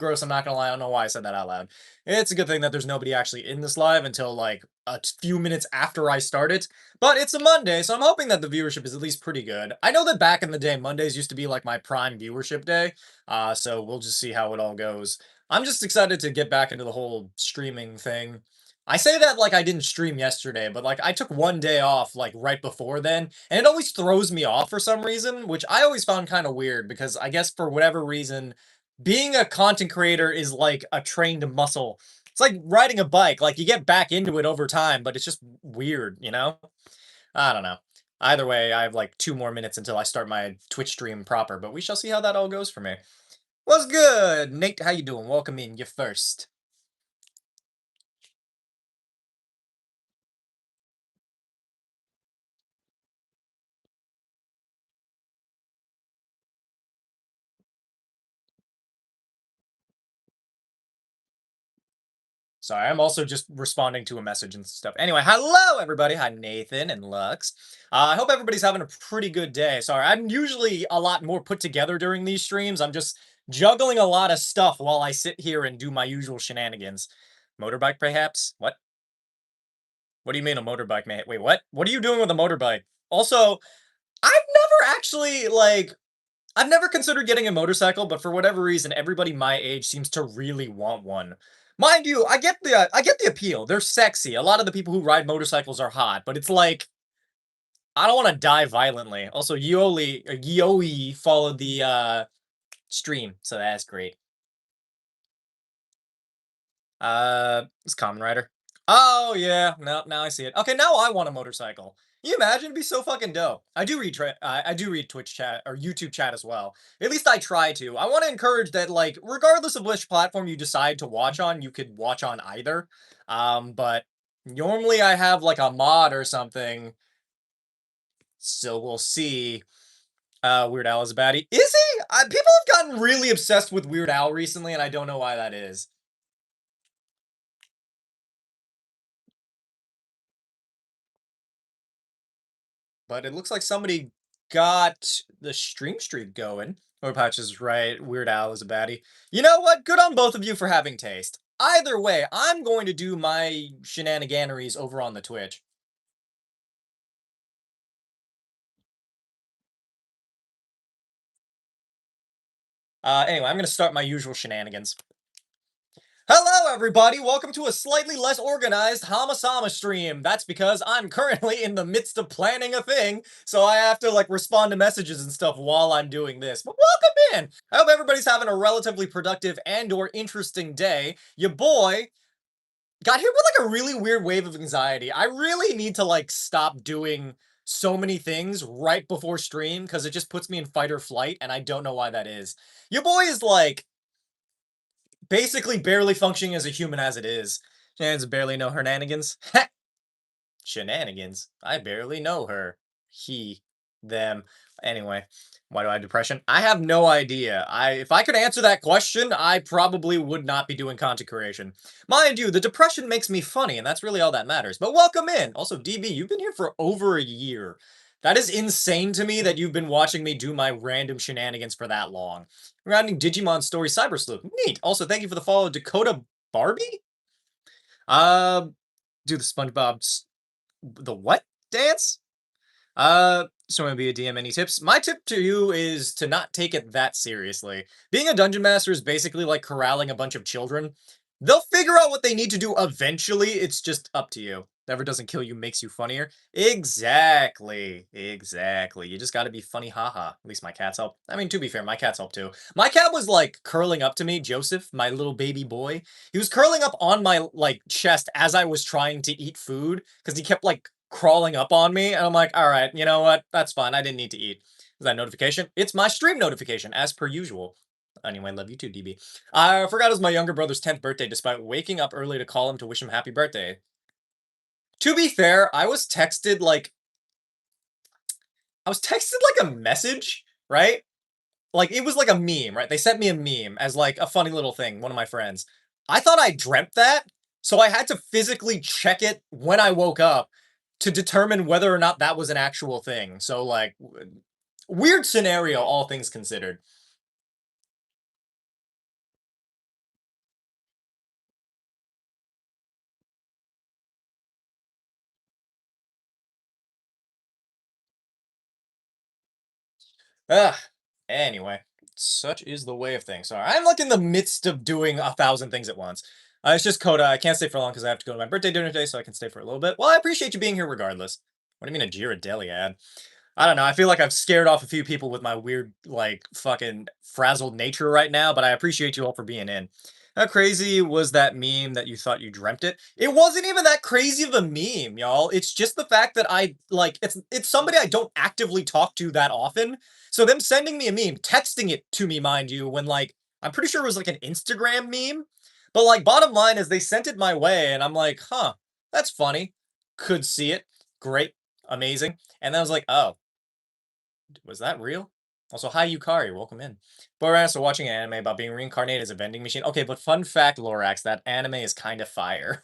gross, I'm not gonna lie, I don't know why I said that out loud. It's a good thing that there's nobody actually in this live until, like, few minutes after I start it, but it's a Monday, so I'm hoping that the viewership is at least pretty good. I know that back in the day, Mondays used to be, like, my prime viewership day, so we'll just see how it all goes. I'm just excited to get back into the whole streaming thing. I say that like I didn't stream yesterday, but like I took one day off like right before then, and it always throws me off for some reason, which I always found kind of weird because I guess for whatever reason, being a content creator is like a trained muscle. It's like riding a bike, like you get back into it over time, but it's just weird, you know? I don't know. Either way, I have like 2 more minutes until I start my Twitch stream proper, but we shall see how that all goes for me. What's good? Nate, how you doing? Welcome in. You first. Sorry, I'm also just responding to a message and stuff. Anyway, hello everybody. Hi Nathan and Lux. I hope everybody's having a pretty good day. Sorry, I'm usually a lot more put together during these streams. I'm just juggling a lot of stuff while I sit here and do my usual shenanigans. Motorbike, perhaps? What? What do you mean a motorbike, man? Wait, what? What are you doing with a motorbike? Also, I've never actually like I've never considered getting a motorcycle, but for whatever reason, everybody my age seems to really want one. Mind you, I get the appeal. They're sexy. A lot of the people who ride motorcycles are hot, but it's like I don't want to die violently. Also, Yoi followed the stream, so that's great. It's Common Rider. Oh yeah, no, now I see it. Okay, now I want a motorcycle. Can you imagine? It'd be so fucking dope. I do read Twitch chat or YouTube chat as well. At least I try to. I want to encourage that, like, regardless of which platform you decide to watch on, you could watch on either. But normally I have like a mod or something, so we'll see. Weird Al is a baddie. Is he? People have gotten really obsessed with Weird Al recently, and I don't know why that is. But it looks like somebody got the stream streak going. Or Patch is right. Weird Al is a baddie. You know what? Good on both of you for having taste. Either way, I'm going to do my shenaniganeries over on the Twitch. Anyway, I'm going to start my usual shenanigans. Hello, everybody! Welcome to a slightly less organized Hamasama stream. That's because I'm currently in the midst of planning a thing, so I have to, like, respond to messages and stuff while I'm doing this. But welcome in! I hope everybody's having a relatively productive and/or interesting day. Your boy got hit with, like, a really weird wave of anxiety. I really need to, like, stop doing so many things right before stream, because it just puts me in fight or flight, and I don't know why that is. Your boy is, like, basically barely functioning as a human as it is. Shenanigans barely know Hernanigans. Shenanigans. I barely know her. He, them. Anyway, why do I have depression? I have no idea. If I could answer that question, I probably would not be doing content creation. Mind you, the depression makes me funny, and that's really all that matters. But welcome in. Also, DB, you've been here for over a year. That is insane to me that you've been watching me do my random shenanigans for that long. Regarding Digimon Story Cyber Sleuth. Neat. Also, thank you for the follow, Dakota Barbie? Uh, do the the what dance? So I'm gonna be a DM. Any tips? My tip to you is to not take it that seriously. Being a dungeon master is basically like corralling a bunch of children. They'll figure out what they need to do eventually. It's just up to you. Whatever doesn't kill you makes you funnier. Exactly. Exactly. You just gotta be funny, haha. At least my cats help. I mean, to be fair, my cats help too. My cat was like curling up to me, Joseph, my little baby boy. He was curling up on my like chest as I was trying to eat food because he kept like crawling up on me, and I'm like, all right, you know what? That's fine. I didn't need to eat. Is that notification? It's my stream notification, as per usual. Anyway, love you too, DB. I forgot it was my younger brother's 10th birthday, despite waking up early to call him to wish him happy birthday. To be fair, I was texted like a message, right? Like it was like a meme, right? They sent me a meme as like a funny little thing, one of my friends. I thought I dreamt that, so I had to physically check it when I woke up to determine whether or not that was an actual thing. So like weird scenario, all things considered. Ugh. Anyway, such is the way of things. Sorry, I'm like in the midst of doing 1,000 things at once. It's just Coda. I can't stay for long because I have to go to my birthday dinner today, so I can stay for a little bit. Well, I appreciate you being here regardless. What do you mean a Ghirardelli ad? I don't know. I feel like I've scared off a few people with my weird, like, fucking frazzled nature right now, but I appreciate you all for being in. How crazy was that meme that you thought you dreamt it? It wasn't even that crazy of a meme, y'all. It's just the fact that I like it's somebody I don't actively talk to that often. So them sending me a meme, texting it to me, mind you, when like I'm pretty sure it was like an Instagram meme. But like bottom line is they sent it my way and I'm like, huh, that's funny. Could see it. Great. Amazing. And then I was like, oh, was that real? Also, hi Yukari, welcome in. Boras are watching an anime about being reincarnated as a vending machine. Okay, but fun fact, Lorax, that anime is kind of fire.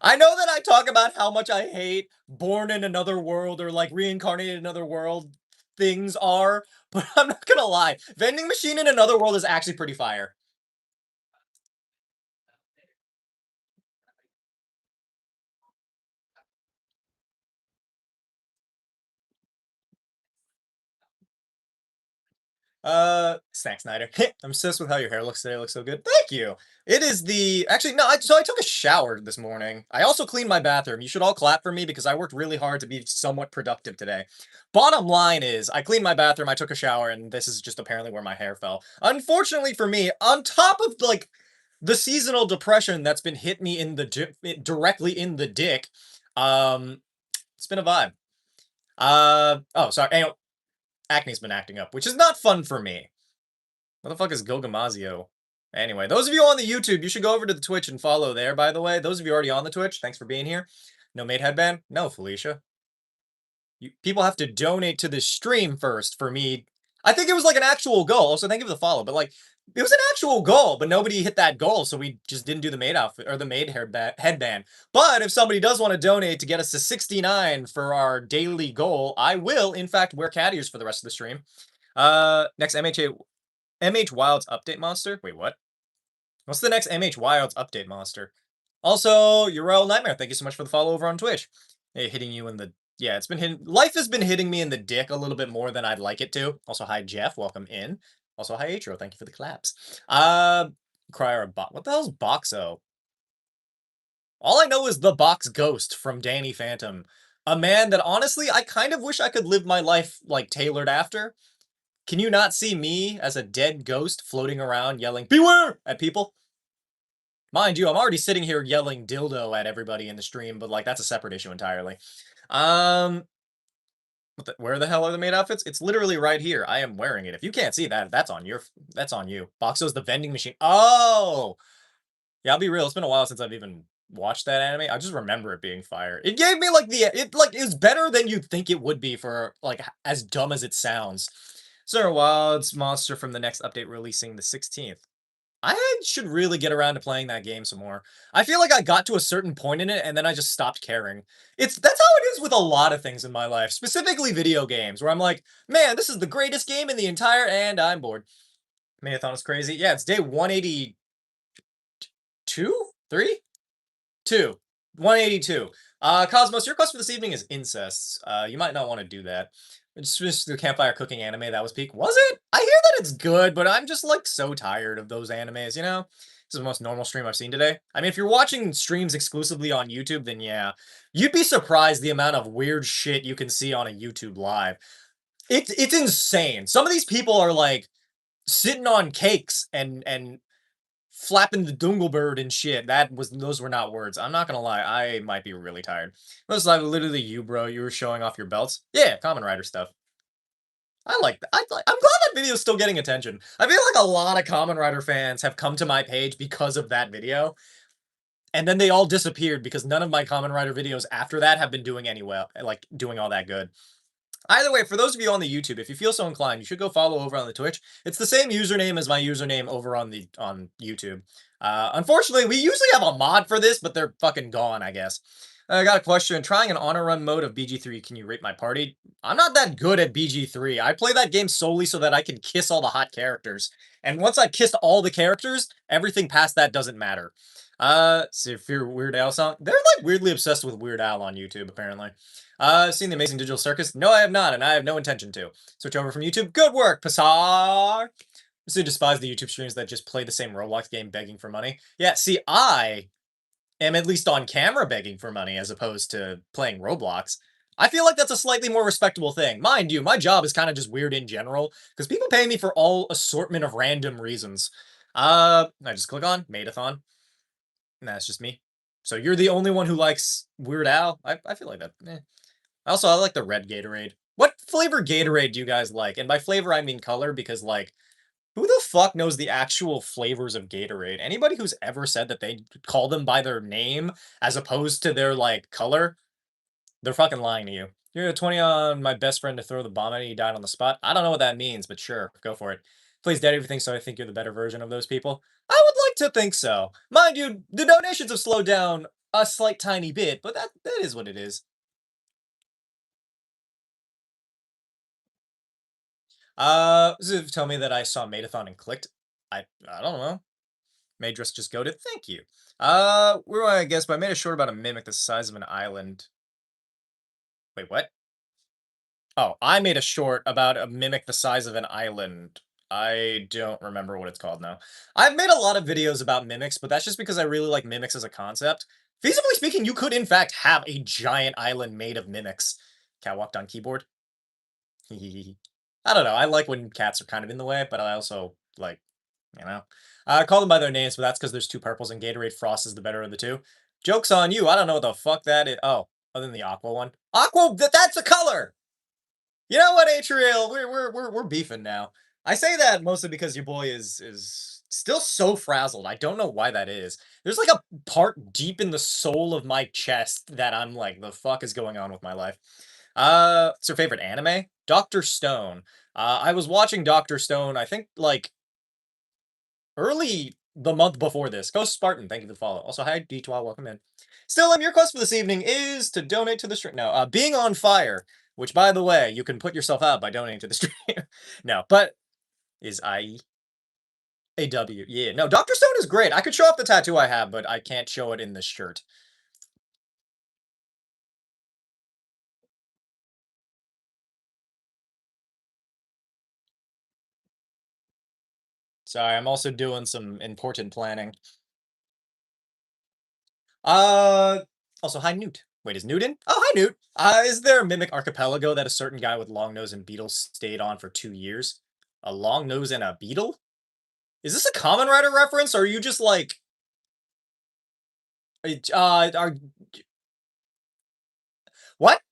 I know that I talk about how much I hate Born in Another World or like Reincarnated in Another World things are, but I'm not gonna lie. Vending machine in Another World is actually pretty fire. Snack Snyder. I'm obsessed with how your hair looks today. It looks so good. Thank you. It is the actually no. So I took a shower this morning. I also cleaned my bathroom. You should all clap for me because I worked really hard to be somewhat productive today. Bottom line is, I cleaned my bathroom. I took a shower, and this is just apparently where my hair fell. Unfortunately for me, on top of like the seasonal depression that's been hit me in the directly in the dick, um, it's been a vibe. Oh, sorry. Anyway, acne's been acting up, which is not fun for me. What the fuck is Gogamazio? Anyway, those of you on the YouTube, you should go over to the Twitch and follow there, by the way. Those of you already on the Twitch, thanks for being here. No maid headband? No, Felicia. People have to donate to this stream first for me. I think it was like an actual goal. Also, thank you for the follow. But like, it was an actual goal, but nobody hit that goal, so we just didn't do the maid outfit or the maid headband. But if somebody does want to donate to get us to 69 for our daily goal, I will, in fact, wear cat ears for the rest of the stream. Next MH Wilds update monster? Wait, what? What's the next MH Wilds update monster? Also, Urel Nightmare, thank you so much for the follow over on Twitch. Hey, hitting you in the... Yeah, it's been hitting... Life has been hitting me in the dick a little bit more than I'd like it to. Also, hi, Jeff. Welcome in. Also, hi, Atro. Thank you for the claps. Crier, what the hell's Boxo? All I know is the Box Ghost from Danny Phantom. A man that, honestly, I kind of wish I could live my life, like, tailored after. Can you not see me as a dead ghost floating around yelling, "Beware!" at people? Mind you, I'm already sitting here yelling dildo at everybody in the stream, but like that's a separate issue entirely. Um, where the hell are the maid outfits? It's literally right here. I am wearing it. If you can't see that, that's on you. Boxo's the vending machine. Oh, yeah. I'll be real. It's been a while since I've even watched that anime. I just remember it being fire. It gave me like it like is better than you'd think it would be for like as dumb as it sounds. Sarah Wild's monster from the next update releasing the 16th. I should really get around to playing that game some more. I feel like I got to a certain point in it and then I just stopped caring. That's how it is with a lot of things in my life, specifically video games, where I'm like, man, this is the greatest game in the entire, and I'm bored. Marathon is crazy. Yeah, it's day 182, 3, 2, 182. Cosmos, your quest for this evening is incest. You might not want to do that. It's just the campfire cooking anime that was peak. Was it? I hear that it's good, but I'm just like so tired of those animes, you know? This is the most normal stream I've seen today. I mean, if you're watching streams exclusively on YouTube, then yeah. You'd be surprised the amount of weird shit you can see on a YouTube live. It's insane. Some of these people are like sitting on cakes and flapping the dunglebird and shit. Those were not words. I'm not gonna lie, I might be really tired. Most like literally you, bro. You were showing off your belts. Yeah, Common Rider stuff. I like that. I'm glad that video's still getting attention. I feel like a lot of Common Rider fans have come to my page because of that video, and then they all disappeared because none of my Common Rider videos after that have been doing any well, like doing all that good. Either way, for those of you on the YouTube, if you feel so inclined, you should go follow over on the Twitch. It's the same username as my username over on YouTube. Unfortunately, we usually have a mod for this, but they're fucking gone, I guess. I got a question. Trying an honor run mode of BG3, can you rate my party? I'm not that good at BG3. I play that game solely so that I can kiss all the hot characters. And once I've kissed all the characters, everything past that doesn't matter. So if you're Weird Al song, they're like weirdly obsessed with Weird Al on YouTube, apparently. Seen the Amazing Digital Circus? No, I have not, and I have no intention to. Switch over from YouTube. Good work, Passar. So despise the YouTube streams that just play the same Roblox game begging for money. Yeah, see, I am at least on camera begging for money as opposed to playing Roblox. I feel like that's a slightly more respectable thing. Mind you, my job is kind of just weird in general because people pay me for all assortment of random reasons. I just click on Maidathon. And that's just me. So you're the only one who likes Weird Al? I feel like that. Also, I like the red Gatorade. What flavor Gatorade do you guys like? And by flavor, I mean color because, like, who the fuck knows the actual flavors of Gatorade? Anybody who's ever said that they call them by their name as opposed to their, like, color, they're fucking lying to you. You're a 20 on my best friend to throw the bomb at you, he died on the spot. I don't know what that means, but sure, go for it. Please dead everything, so I think you're the better version of those people. I would like to think so. Mind you, the donations have slowed down a slight tiny bit, but that is what it is. Ziv tell me that I saw Madathon and clicked. I don't know. Maydress just goaded. Thank you. Where do I guess? But I made a short about a mimic the size of an island. Wait, what? Oh, I made a short about a mimic the size of an island. I don't remember what it's called now. I've made a lot of videos about mimics, but that's just because I really like mimics as a concept. Feasibly speaking, you could in fact have a giant island made of mimics. Cat walked on keyboard. I don't know. I like when cats are kind of in the way, but I also like, you know. I call them by their names, but that's because there's two purples and Gatorade Frost is the better of the two. Joke's on you. I don't know what the fuck that is. Oh, other than the aqua one. Aqua, that's a color! You know what, Atriel? We're beefing now. I say that mostly because your boy is still so frazzled. I don't know why that is. There's like a part deep in the soul of my chest that I'm like, the fuck is going on with my life? What's your favorite anime? Doctor Stone. I was watching Doctor Stone, I think like early the month before this. Ghost Spartan, thank you for the follow. Also, hi D12, welcome in. Still, your quest for this evening is to donate to the stream. No, being on fire, which by the way, you can put yourself out by donating to the stream. No, but is IEAW. Yeah, no, Dr. Stone is great. I could show off the tattoo I have, but I can't show it in this shirt. Sorry, I'm also doing some important planning. Uh, Also, hi, Newt. Wait, is Newt in? Oh, hi, Newt. Is there a mimic archipelago that a certain guy with long nose and beetle stayed on for 2 years? A long nose and a beetle? Is this a Common Rider reference, or are you just like, are what?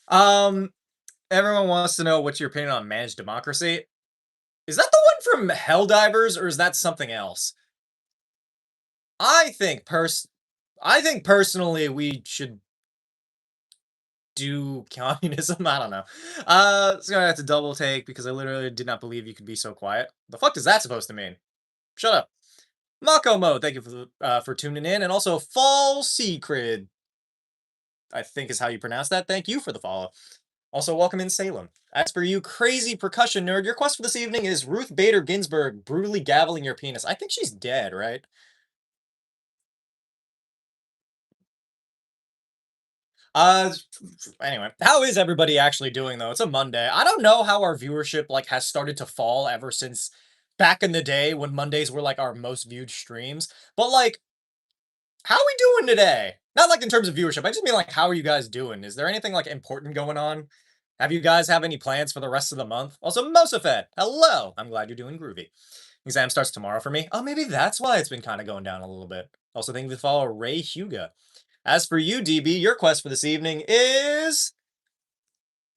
Um, Everyone wants to know what's your opinion on managed democracy. Is that the one from Helldivers, or is that something else? I think I think personally we should do communism. I don't know. It's gonna have to double take because I literally did not believe you could be so quiet. The fuck is that supposed to mean? Shut up. Mako mode, thank you for tuning in, and also Fall Secret, I think is how you pronounce that. Thank you for the follow. Also, welcome in Salem. As for you, crazy percussion nerd, your quest for this evening is Ruth Bader Ginsburg brutally gaveling your penis. I think she's dead, right? Uh, anyway, how is everybody actually doing though? It's a Monday. I don't know how our viewership like has started to fall ever since back in the day when Mondays were like our most viewed streams. But like, how are we doing today? Not like in terms of viewership. I just mean like, how are you guys doing? Is there anything like important going on? Have you guys have any plans for the rest of the month? Also, Mosafed, hello. I'm glad you're doing groovy. Exam starts tomorrow for me. Oh, maybe that's why it's been kind of going down a little bit. Also, thank you for follow Ray Huga. As for you, DB, your quest for this evening is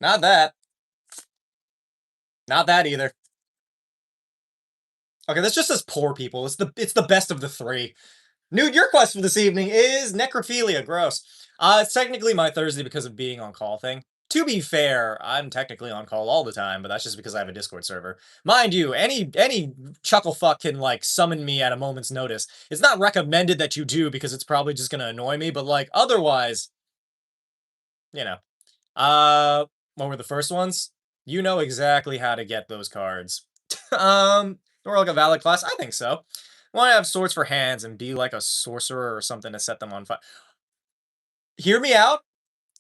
not that. Not that either. Okay, that's just says poor people. It's the best of the three. Nude, your quest for this evening is necrophilia. Gross. It's technically my Thursday because of being on call thing. To be fair, I'm technically on call all the time, but that's just because I have a Discord server. Mind you, any chuckle fuck can like summon me at a moment's notice. It's not recommended that you do because it's probably just gonna annoy me, but like otherwise, you know. What were the first ones? You know exactly how to get those cards. Or like a valid class? I think so. Want to have swords for hands and be like a sorcerer or something to set them on fire. Hear me out.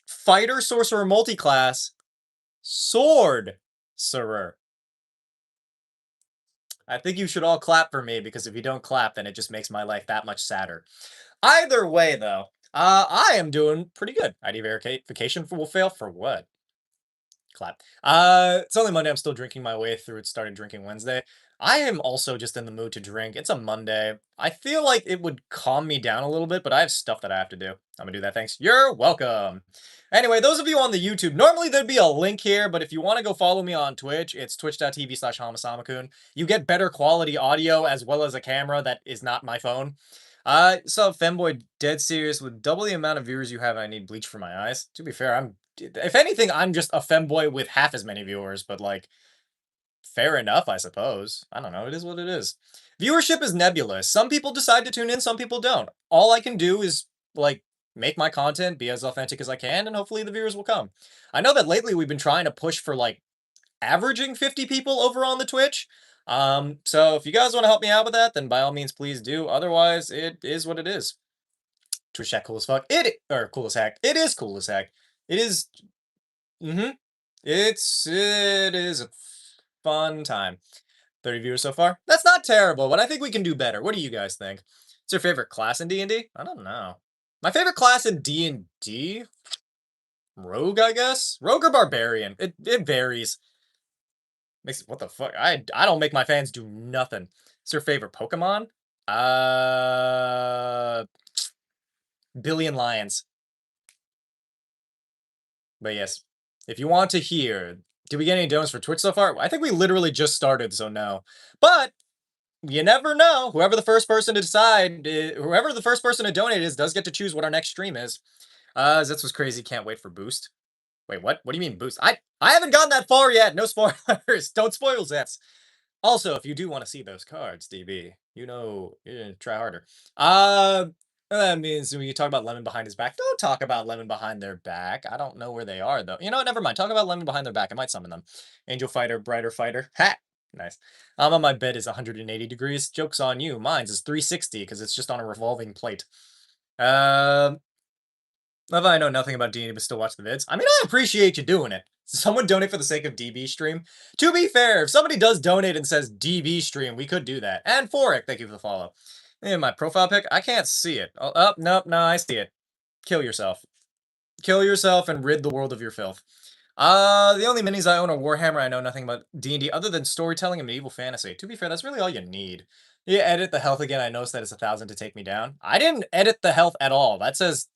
Fighter, sorcerer, multi-class, sword, sorcerer. I think you should all clap for me because if you don't clap, then it just makes my life that much sadder. Either way, though, I am doing pretty good. ID verification will fail for what? Clap. It's only Monday. I'm still drinking my way through it. Started drinking Wednesday. I am also just in the mood to drink. It's a Monday. I feel like it would calm me down a little bit, but I have stuff that I have to do. I'm gonna do that. Thanks. You're welcome. Anyway, those of you on the YouTube, normally there'd be a link here, but if you want to go follow me on Twitch, it's twitch.tv/Hamasamakun. You get better quality audio as well as a camera that is not my phone. So Femboy, dead serious. With double the amount of viewers you have, I need bleach for my eyes. To be fair, if anything, I'm just a femboy with half as many viewers, but like, fair enough, I suppose. I don't know. It is what it is. Viewership is nebulous. Some people decide to tune in, some people don't. All I can do is like make my content, be as authentic as I can, and hopefully the viewers will come. I know that lately we've been trying to push for like averaging 50 people over on the Twitch. So if you guys want to help me out with that, then by all means, please do. Otherwise, it is what it is. Twitch chat cool as fuck. Or cool as heck. It is cool as heck. It is. Mm-hmm. It is a fun time. 30 viewers so far. That's not terrible, but I think we can do better. What do you guys think? What's your favorite class in D&D? I don't know. My favorite class in D&D? Rogue, I guess? Rogue or Barbarian? It varies. What the fuck? I don't make my fans do nothing. What's your favorite Pokemon? Uh Billion Lions. But yes, if you want to hear, did we get any donuts for Twitch so far? I think we literally just started, so no. But you never know. Whoever the first person to decide, whoever the first person to donate is, does get to choose what our next stream is. This was crazy. Can't wait for Boost. Wait, what? What do you mean Boost? I haven't gotten that far yet. No spoilers. Don't spoil this. Also, if you do want to see those cards, DB, you know, try harder. That means when you talk about Lemon behind his back, don't talk about Lemon behind their back. I don't know where they are, though. You know what? Never mind. Talk about Lemon behind their back. I might summon them. Angel Fighter, Brighter Fighter. Ha! Nice. On my bed is 180 degrees. Joke's on you. Mine's is 360 because it's just on a revolving plate. Love I know nothing about D&D but still watch the vids. I mean, I appreciate you doing it. Someone donate for the sake of DB stream. To be fair, if somebody does donate and says DB stream, we could do that. And Forik, thank you for the follow. And my profile pic, I can't see it. Oh, nope, no, I see it. Kill yourself. Kill yourself and rid the world of your filth. The only minis I own are Warhammer. I know nothing about D&D other than storytelling and medieval fantasy. To be fair, that's really all you need. Yeah, edit the health again. I noticed that it's 1,000 to take me down. I didn't edit the health at all. That says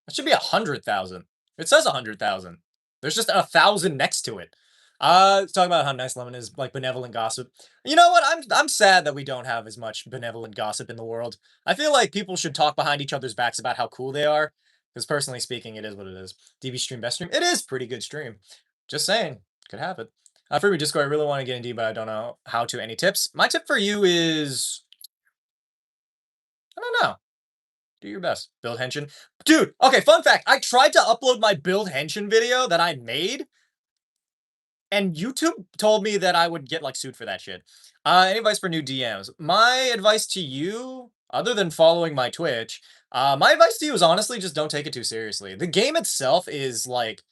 it should be 100,000. It says 100,000. There's just 1,000 next to it. Talking about how nice Lemon is, like benevolent gossip. You know what? I'm sad that we don't have as much benevolent gossip in the world. I feel like people should talk behind each other's backs about how cool they are. Because personally speaking, it is what it is. DB stream, best stream. It is pretty good stream. Just saying, could have it. Freebie Discord. I really want to get in D, but I don't know how to. Any tips? My tip for you is, I don't know. Do your best. Build henshin. Dude, okay, fun fact. I tried to upload my build henshin video that I made, and YouTube told me that I would get, like, sued for that shit. Any advice for new DMs? My advice to you, other than following my Twitch, my advice to you is honestly just don't take it too seriously. The game itself is, like,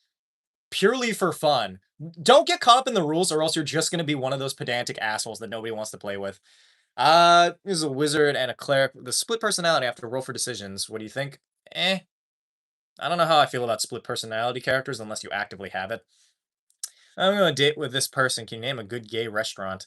purely for fun. Don't get caught up in the rules or else you're just going to be one of those pedantic assholes that nobody wants to play with. There's a wizard and a cleric. The split personality after roll for decisions. What do you think? Eh. I don't know how I feel about split personality characters unless you actively have it. I'm going to date with this person. Can you name a good gay restaurant?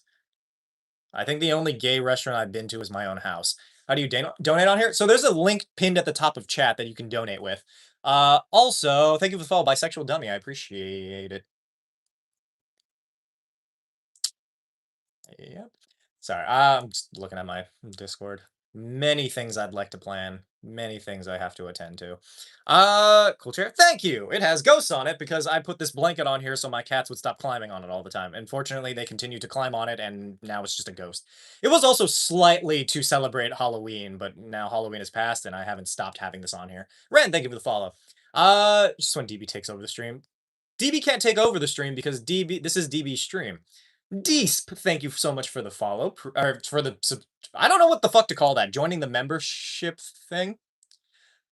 I think the only gay restaurant I've been to is my own house. How do you donate on here? So there's a link pinned at the top of chat that you can donate with. Also, thank you for the follow, Bisexual Dummy. I appreciate it. Yep. Sorry, I'm just looking at my Discord. Many things I'd like to plan. Many things I have to attend to. Cool chair. Thank you. It has ghosts on it because I put this blanket on here so my cats would stop climbing on it all the time. Unfortunately, they continue to climb on it, and now it's just a ghost. It was also slightly to celebrate Halloween, but now Halloween has passed, and I haven't stopped having this on here. Ren, thank you for the follow. Just when DB takes over the stream. DB can't take over the stream because this is DB's stream. Deesp, thank you so much for the follow, or for the, I don't know what the fuck to call that. Joining the membership thing?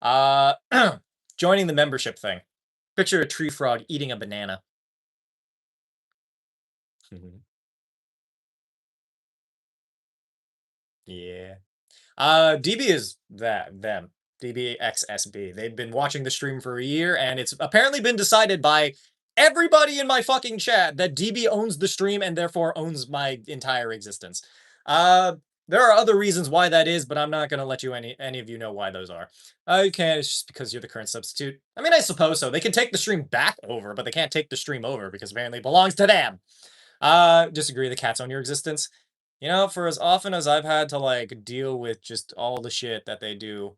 Uh, joining the membership thing. Picture a tree frog eating a banana. Mhm. Yeah. DB is them. DBXSB. They've been watching the stream for a year, and it's apparently been decided by everybody in my fucking chat that DB owns the stream and therefore owns my entire existence. Uh, there are other reasons why that is, but I'm not gonna let you any of you know why those are. You can't. It's just because you're the current substitute. I mean, I suppose so. They can take the stream back over, but they can't take the stream over because apparently it belongs to them. Disagree. The cats own your existence. You know, for as often as I've had to like deal with just all the shit that they do,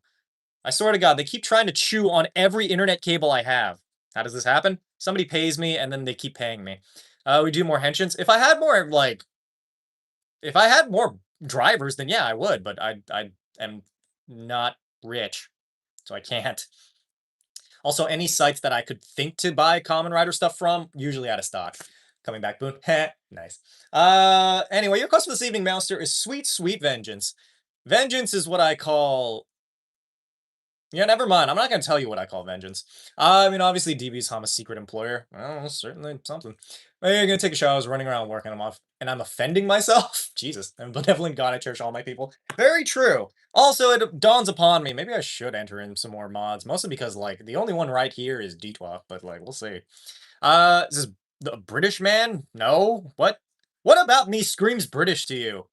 I swear to God, they keep trying to chew on every internet cable I have. How does this happen? Somebody pays me and then they keep paying me. We do more henchins. If I had more drivers, then yeah, I would, but I am not rich, so I can't. Also, any sites that I could think to buy Common Rider stuff from, usually out of stock. Coming back, boon. Heh, nice. Anyway, your quest for this evening, Mouster, is sweet, sweet vengeance. Vengeance is what I call. Yeah, never mind. I'm not going to tell you what I call vengeance. I mean, obviously, DB's Hama's secret employer. Well, certainly something. Well, you're going to take a shower. I was running around working. I'm off, and I'm offending myself. Jesus, I'm a benevolent God. I cherish all my people. Very true. Also, it dawns upon me. Maybe I should enter in some more mods, mostly because like the only one right here is D12. But like, we'll see. Is this the British man? No. What? What about me screams British to you?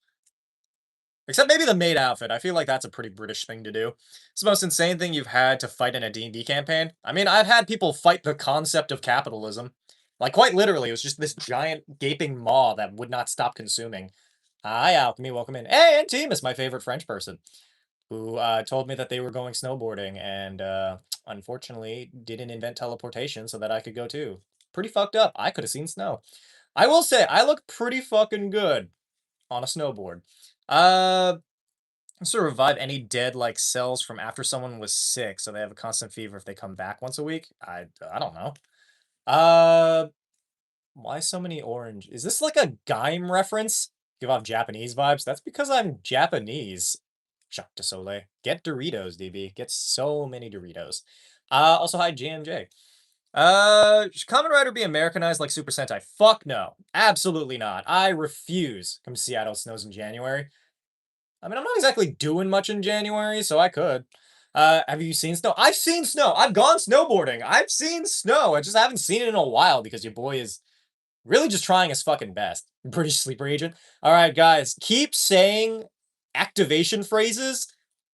Except maybe the maid outfit. I feel like that's a pretty British thing to do. It's the most insane thing you've had to fight in a D&D campaign. I mean, I've had people fight the concept of capitalism. Like, quite literally, it was just this giant gaping maw that would not stop consuming. Hi, Alchemy, welcome in. Hey, and Team is my favorite French person, who told me that they were going snowboarding and unfortunately didn't invent teleportation so that I could go too. Pretty fucked up. I could have seen snow. I will say, I look pretty fucking good on a snowboard. Uh, also revive any dead like cells from after someone was sick, so they have a constant fever if they come back once a week. I don't know. Uh, why so many orange? Is this like a Gaim reference? Give off Japanese vibes. That's because I'm Japanese. Shock to Soleil. Get Doritos, DB. Get so many Doritos. Also hi JMJ. Should Kamen Rider be Americanized like Super Sentai? Fuck no. Absolutely not. I refuse. Come to Seattle, it snows in January. I mean, I'm not exactly doing much in January, so I could. Have you seen snow? I've seen snow. I've gone snowboarding. I've seen snow. I just haven't seen it in a while because your boy is really just trying his fucking best. British sleeper agent. All right, guys, keep saying activation phrases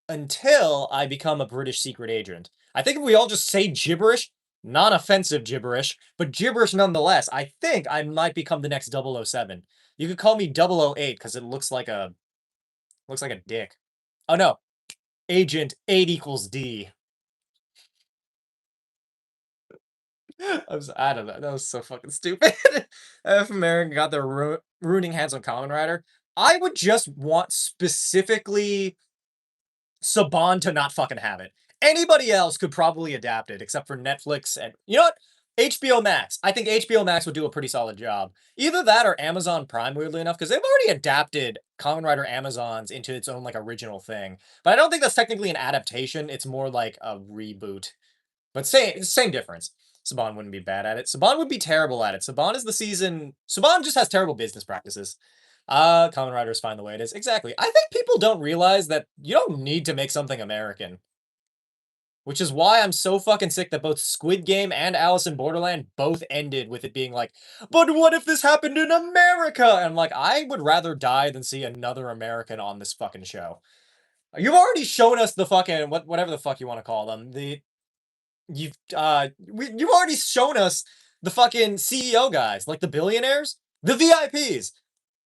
until I become a British secret agent. I think if we all just say gibberish, non-offensive gibberish, but gibberish nonetheless, I think I might become the next 007. You could call me 008 because it looks like a dick. Oh no, Agent 8 equals D. I don't know. That was so fucking stupid. If America got their ruining hands on Kamen Rider, I would just want specifically Saban to not fucking have it. Anybody else could probably adapt it, except for Netflix and you know what? HBO Max. I think HBO Max would do a pretty solid job. Either that or Amazon Prime, weirdly enough, because they've already adapted Kamen Rider Amazons into its own like original thing. But I don't think that's technically an adaptation. It's more like a reboot. But same difference. Saban wouldn't be bad at it. Saban would be terrible at it. Saban is the season. Saban just has terrible business practices. Kamen Rider is fine the way it is. Exactly. I think people don't realize that you don't need to make something American. Which is why I'm so fucking sick that both Squid Game and Alice in Borderland both ended with it being like, but what if this happened in America? And I'm like, I would rather die than see another American on this fucking show. You've already shown us the fucking whatever the fuck you want to call them. You've already shown us the fucking CEO guys, like the billionaires, the VIPs,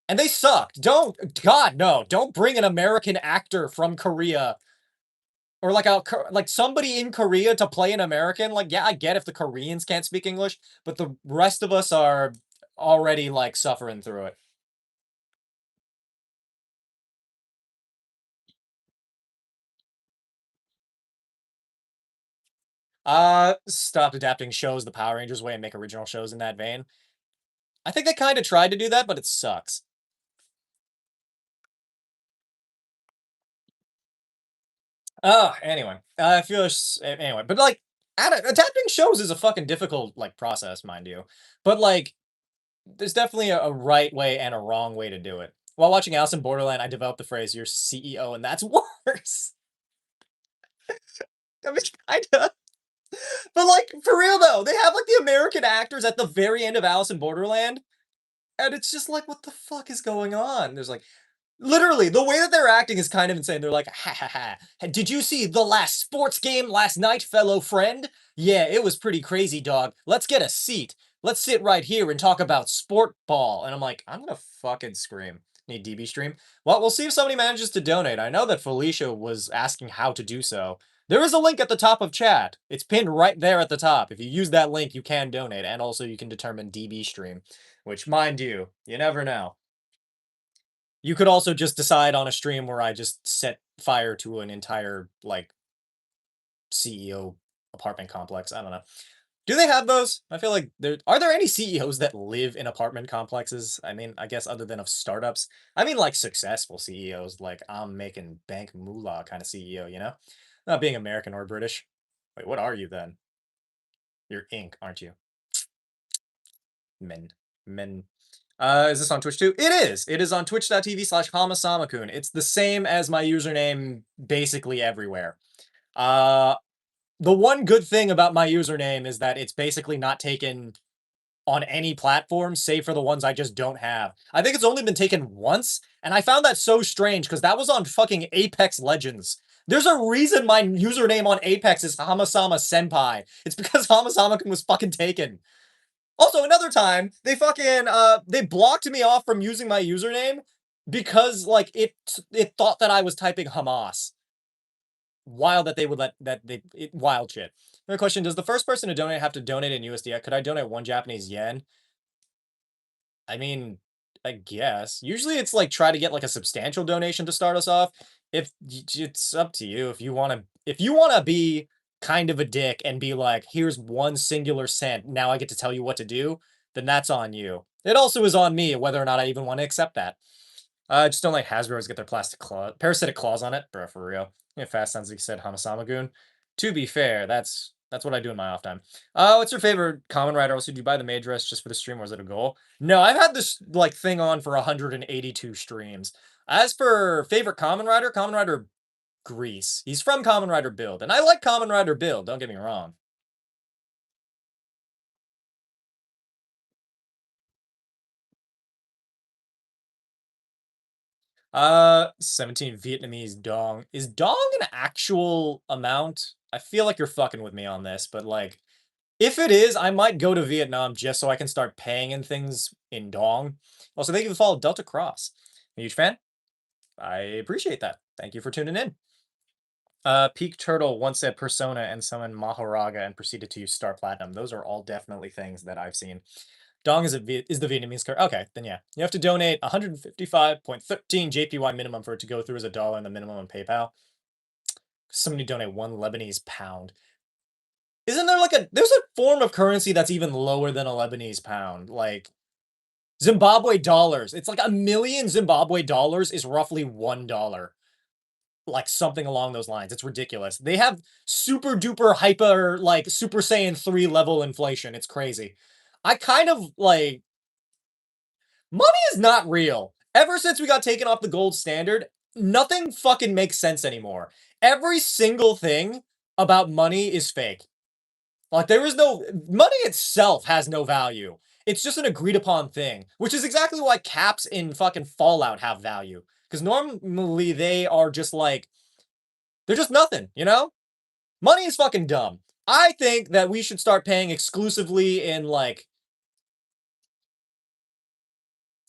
and they sucked. God, no, don't bring an American actor from Korea or like somebody in Korea to play an American. Like, yeah, I get if the Koreans can't speak English, but the rest of us are already like suffering through it. Stop adapting shows the Power Rangers way and make original shows in that vein. I think they kind of tried to do that, but it sucks. Anyway, I feel anyway, but like, adapting shows is a fucking difficult like process, mind you. But like, there's definitely a right way and a wrong way to do it. While watching Alice in Borderland, I developed the phrase "You're CEO," and that's worse. I mean, kinda. But like, for real though, they have like the American actors at the very end of Alice in Borderland, and it's just like, what the fuck is going on? There's like, literally, the way that they're acting is kind of insane. They're like, ha ha ha. Did you see the last sports game last night, fellow friend? Yeah, it was pretty crazy, dog. Let's get a seat. Let's sit right here and talk about sport ball. And I'm like, I'm gonna fucking scream. Need DB stream? Well, we'll see if somebody manages to donate. I know that Felicia was asking how to do so. There is a link at the top of chat. It's pinned right there at the top. If you use that link, you can donate. And also you can determine DB stream, which, mind you never know. You could also just decide on a stream where I just set fire to an entire, like, CEO apartment complex. I don't know. Do they have those? I feel like there any CEOs that live in apartment complexes? I mean, I guess other than of startups. I mean, like successful CEOs, like I'm making bank moolah kind of CEO, you know? Not being American or British. Wait, what are you then? You're Inc, aren't you? Men. Men. Is this on Twitch too? It is. It is on twitch.tv/Hamasamakun. It's the same as my username basically everywhere. Uh, the one good thing about my username is that it's basically not taken on any platform, save for the ones I just don't have. I think it's only been taken once, and I found that so strange because that was on fucking Apex Legends. There's a reason my username on Apex is Hamasama Senpai. It's because Hamasamakun was fucking taken. Also, another time, they fucking they blocked me off from using my username because like it thought that I was typing Hamas. Wild that they would let wild shit. Another question: does the first person to donate have to donate in USD? Could I donate 1 Japanese yen? I mean, I guess. Usually it's like try to get like a substantial donation to start us off. If it's up to you if you want to be kind of a dick and be like, here's one singular cent, now I get to tell you what to do, then that's on you. It also is on me whether or not I even want to accept that. I just don't like Hasbro's get their plastic claw, parasitic claws on it, bro, for real. Yeah, fast sounds like you said Hamasamagoon. To be fair, that's what I do in my off time. What's your favorite common rider? Also, do you buy the maid dress just for the stream, or is it a goal? No, I've had this like thing on for 182 streams. As for favorite Common Rider Grease. He's from Common Rider Build, and I like Common Rider Build. Don't get me wrong. 17 Vietnamese dong. Is dong an actual amount? I feel like you're fucking with me on this, but like, if it is, I might go to Vietnam just so I can start paying in things in dong. Also, thank you for the follow, Delta Cross. A huge fan. I appreciate that. Thank you for tuning in. Peak Turtle once said Persona and summoned Mahoraga and proceeded to use Star Platinum. Those are all definitely things that I've seen. Dong is the Vietnamese currency. Okay, then yeah. You have to donate 155.13 JPY minimum for it to go through as a dollar in the minimum on PayPal. Somebody donate 1 Lebanese pound. Isn't there like there's a form of currency that's even lower than a Lebanese pound? Like Zimbabwe dollars. It's like 1 million Zimbabwe dollars is roughly $1. Like something along those lines. It's ridiculous. They have super duper hyper like Super Saiyan 3 level inflation. It's crazy. I kind of like money is not real. Ever since we got taken off the gold standard, nothing fucking makes sense anymore. Every single thing about money is fake. Like there is no money itself has no value. It's just an agreed upon thing, which is exactly why caps in fucking Fallout have value. Because normally they are just like they're just nothing, you know? Money is fucking dumb. I think that we should start paying exclusively in like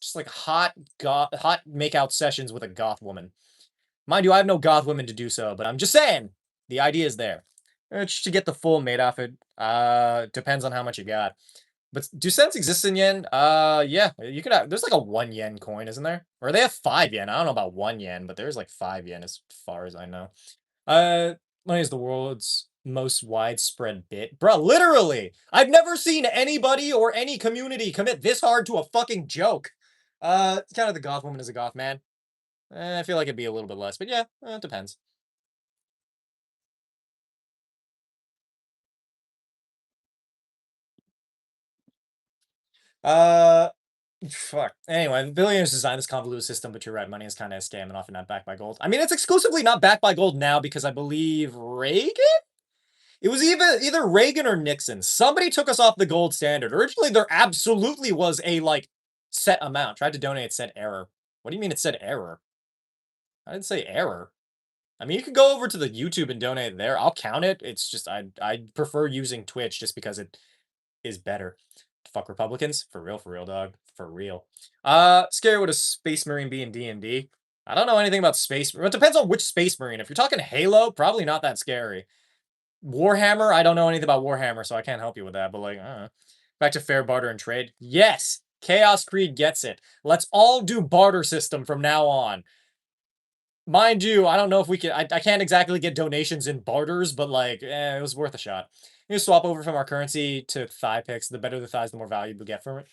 just like hot makeout sessions with a goth woman. Mind you, I have no goth women to do so, but I'm just saying the idea is there. Just to get the full maid outfit, depends on how much you got. But do cents exist in yen? Yeah, you could have. There's like a 1 yen coin, isn't there? Or they have 5 yen. I don't know about 1 yen, but there's like 5 yen as far as I know. Money is the world's most widespread bit? Bro, literally! I've never seen anybody or any community commit this hard to a fucking joke. It's kind of the goth woman is a goth man. I feel like it'd be a little bit less, but yeah, it depends. Uh, Fuck. Anyway, billionaires designed this convoluted system, but you're right, money is kind of a scam and often not backed by gold. I mean, it's exclusively not backed by gold now because I believe Reagan? It was either Reagan or Nixon. Somebody took us off the gold standard. Originally, there absolutely was a like set amount. Tried to donate, it said error. What do you mean it said error? I didn't say error. I mean, you could go over to the YouTube and donate there. I'll count it. It's just I prefer using Twitch just because it is better. Fuck Republicans. For real, dog. For real. Scary would a space marine be in D&D? I don't know anything about space. It depends on which space marine. If you're talking Halo, probably not that scary. Warhammer, I don't know anything about Warhammer, so I can't help you with that. But like, back to fair barter and trade. Yes, Chaos Creed gets it. Let's all do barter system from now on. Mind you, I don't know if we can. I can't exactly get donations in barters, but like, it was worth a shot. You swap over from our currency to thigh picks. The better the thighs, the more value we get from it.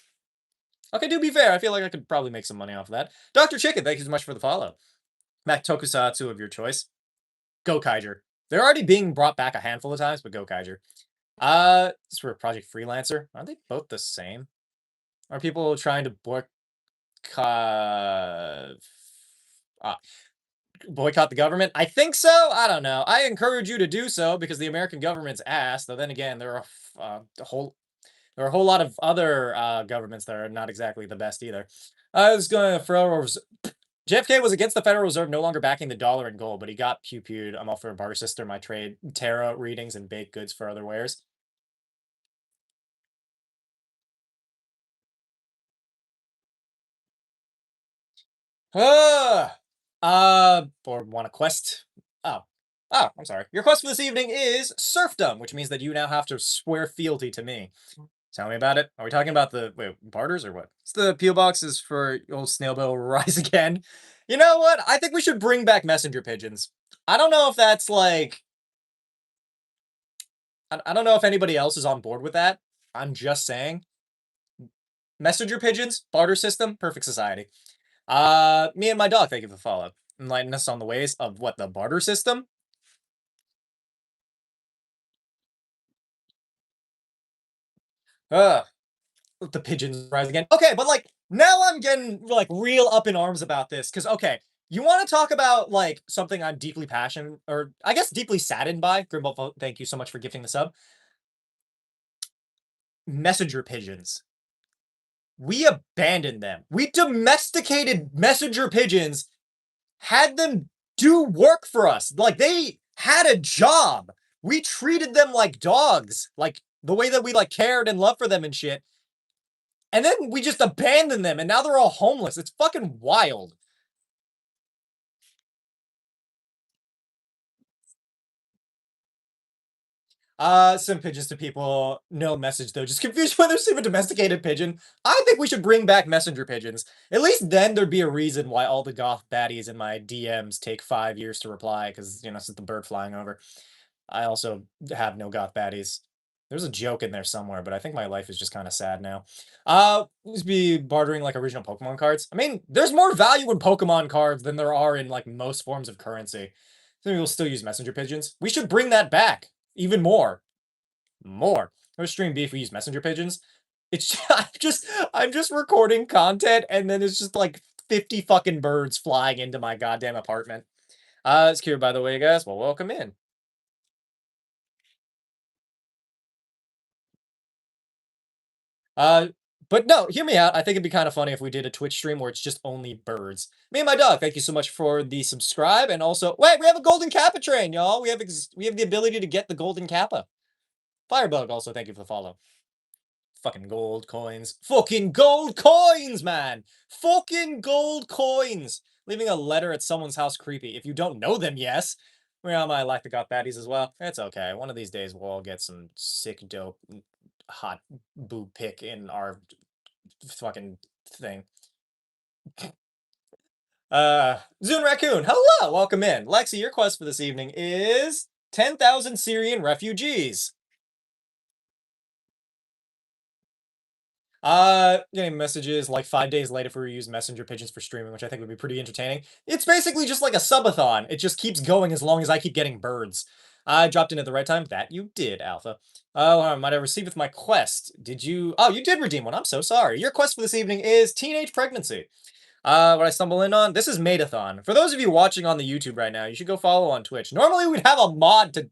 Okay, to be fair, I feel like I could probably make some money off of that. Dr. Chicken, thank you so much for the follow. Mac Tokusatsu of your choice. Go Kaiser. They're already being brought back a handful of times, but go Kaiser. This for Project Freelancer. Aren't they both the same? Are people trying to ah, boycott the government? I think so. I don't know. I encourage you to do so because the American government's ass. Though then again, there are a whole lot of other governments that are not exactly the best either. I was going to throw JFK was against the Federal Reserve, no longer backing the dollar and gold, but he got pew-pewed. I'm all for a barter system. I trade tarot readings and baked goods for other wares. Ah, or want a quest? I'm sorry. Your quest for this evening is serfdom, which means that you now have to swear fealty to me. Tell me about it. Are we talking about the wait barters or what? It's the PO boxes for old snail bill rise again. You know what? I think we should bring back messenger pigeons. I don't know if that's like I don't know if anybody else is on board with that. I'm just saying. Messenger pigeons, barter system, perfect society. Me and my dog, thank you for the follow. Enlighten us on the ways of what the barter system. Ugh, the pigeons rise again. Okay, but like now I'm getting like real up in arms about this because okay, you want to talk about like something I'm deeply passionate or I guess deeply saddened by. Grimble, thank you so much for gifting the sub. Messenger pigeons. We abandoned them. We domesticated messenger pigeons, had them do work for us. Like they had a job. We treated them like dogs, like the way that we like cared and loved for them and shit. And then we just abandoned them and now they're all homeless. It's fucking wild. Some pigeons to people. No message though. Just confused whether it's a domesticated pigeon. I think we should bring back messenger pigeons. At least then there'd be a reason why all the goth baddies in my DMs take 5 years to reply, because you know, since the bird flying over. I also have no goth baddies. There's a joke in there somewhere, but I think my life is just kind of sad now. Just be bartering like original Pokemon cards. I mean, there's more value in Pokemon cards than there are in like most forms of currency. So we'll still use messenger pigeons. We should bring that back even more. More. Or stream beef, we use messenger pigeons. It's I'm just recording content and then it's just like 50 fucking birds flying into my goddamn apartment. It's cute by the way, guys. Well, welcome in. Uh, but no, hear me out. I think it'd be kind of funny if we did a Twitch stream where it's just only birds. Me and my dog, thank you so much for the subscribe. And also, wait, we have a golden kappa train, y'all. We have the ability to get the golden kappa. Firebug, also, thank you for the follow. Fucking gold coins. Fucking gold coins, man. Fucking gold coins. Leaving a letter at someone's house creepy. If you don't know them, yes. Well, I like the got baddies as well. It's okay. One of these days we'll all get some sick, dope, hot boob pick in our fucking thing. Zune Raccoon, hello, welcome in. Lexi, your quest for this evening is 10,000 Syrian refugees. Getting messages like 5 days later if we use messenger pigeons for streaming, which I think would be pretty entertaining. It's basically just like a subathon. It just keeps going as long as I keep getting birds. I dropped in at the right time. That you did, Alpha. Oh, might I receive with my quest? Did you? Oh, you did redeem one. I'm so sorry. Your quest for this evening is teenage pregnancy. What I stumble in on, this is Maidathon. For those of you watching on the YouTube right now, you should go follow on Twitch. Normally we'd have a mod to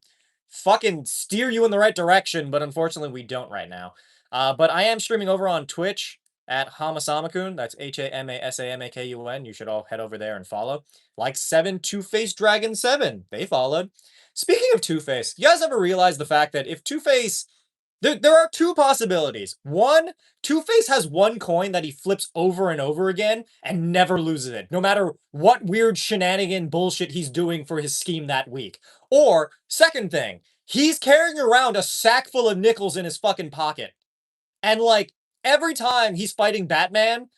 fucking steer you in the right direction, but unfortunately we don't right now. But I am streaming over on Twitch at Hamasamakun. That's Hamasamakun. You should all head over there and follow. Like 7 Two-Face Dragon 7. They followed. Speaking of Two-Face, you guys ever realize the fact that if Two-Face there are two possibilities. One, Two-Face has one coin that he flips over and over again and never loses it, no matter what weird shenanigan bullshit he's doing for his scheme that week. Or, second thing, he's carrying around a sack full of nickels in his fucking pocket. And, like, every time he's fighting Batman,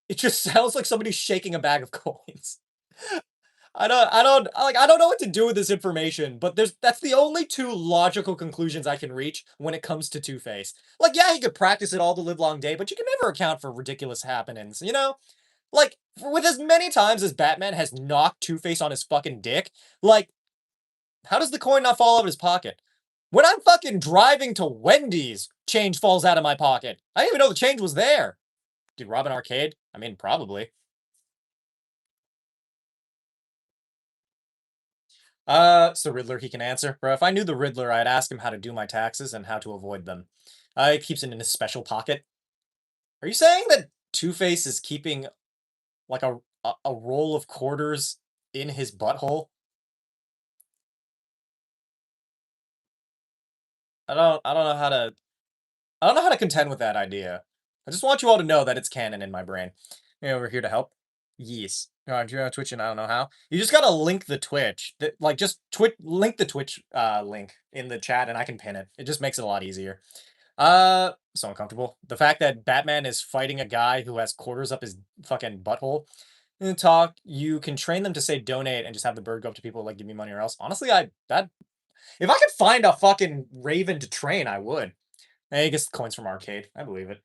it just sounds like somebody's shaking a bag of coins. I don't know what to do with this information, but that's the only two logical conclusions I can reach when it comes to Two-Face. Like, yeah, he could practice it all the livelong day, but you can never account for ridiculous happenings, you know? Like, with as many times as Batman has knocked Two-Face on his fucking dick, like, how does the coin not fall out of his pocket? When I'm fucking driving to Wendy's, change falls out of my pocket. I didn't even know the change was there. Did rob an arcade? I mean, probably. It's the Riddler he can answer. Bro, if I knew the Riddler, I'd ask him how to do my taxes and how to avoid them. He keeps it in his special pocket. Are you saying that Two-Face is keeping like a roll of quarters in his butthole? I don't know how to I don't know how to contend with that idea. I just want you all to know that it's canon in my brain. We're here to help. Yes. You're on Twitch and I don't know how. You just gotta link the Twitch. Like just link the Twitch link in the chat and I can pin it. It just makes it a lot easier. So uncomfortable. The fact that Batman is fighting a guy who has quarters up his fucking butthole. You can train them to say donate and just have the bird go up to people like give me money or else. Honestly, that if I could find a fucking raven to train, I would. Hey, I guess coins from arcade. I believe it.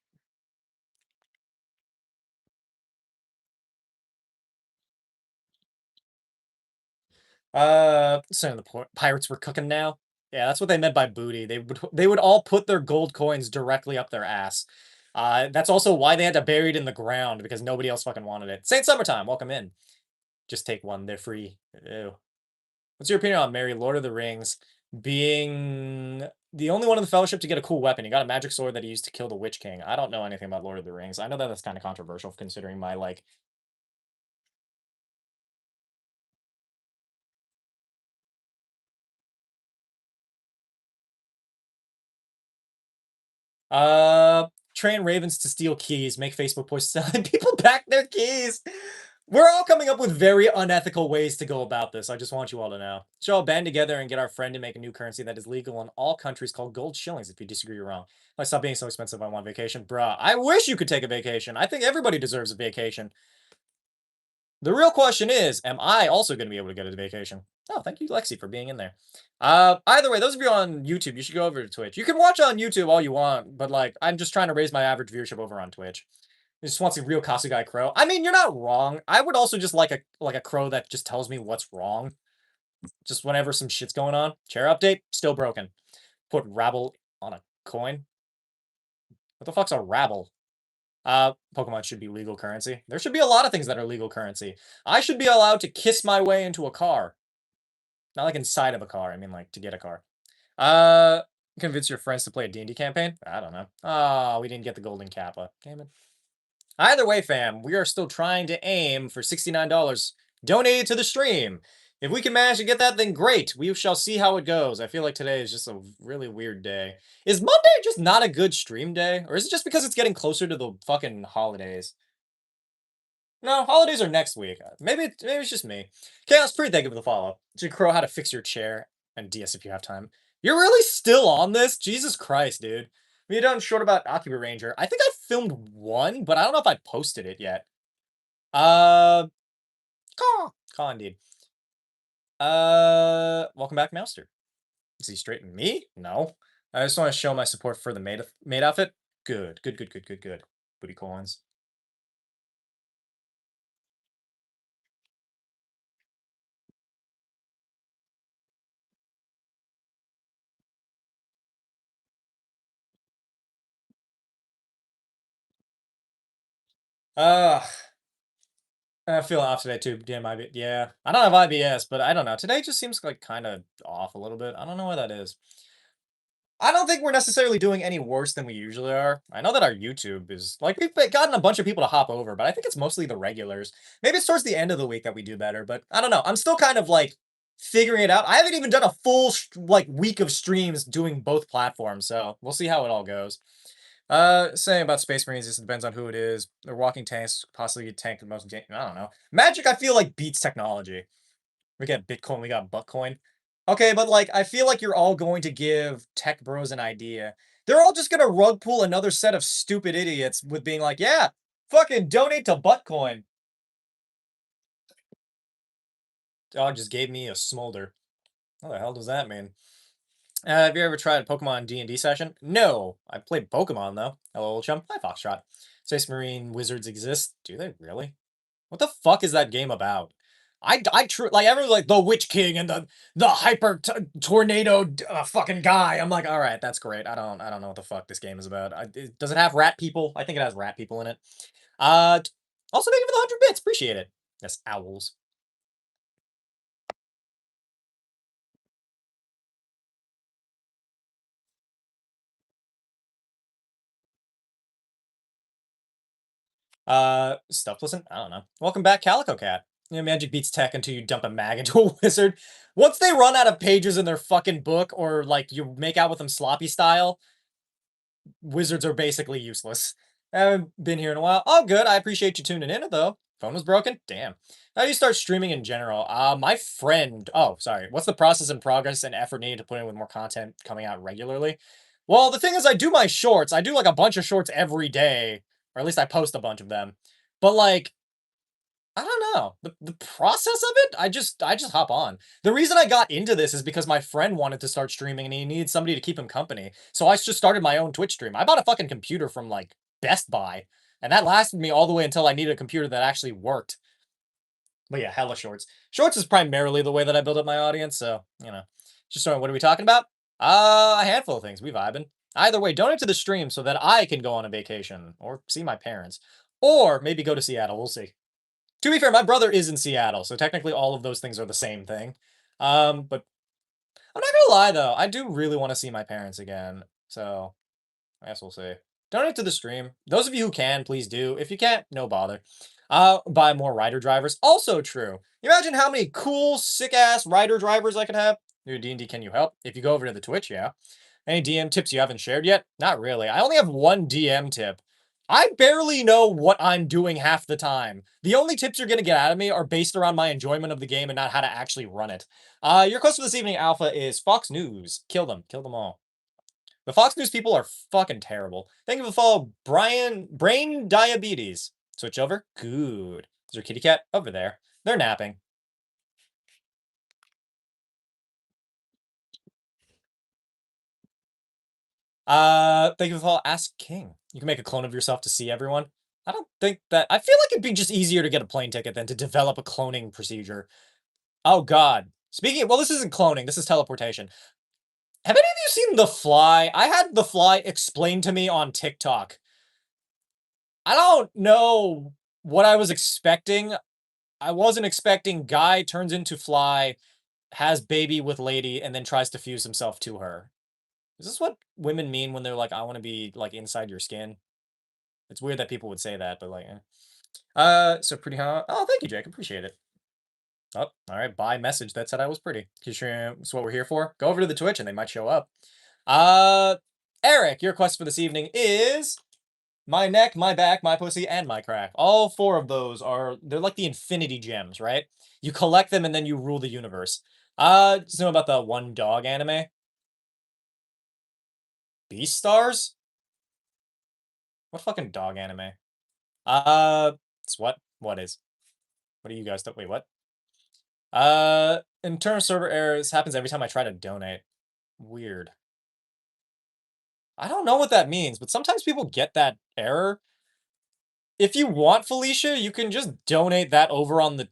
Saying the pirates were cooking now. Yeah, that's what they meant by booty. They would all put their gold coins directly up their ass. That's also why they had to bury it in the ground because nobody else fucking wanted it. Saint Summertime, welcome in. Just take one, they're free. Ew. What's your opinion on Mary, Lord of the Rings, being the only one in the Fellowship to get a cool weapon? He got a magic sword that he used to kill the Witch King. I don't know anything about Lord of the Rings. I know that that's kind of controversial considering my like train ravens to steal keys, make Facebook posts telling people back their keys. We're all coming up with very unethical ways to go about this. I just want you all to know. So I'll band together and get our friend to make a new currency that is legal in all countries called gold shillings. If you disagree, you're wrong. Like, stop being so expensive. I want vacation. Bruh, I wish you could take a vacation. I think everybody deserves a vacation. The real question is, am I also going to be able to get a vacation? Oh, thank you, Lexi, for being in there. Either way, those of you on YouTube, you should go over to Twitch. You can watch on YouTube all you want, but like, I'm just trying to raise my average viewership over on Twitch. I just want some real Kasugai crow. I mean, you're not wrong. I would also just like a crow that just tells me what's wrong. Just whenever some shit's going on. Chair update, still broken. Put rabble on a coin. What the fuck's a rabble? Pokemon should be legal currency. There should be a lot of things that are legal currency. I should be allowed to kiss my way into a car. Not like inside of a car. I mean, like, to get a car. Uh, convince your friends to play a D&D campaign? I don't know. Oh, we didn't get the golden kappa. Damn it. Either way, fam, we are still trying to aim for $69 donated to the stream. If we can manage to get that, then great. We shall see how it goes. I feel like today is just a really weird day. Is Monday just not a good stream day? Or is it just because it's getting closer to the fucking holidays? No, holidays are next week. Maybe it's just me. Chaos Pre, thank you for the follow. Did Crow how to fix your chair and DS if you have time. You're really still on this? Jesus Christ, dude. We done short about Akiba Ranger. I think I filmed one, but I don't know if I posted it yet. Caw indeed. Welcome back, Mouster. Is he straighten me? No. I just want to show my support for the maid outfit. Good, good, good, good, good, good. Booty coins. Uh, I feel off today too. Damn, yeah. I don't have IBS, but I don't know. Today just seems like kind of off a little bit. I don't know why that is. I don't think we're necessarily doing any worse than we usually are. I know that our YouTube is like we've gotten a bunch of people to hop over, but I think it's mostly the regulars. Maybe it's towards the end of the week that we do better, but I don't know. I'm still kind of like figuring it out. I haven't even done a full like week of streams doing both platforms, so we'll see how it all goes. Saying about Space Marines, this depends on who it is. They're walking tanks, possibly a tank the most. I don't know. Magic, I feel like beats technology. We got Bitcoin, we got Buckcoin. Okay, but like I feel like you're all going to give tech bros an idea. They're all just gonna rug pull another set of stupid idiots with being like, yeah, fucking donate to Buttcoin. Dog just gave me a smolder. What the hell does that mean? Have you ever tried a Pokemon D&D session? No. I played Pokemon though. Hello, old chum. Hi, Foxtrot. Space Marine wizards exist. Do they really? What the fuck is that game about? Like everyone's like the Witch King and the hyper tornado fucking guy. I'm like, all right, that's great. I don't know what the fuck this game is about. Does it have rat people? I think it has rat people in it. Uh, Also thank you for the 100 bits. Appreciate it. Yes, owls. Stuff. Listen, I don't know. Welcome back, Calico Cat. Yeah, magic beats tech until you dump a mag into a wizard. Once they run out of pages in their fucking book, or like you make out with them sloppy style, wizards are basically useless. I haven't been here in a while. Oh, good. I appreciate you tuning in, though. Phone was broken? Damn. How do you start streaming in general? My friend. Oh, sorry. What's the process and progress and effort needed to put in with more content coming out regularly? Well, the thing is, I do my shorts. I do like a bunch of shorts every day, or at least I post a bunch of them. But like, I don't know. The process of it, I just hop on. The reason I got into this is because my friend wanted to start streaming and he needed somebody to keep him company. So I just started my own Twitch stream. I bought a fucking computer from like Best Buy, and that lasted me all the way until I needed a computer that actually worked. But yeah, hella shorts. Shorts is primarily the way that I build up my audience, so just sort of what are we talking about? A handful of things. We vibing. Either way, donate to the stream so that I can go on a vacation or see my parents, or maybe go to Seattle. We'll see. To be fair, my brother is in Seattle, so technically all of those things are the same thing. But I'm not gonna lie though, I do really want to see my parents again. So I guess we'll see. Donate to the stream. Those of you who can, please do. If you can't, no bother. Buy more rider drivers. Also true. You imagine how many cool, sick ass rider drivers I could have? New D&D, can you help? If you go over to the Twitch, yeah. Any DM tips you haven't shared yet? Not really. I only have one DM tip. I barely know what I'm doing half the time. The only tips you're going to get out of me are based around my enjoyment of the game and not how to actually run it. Your quest for this evening, Alpha, is Fox News. Kill them. Kill them all. The Fox News people are fucking terrible. Thank you for the follow, Brian. Brain Diabetes. Switch over. Good. Is there a kitty cat? Over there. They're napping. Thank you for the follow, Ask King. You can make a clone of yourself to see everyone. I don't think that. I feel like it'd be just easier to get a plane ticket than to develop a cloning procedure. Oh God. Speaking of, well, this isn't cloning. This is teleportation. Have any of you seen The Fly? I had The Fly explained to me on TikTok. I don't know what I was expecting. I wasn't expecting guy turns into fly, has baby with lady, and then tries to fuse himself to her. Is this what women mean when they're like, I want to be like inside your skin? It's weird that people would say that, but like, so pretty, huh? Oh, thank you, Jake. Appreciate it. Oh, all right. Bye message that said I was pretty. That's what we're here for. Go over to the Twitch and they might show up. Uh, Eric, your quest for this evening is my neck, my back, my pussy, and my crack. All four of those they're like the infinity gems, right? You collect them and then you rule the universe. Just know about the one dog anime? Beast Stars? What fucking dog anime? It's what? What is? What are you guys wait, what? In terms of server errors, happens every time I try to donate. Weird. I don't know what that means, but sometimes people get that error. If you want Felicia, you can just donate that over on the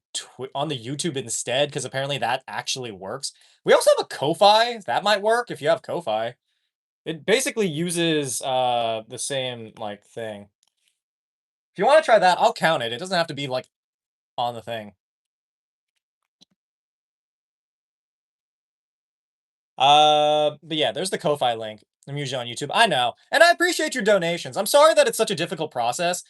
on the YouTube instead, because apparently that actually works. We also have a Ko-Fi. That might work if you have Ko-Fi. It basically uses the same like thing. If you want to try that, I'll count it. It doesn't have to be like on the thing. But yeah, there's the Ko-Fi link. I'm usually on YouTube. I know. And I appreciate your donations. I'm sorry that it's such a difficult process.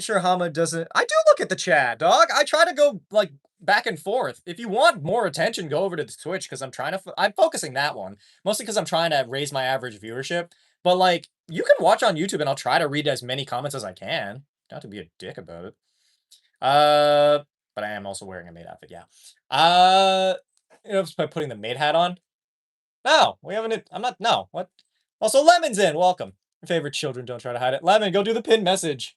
Sure, Hama doesn't. I do look at the chat, dog. I try to go like back and forth. If you want more attention, go over to the Twitch because I'm trying to. I'm focusing that one mostly because I'm trying to raise my average viewership. But like, you can watch on YouTube, and I'll try to read as many comments as I can. Not to be a dick about it. Uh, but I am also wearing a maid outfit. Yeah. Just by putting the maid hat on. No, we haven't. I'm not. No, what? Also, Lemon's in. Welcome. Your favorite children. Don't try to hide it. Lemon, go do the pin message.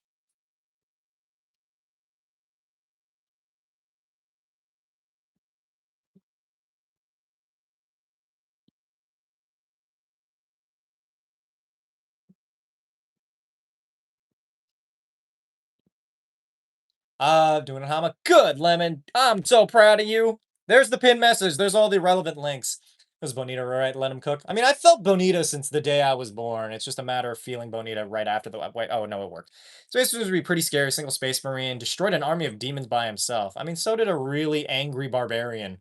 Doing a Hama. Good, Lemon. I'm so proud of you. There's the pin message. There's all the relevant links. Was Bonita right? Let him cook. I mean, I felt Bonita since the day I was born. It's just a matter of feeling Bonita right after the wait. Oh no, it worked. Space Marine would be pretty scary. Single Space Marine destroyed an army of demons by himself. I mean, so did a really angry barbarian.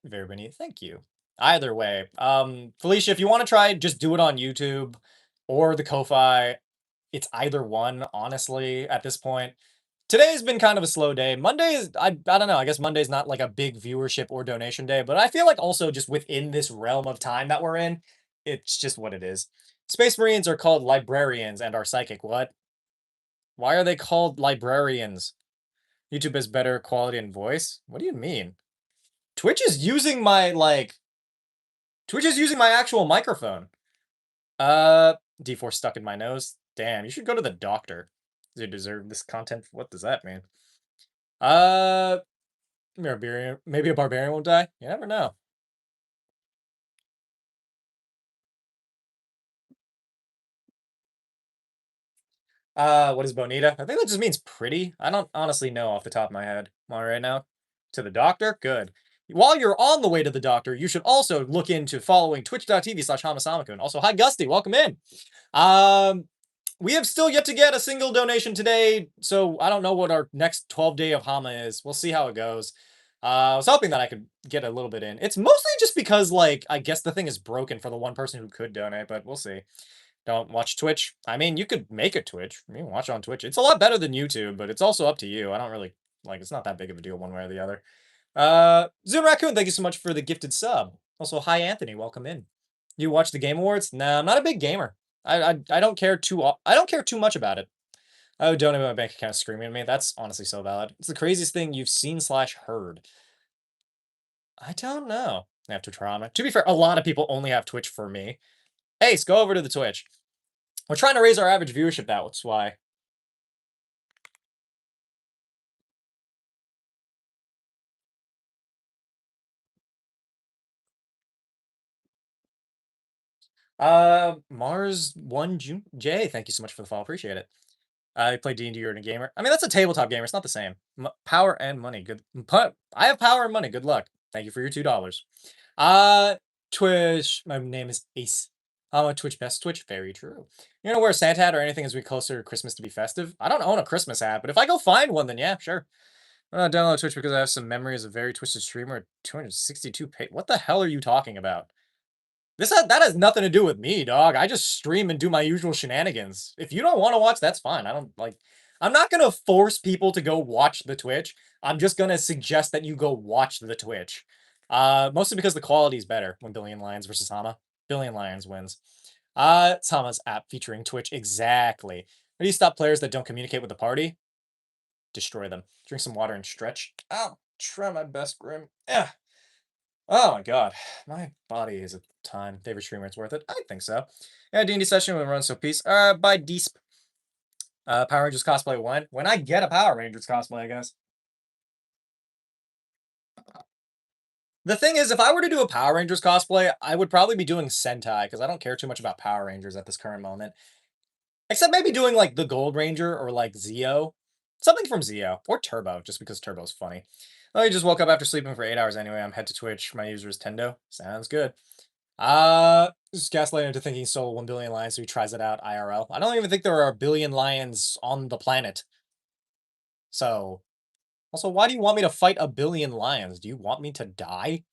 Very beneath. Thank you. Either way, Felicia, if you want to try, just do it on YouTube or the Ko-Fi. It's either one, honestly, at this point. Today's been kind of a slow day. Monday is, I don't know, I guess Monday's not like a big viewership or donation day, but I feel like also just within this realm of time that we're in, it's just what it is. Space Marines are called librarians and are psychic. What? Why are they called librarians? YouTube has better quality and voice? What do you mean? Twitch is using my, like, Twitch is using my actual microphone. D4 stuck in my nose. Damn, you should go to the doctor. Do you deserve this content? What does that mean? Uh, maybe a barbarian won't die. You never know. What is bonita? I think that just means pretty. I don't honestly know off the top of my head. All right now, to the doctor. Good. While you're on the way to the doctor, you should also look into following twitch.tv/Hamasamakun. Also, hi Gusty, welcome in. Um, we have still yet to get a single donation today, so I don't know what our next 12 day of Hama is. We'll see how it goes. I was hoping that I could get a little bit in. It's mostly just because, like, I guess the thing is broken for the one person who could donate, but we'll see. Don't watch Twitch. I mean, you could make a Twitch. You can watch on Twitch. It's a lot better than YouTube, but it's also up to you. I don't really, like, it's not that big of a deal one way or the other. Zoom Raccoon, thank you so much for the gifted sub. Also, hi Anthony, welcome in. You watch the Game Awards? No, I'm not a big gamer. I don't care I don't care too much about it. Oh, don't have my bank account screaming at me. That's honestly so valid. It's the craziest thing you've seen slash heard. I don't know. I have Twitch for Hama. To be fair, a lot of people only have Twitch for me. Ace, go over to the Twitch. We're trying to raise our average viewership. That's why. Mars One J. Thank you so much for the follow. Appreciate it. I play D&D. You're a gamer. I mean, that's a tabletop gamer. It's not the same. Power and money. Good. I have power and money. Good luck. Thank you for your $2. Uh, Twitch. My name is Ace. I'm a Twitch best Twitch. Very true. You're gonna wear a Santa hat or anything as we closer to Christmas to be festive? I don't own a Christmas hat, but if I go find one, then yeah, sure. I'm not download Twitch because I have some memories of very twisted streamer. 262 pay. What the hell are you talking about? That has nothing to do with me, dog. I just stream and do my usual shenanigans. If you don't want to watch, that's fine. I don't like. I'm not gonna force people to go watch the Twitch. I'm just gonna suggest that you go watch the Twitch. Mostly because the quality is better when Billion Lions versus Hama. Billion Lions wins. It's Hama's app featuring Twitch. Exactly. How do you stop players that don't communicate with the party? Destroy them. Drink some water and stretch. I'll try my best, Grim. Yeah. Oh my god, my body is a time. Favorite streamer, it's worth it. I think so. Yeah, D&D session will run so peace. By Deesp. Power Rangers cosplay when? When I get a Power Rangers cosplay, I guess. The thing is, if I were to do a Power Rangers cosplay, I would probably be doing Sentai because I don't care too much about Power Rangers at this current moment. Except maybe doing like the Gold Ranger or like Zeo. Something from Zeo or Turbo, just because Turbo's funny. I just woke up after sleeping for 8 hours anyway. I'm head to Twitch. My user is Tendo. Sounds good. Just gaslighting into thinking he stole 1 billion lions, so he tries it out IRL. I don't even think there are a billion lions on the planet. So, also, why do you want me to fight a billion lions? Do you want me to die?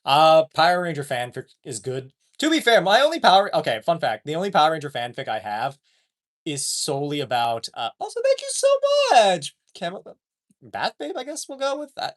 Power Ranger fanfic is good. To be fair, my only okay, fun fact. The only Power Ranger fanfic I have is solely about, also, thank you so much! Bath Babe, I guess we'll go with. I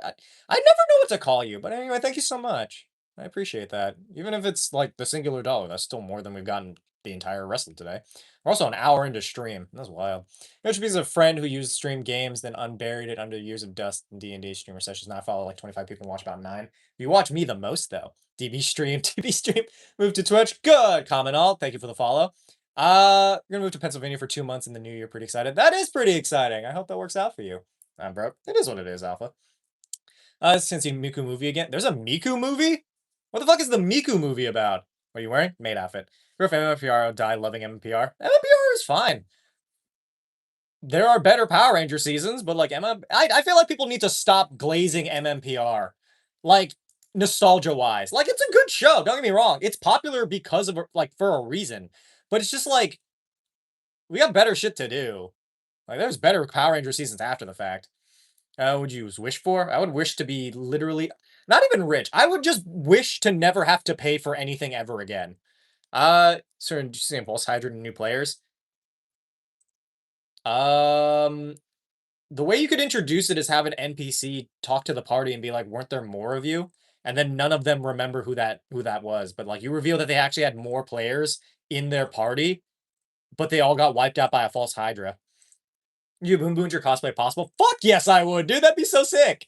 never know what to call you, but anyway, thank you so much. I appreciate that. Even if it's like the singular dollar, that's still more than we've gotten the entire rest of today. We're also an hour into stream. That's wild. HB is a friend who used stream games, then unburied it under years of dust in D&D streamer sessions. Now I follow like 25 people and watch about 9. You watch me the most, though. DB stream, DB stream. Move to Twitch. Good. Comment all. Thank you for the follow. We're gonna move to Pennsylvania for 2 months in the new year. Pretty excited. That is pretty exciting. I hope that works out for you. Bro. It is what it is, Alpha. Since you Miku movie again. There's a Miku movie? What the fuck is the Miku movie about? What are you wearing? Maid outfit. Growth MMPR, die loving MMPR. MMPR is fine. There are better Power Ranger seasons, but like I feel like people need to stop glazing MMPR. Like, nostalgia-wise. Like, it's a good show, don't get me wrong. It's popular because of, like, for a reason. But it's just like, we got better shit to do. Like, there's better Power Ranger seasons after the fact. Would you wish for? I would wish to be literally not even rich. I would just wish to never have to pay for anything ever again. Certain Impulse Hydrant and new players. Um, the way you could introduce it is have an NPC talk to the party and be like, "Weren't there more of you?" And then none of them remember who that was. But like, you reveal that they actually had more players in their party, but they all got wiped out by a false Hydra. You boom boomed your cosplay possible? Fuck yes, I would, dude. That'd be so sick.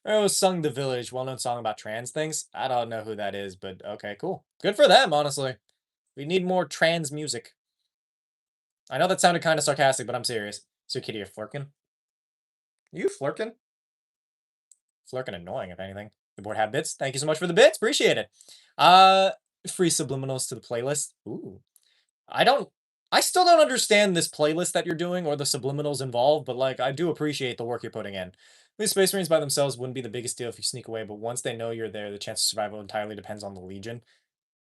Oh, Sung the Village, well-known song about trans things. I don't know who that is, but okay, cool. Good for them, honestly. We need more trans music. I know that sounded kind of sarcastic, but I'm serious. So, Kitty, you're flirking? You flirking? Flirking annoying, if anything. The board have bits. Thank you so much for the bits. Appreciate it. Uh, Free subliminals to the playlist. Ooh. I don't I still don't understand this playlist that you're doing or the subliminals involved, but like I do appreciate the work you're putting in. These Space Marines by themselves wouldn't be the biggest deal if you sneak away, but once they know you're there, the chance of survival entirely depends on the Legion.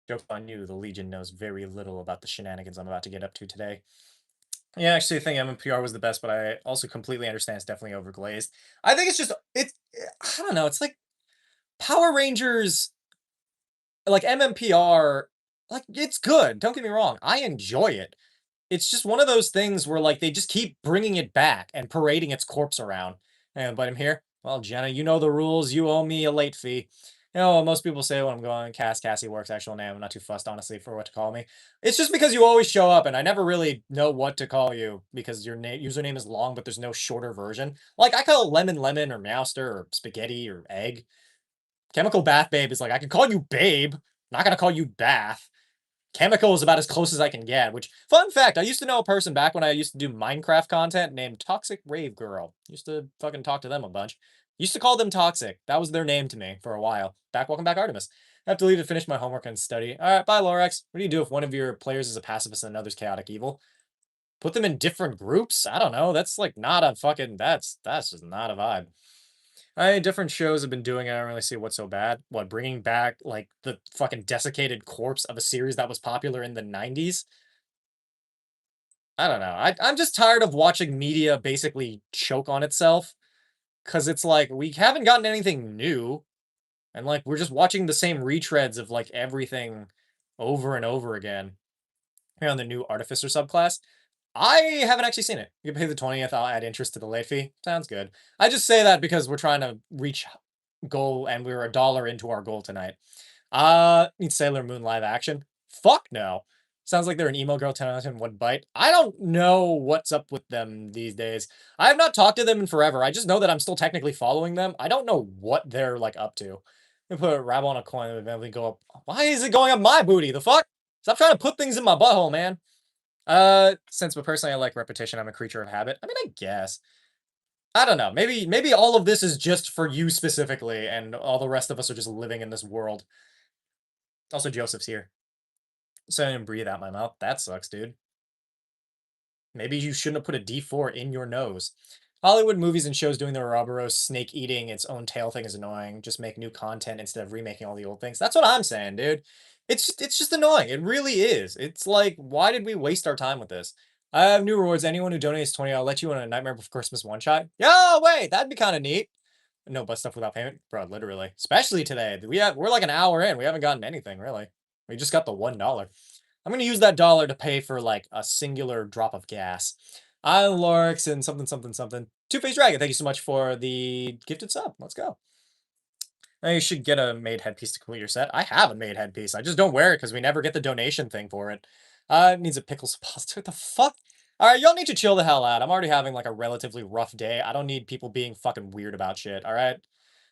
Joke on you, the Legion knows very little about the shenanigans I'm about to get up to today. Yeah, actually, I think MMPR was the best, but I also completely understand it's definitely overglazed. I think it's just I don't know. It's like Power Rangers, like MMPR, like it's good. Don't get me wrong, I enjoy it. It's just one of those things where, like, they just keep bringing it back and parading its corpse around. And but I'm here. Well, Jenna, you know the rules. You owe me a late fee. You know, most people say when I'm going, Cassie works, actual name. I'm not too fussed, honestly, for what to call me. It's just because you always show up, and I never really know what to call you because your username is long, but there's no shorter version. Like, I call it Lemon or Meowster or Spaghetti or Egg. Chemical Bath Babe is like, I can call you Babe. I'm not gonna call you Bath. Chemical is about as close as I can get, which, fun fact, I used to know a person back when I used to do Minecraft content named Toxic Rave Girl. Used to fucking talk to them a bunch. Used to call them Toxic. That was their name to me for a while. Welcome back, Artemis. I have to leave to finish my homework and study. All right, bye, Lorax. What do you do if one of your players is a pacifist and another's chaotic evil? Put them in different groups? I don't know. That's like not a fucking, that's just not a vibe. Different shows have been doing it. I don't really see what's so bad. What, bringing back, like, the fucking desiccated corpse of a series that was popular in the 90s? I don't know. I'm just tired of watching media basically choke on itself. Because it's like, we haven't gotten anything new. And, like, we're just watching the same retreads of, like, everything over and over again. Here on the new Artificer subclass. I haven't actually seen it. You can pay the 20th, I'll add interest to the late fee. Sounds good. I just say that because we're trying to reach goal and we're $1 into our goal tonight. Need Sailor Moon live action? Fuck no. Sounds like they're an emo girl 10 out of 10 would bite. I don't know what's up with them these days. I have not talked to them in forever. I just know that I'm still technically following them. I don't know what they're like up to. We put a rabbit on a coin and eventually go up. Why is it going up my booty? The fuck? Stop trying to put things in my butthole, man. Since but personally I like repetition, I'm a creature of habit. I mean, I guess. I don't know. Maybe all of this is just for you specifically, and all the rest of us are just living in this world. Also, Joseph's here. So I didn't breathe out my mouth. That sucks, dude. Maybe you shouldn't have put a D4 in your nose. Hollywood movies and shows doing the Ouroboros snake eating its own tail thing is annoying. Just make new content instead of remaking all the old things. That's what I'm saying, dude. It's just annoying. It really is. It's like, why did we waste our time with this? I have new rewards. Anyone who donates 20, I'll let you in a Nightmare Before Christmas one shot. Yeah, wait, that'd be kind of neat. No, but stuff without payment, bro. Literally, especially today. We're like an hour in. We haven't gotten anything really. We just got the $1. I'm gonna use that dollar to pay for like a singular drop of gas. I Larks and something something something. Two-Faced Dragon, thank you so much for the gifted sub. Let's go. Now you should get a made headpiece to complete your set. I have a made headpiece. I just don't wear it because we never get the donation thing for it. It needs a pickle suppository. What the fuck? All right, y'all need to chill the hell out. I'm already having like a relatively rough day. I don't need people being fucking weird about shit. All right.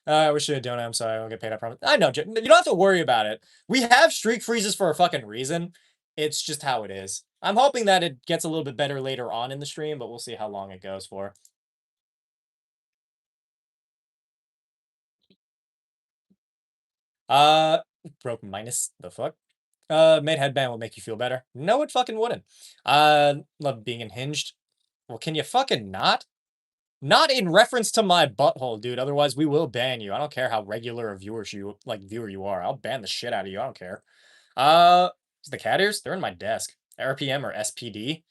I wish I had donate. I'm sorry. I won't get paid. I promise. I know. You don't have to worry about it. We have streak freezes for a fucking reason. It's just how it is. I'm hoping that it gets a little bit better later on in the stream, but we'll see how long it goes for. Uh, broke minus the fuck. Made headband will make you feel better. No, it fucking wouldn't. Love being unhinged. Well, can you fucking not? Not in reference to my butthole, dude. Otherwise, we will ban you. I don't care how regular a viewer you are. I'll ban the shit out of you. I don't care. Uh, the cat ears? They're in my desk. RPM or SPD?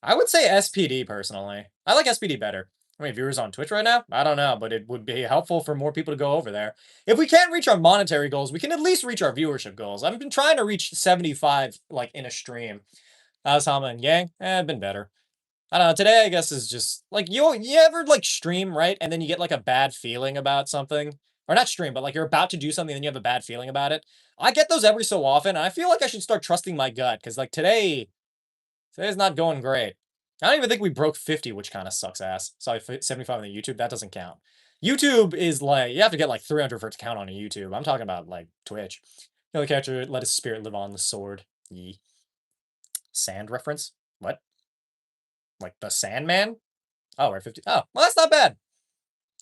I would say SPD personally. I like SPD better. How many viewers on Twitch right now? I don't know, but it would be helpful for more people to go over there. If we can't reach our monetary goals, we can at least reach our viewership goals. I've been trying to reach 75 like in a stream. How's Hama and Yang? Been better. I don't know. Today, I guess, is just like you ever like stream, right? And then you get like a bad feeling about something, or not stream, but like you're about to do something, and you have a bad feeling about it. I get those every so often, and I feel like I should start trusting my gut because like today's not going great. I don't even think we broke 50, which kind of sucks ass. Sorry, 75 on the YouTube. That doesn't count. YouTube is like you have to get like 300 for it to count on a YouTube. I'm talking about like Twitch. The character let his spirit live on the sword. Yee. Sand reference? What? Like the Sandman? Oh, we're at 50. Oh, well, that's not bad.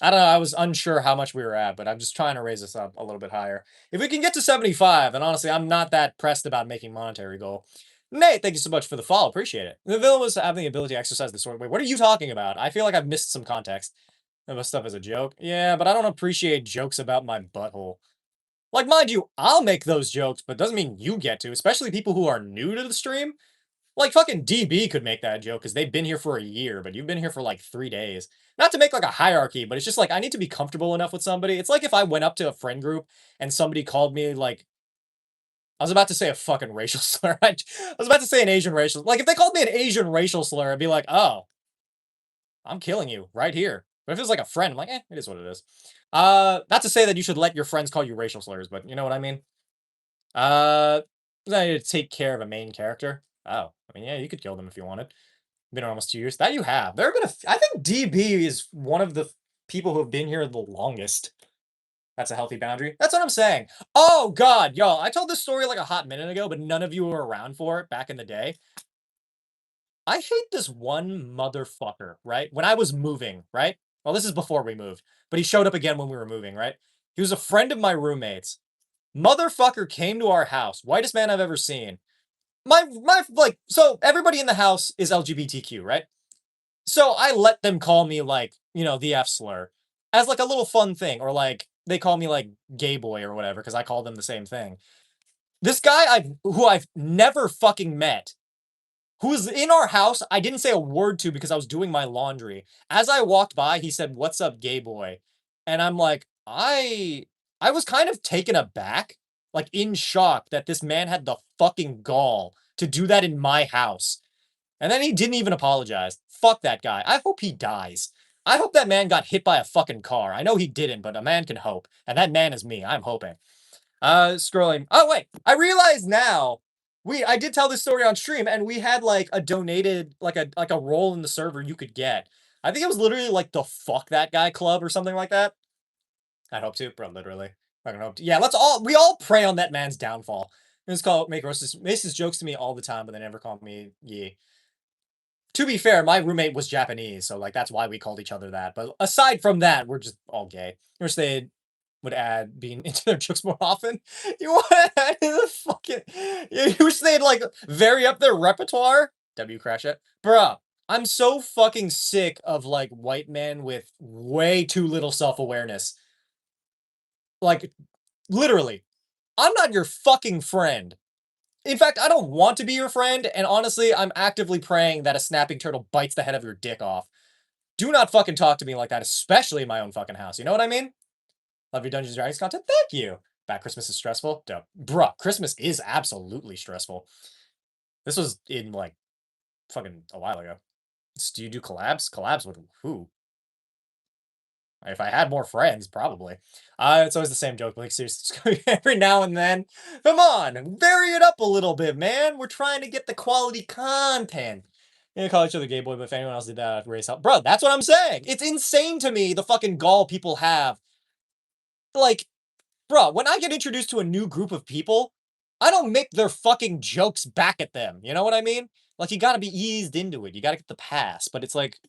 I don't know. I was unsure how much we were at, but I'm just trying to raise this up a little bit higher. If we can get to 75, then honestly, I'm not that pressed about making monetary goal. Nate, thank you so much for the follow. Appreciate it. The villain was having the ability to exercise the sword. Wait, what are you talking about? I feel like I've missed some context. That stuff is a joke. Yeah, but I don't appreciate jokes about my butthole. Like, mind you, I'll make those jokes, but doesn't mean you get to, especially people who are new to the stream. Like fucking DB could make that joke because they've been here for a year, but you've been here for like 3 days. Not to make like a hierarchy, but it's just like I need to be comfortable enough with somebody. It's like if I went up to a friend group and somebody called me like I was about to say a fucking racial slur. I was about to say an Asian racial. Like if they called me an Asian racial slur, I'd be like, oh, I'm killing you right here. But if it was like a friend, I'm like, it is what it is. Not to say that you should let your friends call you racial slurs, but you know what I mean. Uh, I need to take care of a main character. Oh, I mean, yeah, you could kill them if you wanted. Been almost 2 years. That you have. There have been I think DB is one of the people who have been here the longest. That's a healthy boundary. That's what I'm saying. Oh God, y'all! I told this story like a hot minute ago, but none of you were around for it back in the day. I hate this one motherfucker. Right when I was moving. Right. Well, this is before we moved, but he showed up again when we were moving. Right. He was a friend of my roommate's. Motherfucker came to our house. Whitest man I've ever seen. My like so everybody in the house is LGBTQ, right? So I let them call me like, the F slur as like a little fun thing, or like they call me like gay boy or whatever because I call them the same thing. This guy who I've never fucking met, who's in our house, I didn't say a word to because I was doing my laundry. As I walked by, he said, "What's up, gay boy?" And I'm like, I was kind of taken aback, like in shock that this man had the fucking gall to do that in my house. And then he didn't even apologize. Fuck that guy. I hope he dies. I hope that man got hit by a fucking car. I know he didn't, but a man can hope. And that man is me. I'm hoping. Scrolling. Oh, wait. I realize now. I did tell this story on stream, and we had like a donated, like a role in the server you could get. I think it was literally like the fuck that guy club or something like that. I hope to, bro. Literally. I can hope to. Yeah, we all pray on that man's downfall. It's called make racist jokes to me all the time, but they never call me ye. To be fair, my roommate was Japanese, so like that's why we called each other that. But aside from that, we're just all gay. Wish they would add being into their jokes more often. You want to add in the fucking? You wish they'd like vary up their repertoire. W crash it, bruh. I'm so fucking sick of like white men with way too little self awareness. Like literally, I'm not your fucking friend. In fact, I don't want to be your friend, and honestly, I'm actively praying that a snapping turtle bites the head of your dick off. Do not fucking talk to me like that, especially in my own fucking house. You know what I mean? Love your Dungeons and Dragons content. Thank you. Bad Christmas is stressful. Dope. Bruh, Christmas is absolutely stressful. This was in like fucking a while ago. Do you do collabs? Collabs with who? If I had more friends, probably. It's always the same joke. Like, seriously, every now and then. Come on, vary it up a little bit, man. We're trying to get the quality content. You know, call each other gay boy, but if anyone else did that, I'd raise hell. Bro, that's what I'm saying. It's insane to me, the fucking gall people have. Like, bro, when I get introduced to a new group of people, I don't make their fucking jokes back at them. You know what I mean? Like, you gotta be eased into it. You gotta get the pass. But it's like,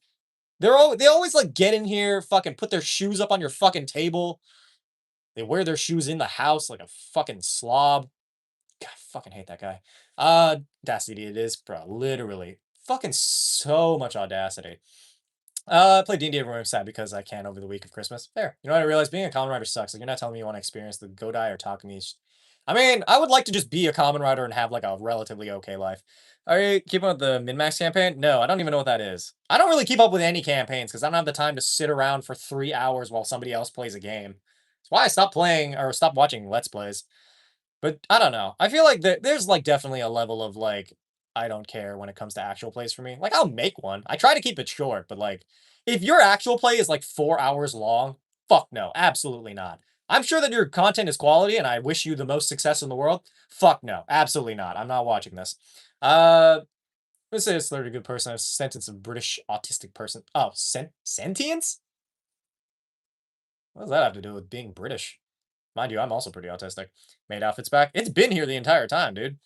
they always like get in here, fucking put their shoes up on your fucking table. They wear their shoes in the house like a fucking slob. God, I fucking hate that guy. Audacity it is, bro. Literally. Fucking so much audacity. I play D&D every side because I can over the week of Christmas. There. You know what I realized? Being a common writer sucks. Like, you're not telling me you want to experience the Godai or Takumi. I mean, I would like to just be a common writer and have like a relatively okay life. Are you keeping up with the min-max campaign? No, I don't even know what that is. I don't really keep up with any campaigns because I don't have the time to sit around for 3 hours while somebody else plays a game. That's why I stopped playing or stopped watching Let's Plays. But I don't know. I feel like there's like definitely a level of like I don't care when it comes to actual plays for me. Like I'll make one. I try to keep it short, but like if your actual play is like 4 hours long, fuck no, absolutely not. I'm sure that your content is quality and I wish you the most success in the world. Fuck no, absolutely not. I'm not watching this. Let's say it's a good person. A sentence of British autistic person. Oh, sentience? What does that have to do with being British? Mind you, I'm also pretty autistic. Made outfits back. It's been here the entire time, dude.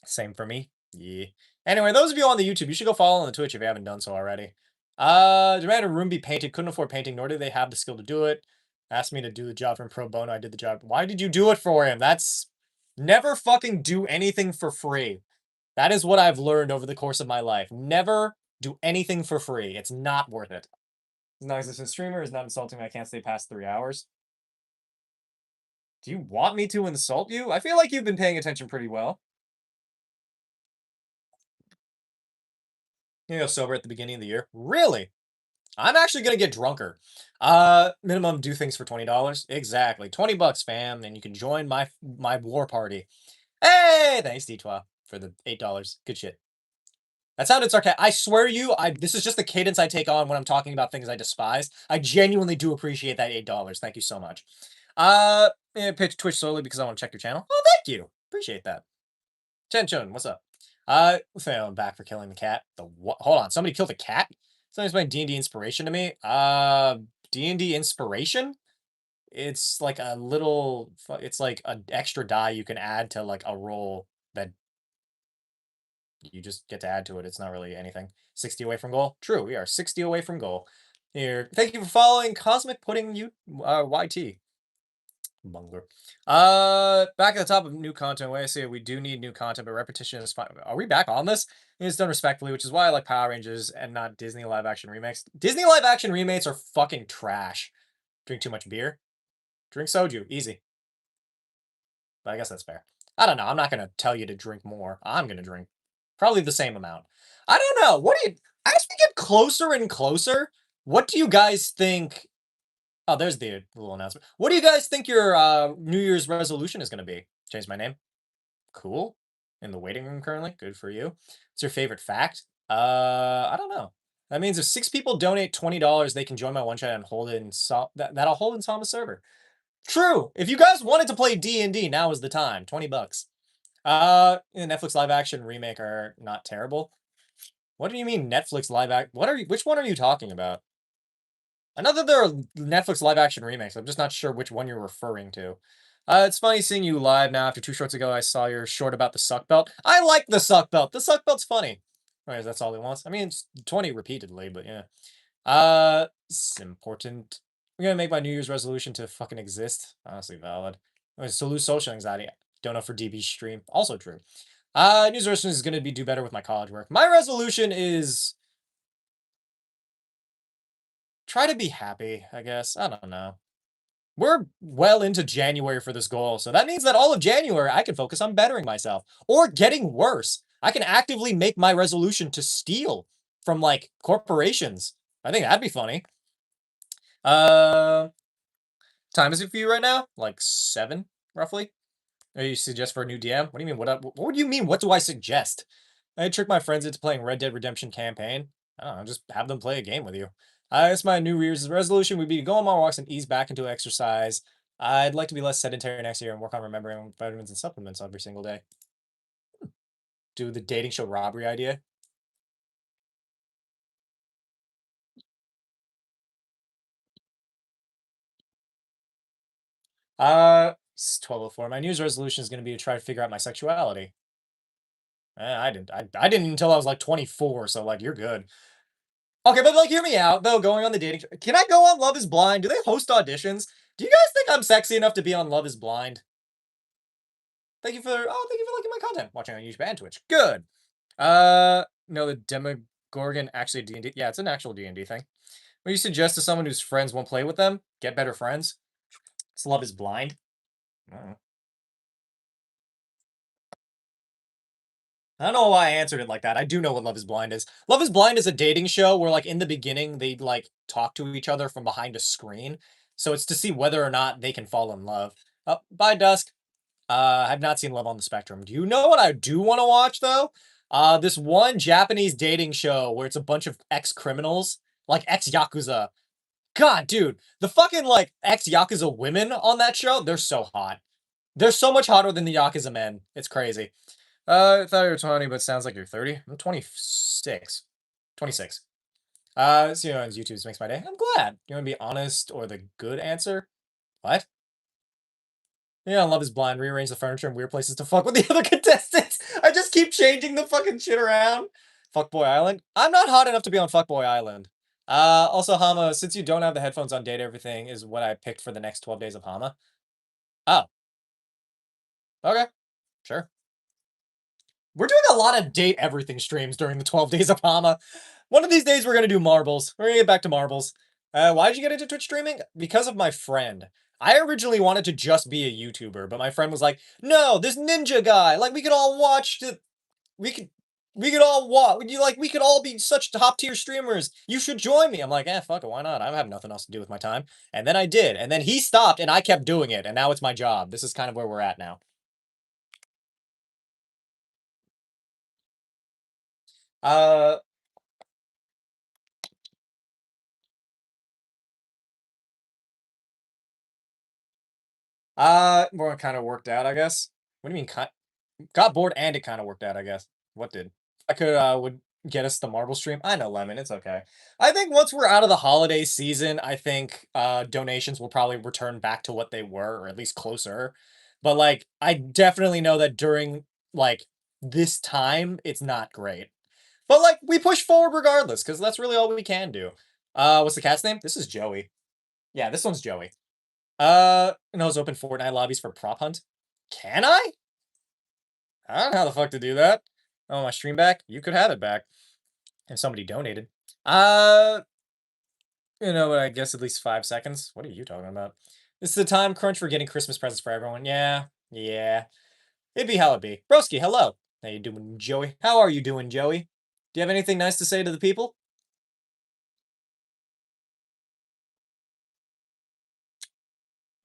Same for me. Yeah. Anyway, those of you on the YouTube, you should go follow on the Twitch if you haven't done so already. Demand a room be painted. Couldn't afford painting, nor do they have the skill to do it. Asked me to do the job from pro bono. I did the job. Why did you do it for him? That's never fucking do anything for free. That is what I've learned over the course of my life. Never do anything for free. It's not worth it. Non-existent streamer is not insulting me. I can't stay past 3 hours. Do you want me to insult you? I feel like you've been paying attention pretty well. You go sober at the beginning of the year. Really? I'm actually gonna get drunker. Minimum do things for $20. Exactly. 20 bucks, fam, and you can join my war party. Hey, thanks, D12, for the $8. Good shit. That sounded sarcastic. I swear you, this is just the cadence I take on when I'm talking about things I despise. I genuinely do appreciate that $8. Thank you so much. Pitch Twitch solely because I want to check your channel. Oh, thank you. Appreciate that. Chen Chun, what's up? I'm back for killing the cat. The what? Hold on, somebody killed a cat? Somebody's playing D&D inspiration to me. D&D inspiration? It's like a little, it's like an extra die you can add to like a roll that you just get to add to it. It's not really anything. 60 away from goal? True, we are 60 away from goal. Here, thank you for following Cosmic Pudding YT. Bungler. Back at the top of new content. Way I say we do need new content, but repetition is fine. Are we back on this? It's done respectfully, which is why I like Power Rangers and not Disney live action remakes. Disney live action remakes are fucking trash. Drink too much beer. Drink soju. Easy. But I guess that's fair. I don't know. I'm not gonna tell you to drink more. I'm gonna drink probably the same amount. I don't know. What do you? As we get closer and closer, what do you guys think? Oh, there's the little announcement. What do you guys think your New Year's resolution is going to be? Change my name. Cool. In the waiting room currently. Good for you. What's your favorite fact? I don't know. That means if 6 people donate $20, they can join my one chat and hold it in that'll hold in Sama's server. True. If you guys wanted to play D&D, now is the time. 20 bucks. Netflix live action remake are not terrible. What do you mean Netflix live act? Which one are you talking about? I know that there are Netflix live action remakes. I'm just not sure which one you're referring to. It's funny seeing you live now. After 2 shorts ago, I saw your short about the suck belt. I like the suck belt. The suck belt's funny. Or that's all he wants. I mean, it's 20 repeatedly, but yeah. It's important. I'm gonna make my New Year's resolution to fucking exist. Honestly, valid. To lose social anxiety. Don't know for DB stream. Also true. New Year's resolution is gonna be do better with my college work. My resolution is try to be happy, I guess. I don't know. We're well into January for this goal, so that means that all of January I can focus on bettering myself or getting worse. I can actively make my resolution to steal from like corporations. I think that'd be funny. Uh, time is it for you right now? Like 7, roughly. Or you suggest for a new DM? What do you mean? What would you mean? What do I suggest? I trick my friends into playing Red Dead Redemption campaign. I don't know, just have them play a game with you. I guess my New Year's resolution would be to go on my walks and ease back into exercise. I'd like to be less sedentary next year and work on remembering vitamins and supplements every single day. Do the dating show robbery idea. It's 12:04. My New Year's resolution is going to be to try to figure out my sexuality. I didn't. I didn't until I was like 24. So like, you're good. Okay, but like, hear me out though. Going on the dating show, can I go on Love Is Blind? Do they host auditions? Do you guys think I'm sexy enough to be on Love Is Blind? Thank you for liking my content. Watching on YouTube and Twitch. Good. No, the Demogorgon actually D&D. Yeah, it's an actual D&D thing. What do you suggest to someone whose friends won't play with them? Get better friends. It's Love Is Blind. I don't know why I answered it like that. I do know what Love Is Blind is. Love Is Blind is a dating show where, like, in the beginning, they like talk to each other from behind a screen. So it's to see whether or not they can fall in love. Oh, bye, Dusk. I've not seen Love on the Spectrum. Do you know what I do want to watch though? This one Japanese dating show where it's a bunch of ex-criminals, like ex-yakuza. God, dude, the fucking like ex-yakuza women on that show, they're so hot. They're so much hotter than the yakuza men. It's crazy. I thought you were 20, but sounds like you're 30. I'm 26. 26. So, you know, YouTube makes my day. I'm glad. You want to be honest or the good answer? What? Yeah, Love Is Blind. Rearrange the furniture in weird places to fuck with the other contestants. I just keep changing the fucking shit around. Fuckboy Island. I'm not hot enough to be on Fuckboy Island. Also, Hama, since you don't have the headphones on, date everything is what I picked for the next 12 days of Hama. Oh, okay. Sure. We're doing a lot of date everything streams during the 12 days of Hama. One of these days, we're going to do marbles. We're going to get back to marbles. Why did you get into Twitch streaming? Because of my friend. I originally wanted to just be a YouTuber, but my friend was like, no, this ninja guy. Like, we could all watch the. We could. We could all watch. We could all be such top tier streamers. You should join me. I'm like, fuck it, why not? I have nothing else to do with my time. And then I did. And then he stopped, and I kept doing it. And now it's my job. This is kind of where we're at now. Uh, more kind of worked out, I guess. What do you mean, got bored and it kind of worked out, I guess. What did? I could, would get us the Marvel stream. I know, Lemon, it's okay. I think once we're out of the holiday season, I think, donations will probably return back to what they were, or at least closer. But, like, I definitely know that during, like, this time, it's not great. But, like, we push forward regardless, because that's really all we can do. What's the cat's name? This is Joey. Yeah, this one's Joey. Knows open Fortnite lobbies for prop hunt. Can I? I don't know how the fuck to do that. Oh, my stream back? You could have it back. If somebody donated. Uh, but I guess at least 5 seconds. What are you talking about? This is the time crunch for getting Christmas presents for everyone. Yeah, yeah. It'd be how it be. Broski, hello. How you doing, Joey? How are you doing, Joey? Do you have anything nice to say to the people?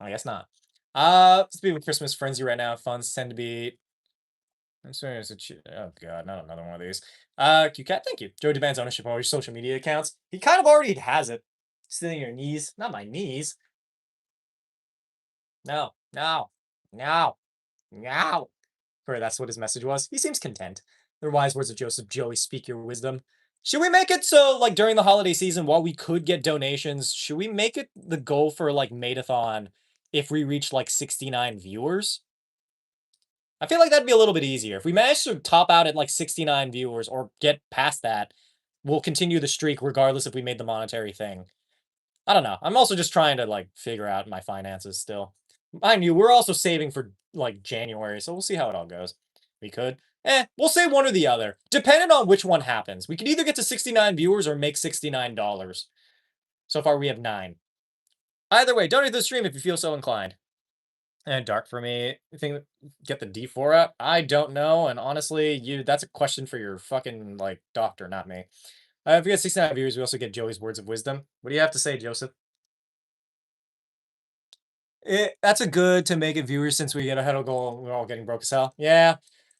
I guess not. Speaking of Christmas frenzy right now, funds tend to be. I'm sorry, oh god, not another one of these. QCat, thank you. Joey demands ownership of all your social media accounts. He kind of already has it. Sitting your knees, not my knees. No, no, no, no. Or that's what his message was. He seems content. The wise words of Joseph, Joey, speak your wisdom. Should we make it so, like, during the holiday season, while we could get donations, should we make it the goal for, like, Maidathon if we reach, like, 69 viewers? I feel like that'd be a little bit easier. If we manage to top out at like 69 viewers or get past that, we'll continue the streak regardless if we made the monetary thing. I don't know. I'm also just trying to like figure out my finances still. Mind you, we're also saving for like January, so we'll see how it all goes. We could. We'll say one or the other, depending on which one happens. We could either get to 69 viewers or make $69. So far, we have 9. Either way, donate to the stream if you feel so inclined. And dark for me, you think get the D4 out? I don't know, and honestly, that's a question for your fucking like doctor, not me. If we get 69 viewers, we also get Joey's words of wisdom. What do you have to say, Joseph? That's a good to make it viewers since we get ahead of goal. We're all getting broke as hell. Yeah,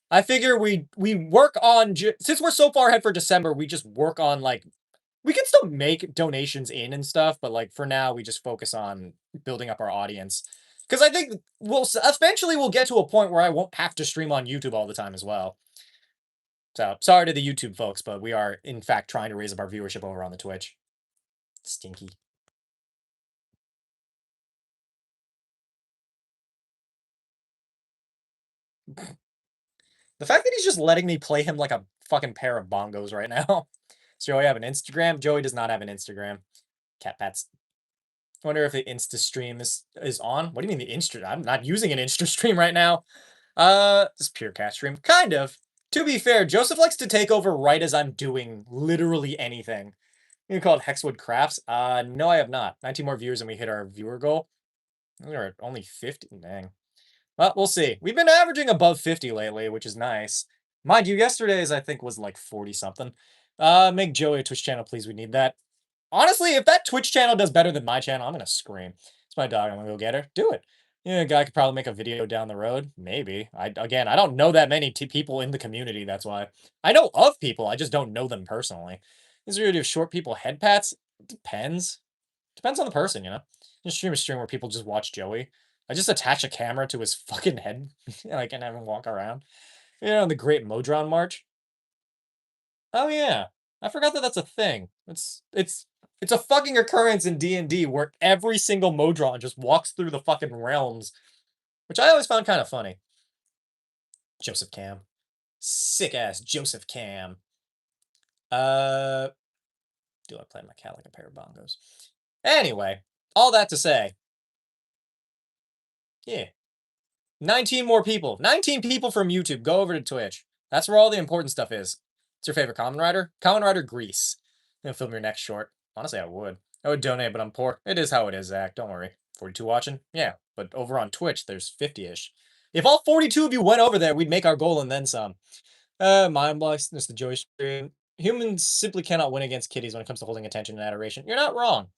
I figure we work on since we're so far ahead for December. We just work on like we can still make donations in and stuff, but like for now, we just focus on building up our audience. Because I think eventually we'll get to a point where I won't have to stream on YouTube all the time as well. So sorry to the YouTube folks, but we are in fact trying to raise up our viewership over on the Twitch. Stinky. The fact that he's just letting me play him like a fucking pair of bongos right now. Does Joey have an Instagram? Joey does not have an Instagram. Cat pats. I wonder if the Insta stream is on. What do you mean the Insta? I'm not using an Insta stream right now. This is pure cat stream. Kind of. To be fair, Joseph likes to take over right as I'm doing literally anything. You call it Hexwood Crafts? No, I have not. 19 more viewers and we hit our viewer goal. We're at only 50. Dang. Well, we'll see. We've been averaging above 50 lately, which is nice. Mind you, yesterday's I think was like 40 something. Make Joey a Twitch channel, please. We need that. Honestly, if that Twitch channel does better than my channel, I'm gonna scream. It's my dog. I'm gonna go get her. Do it. Yeah, a guy could probably make a video down the road. Maybe. Again, I don't know that many people in the community. That's why I know of people. I just don't know them personally. Is there of short people head pats? Depends. Depends on the person, you know. Just stream a stream where people just watch Joey. I just attach a camera to his fucking head, like, and have him walk around. You know, the Great Modron March. Oh yeah, I forgot that that's a thing. It's a fucking occurrence in D&D where every single Modron just walks through the fucking realms, which I always found kind of funny. Joseph Cam, sick ass Joseph Cam. Do I play my cat like a pair of bongos? Anyway, all that to say, yeah, 19 more people. 19 people from YouTube. Go over to Twitch. That's where all the important stuff is. What's your favorite Kamen Rider? Kamen Rider Grease. I'm gonna film your next short. Honestly, I would. I would donate, but I'm poor. It is how it is, Zach. Don't worry. 42 watching? Yeah, but over on Twitch, there's 50-ish. If all 42 of you went over there, we'd make our goal and then some. Mind blocks. This is the Joey stream. Humans simply cannot win against kitties when it comes to holding attention and adoration. You're not wrong.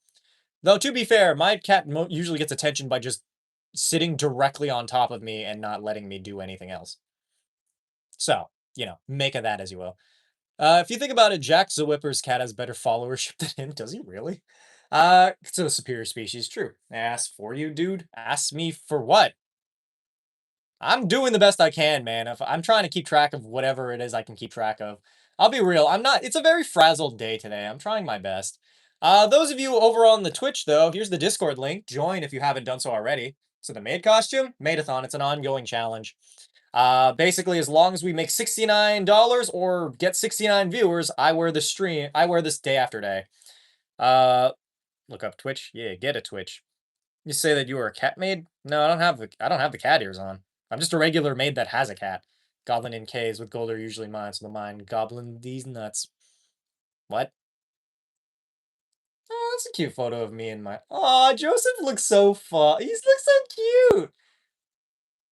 Though, to be fair, my cat usually gets attention by just sitting directly on top of me and not letting me do anything else. So, you know, make of that as you will. If you think about it, Jack the Whipper's cat has better followership than him. Does he really? It's a superior species. True. Ask for you, dude. Ask me for what? I'm doing the best I can, man. If I'm trying to keep track of whatever it is I can keep track of. I'll be real. I'm not. It's a very frazzled day today. I'm trying my best. Those of you over on the Twitch, though, here's the Discord link. Join if you haven't done so already. So the maid costume, Maidathon. It's an ongoing challenge. Basically, as long as we make $69 or get 69 viewers, I wear the stream. I wear this day after day. Look up Twitch. Yeah, get a Twitch. You say that you were a cat maid? No, I don't have the cat ears on. I'm just a regular maid that has a cat. Goblin in caves with gold are usually mine, so the mine goblin these nuts. What? Oh, that's a cute photo of me and my. Oh, Joseph looks so fun. He looks so cute.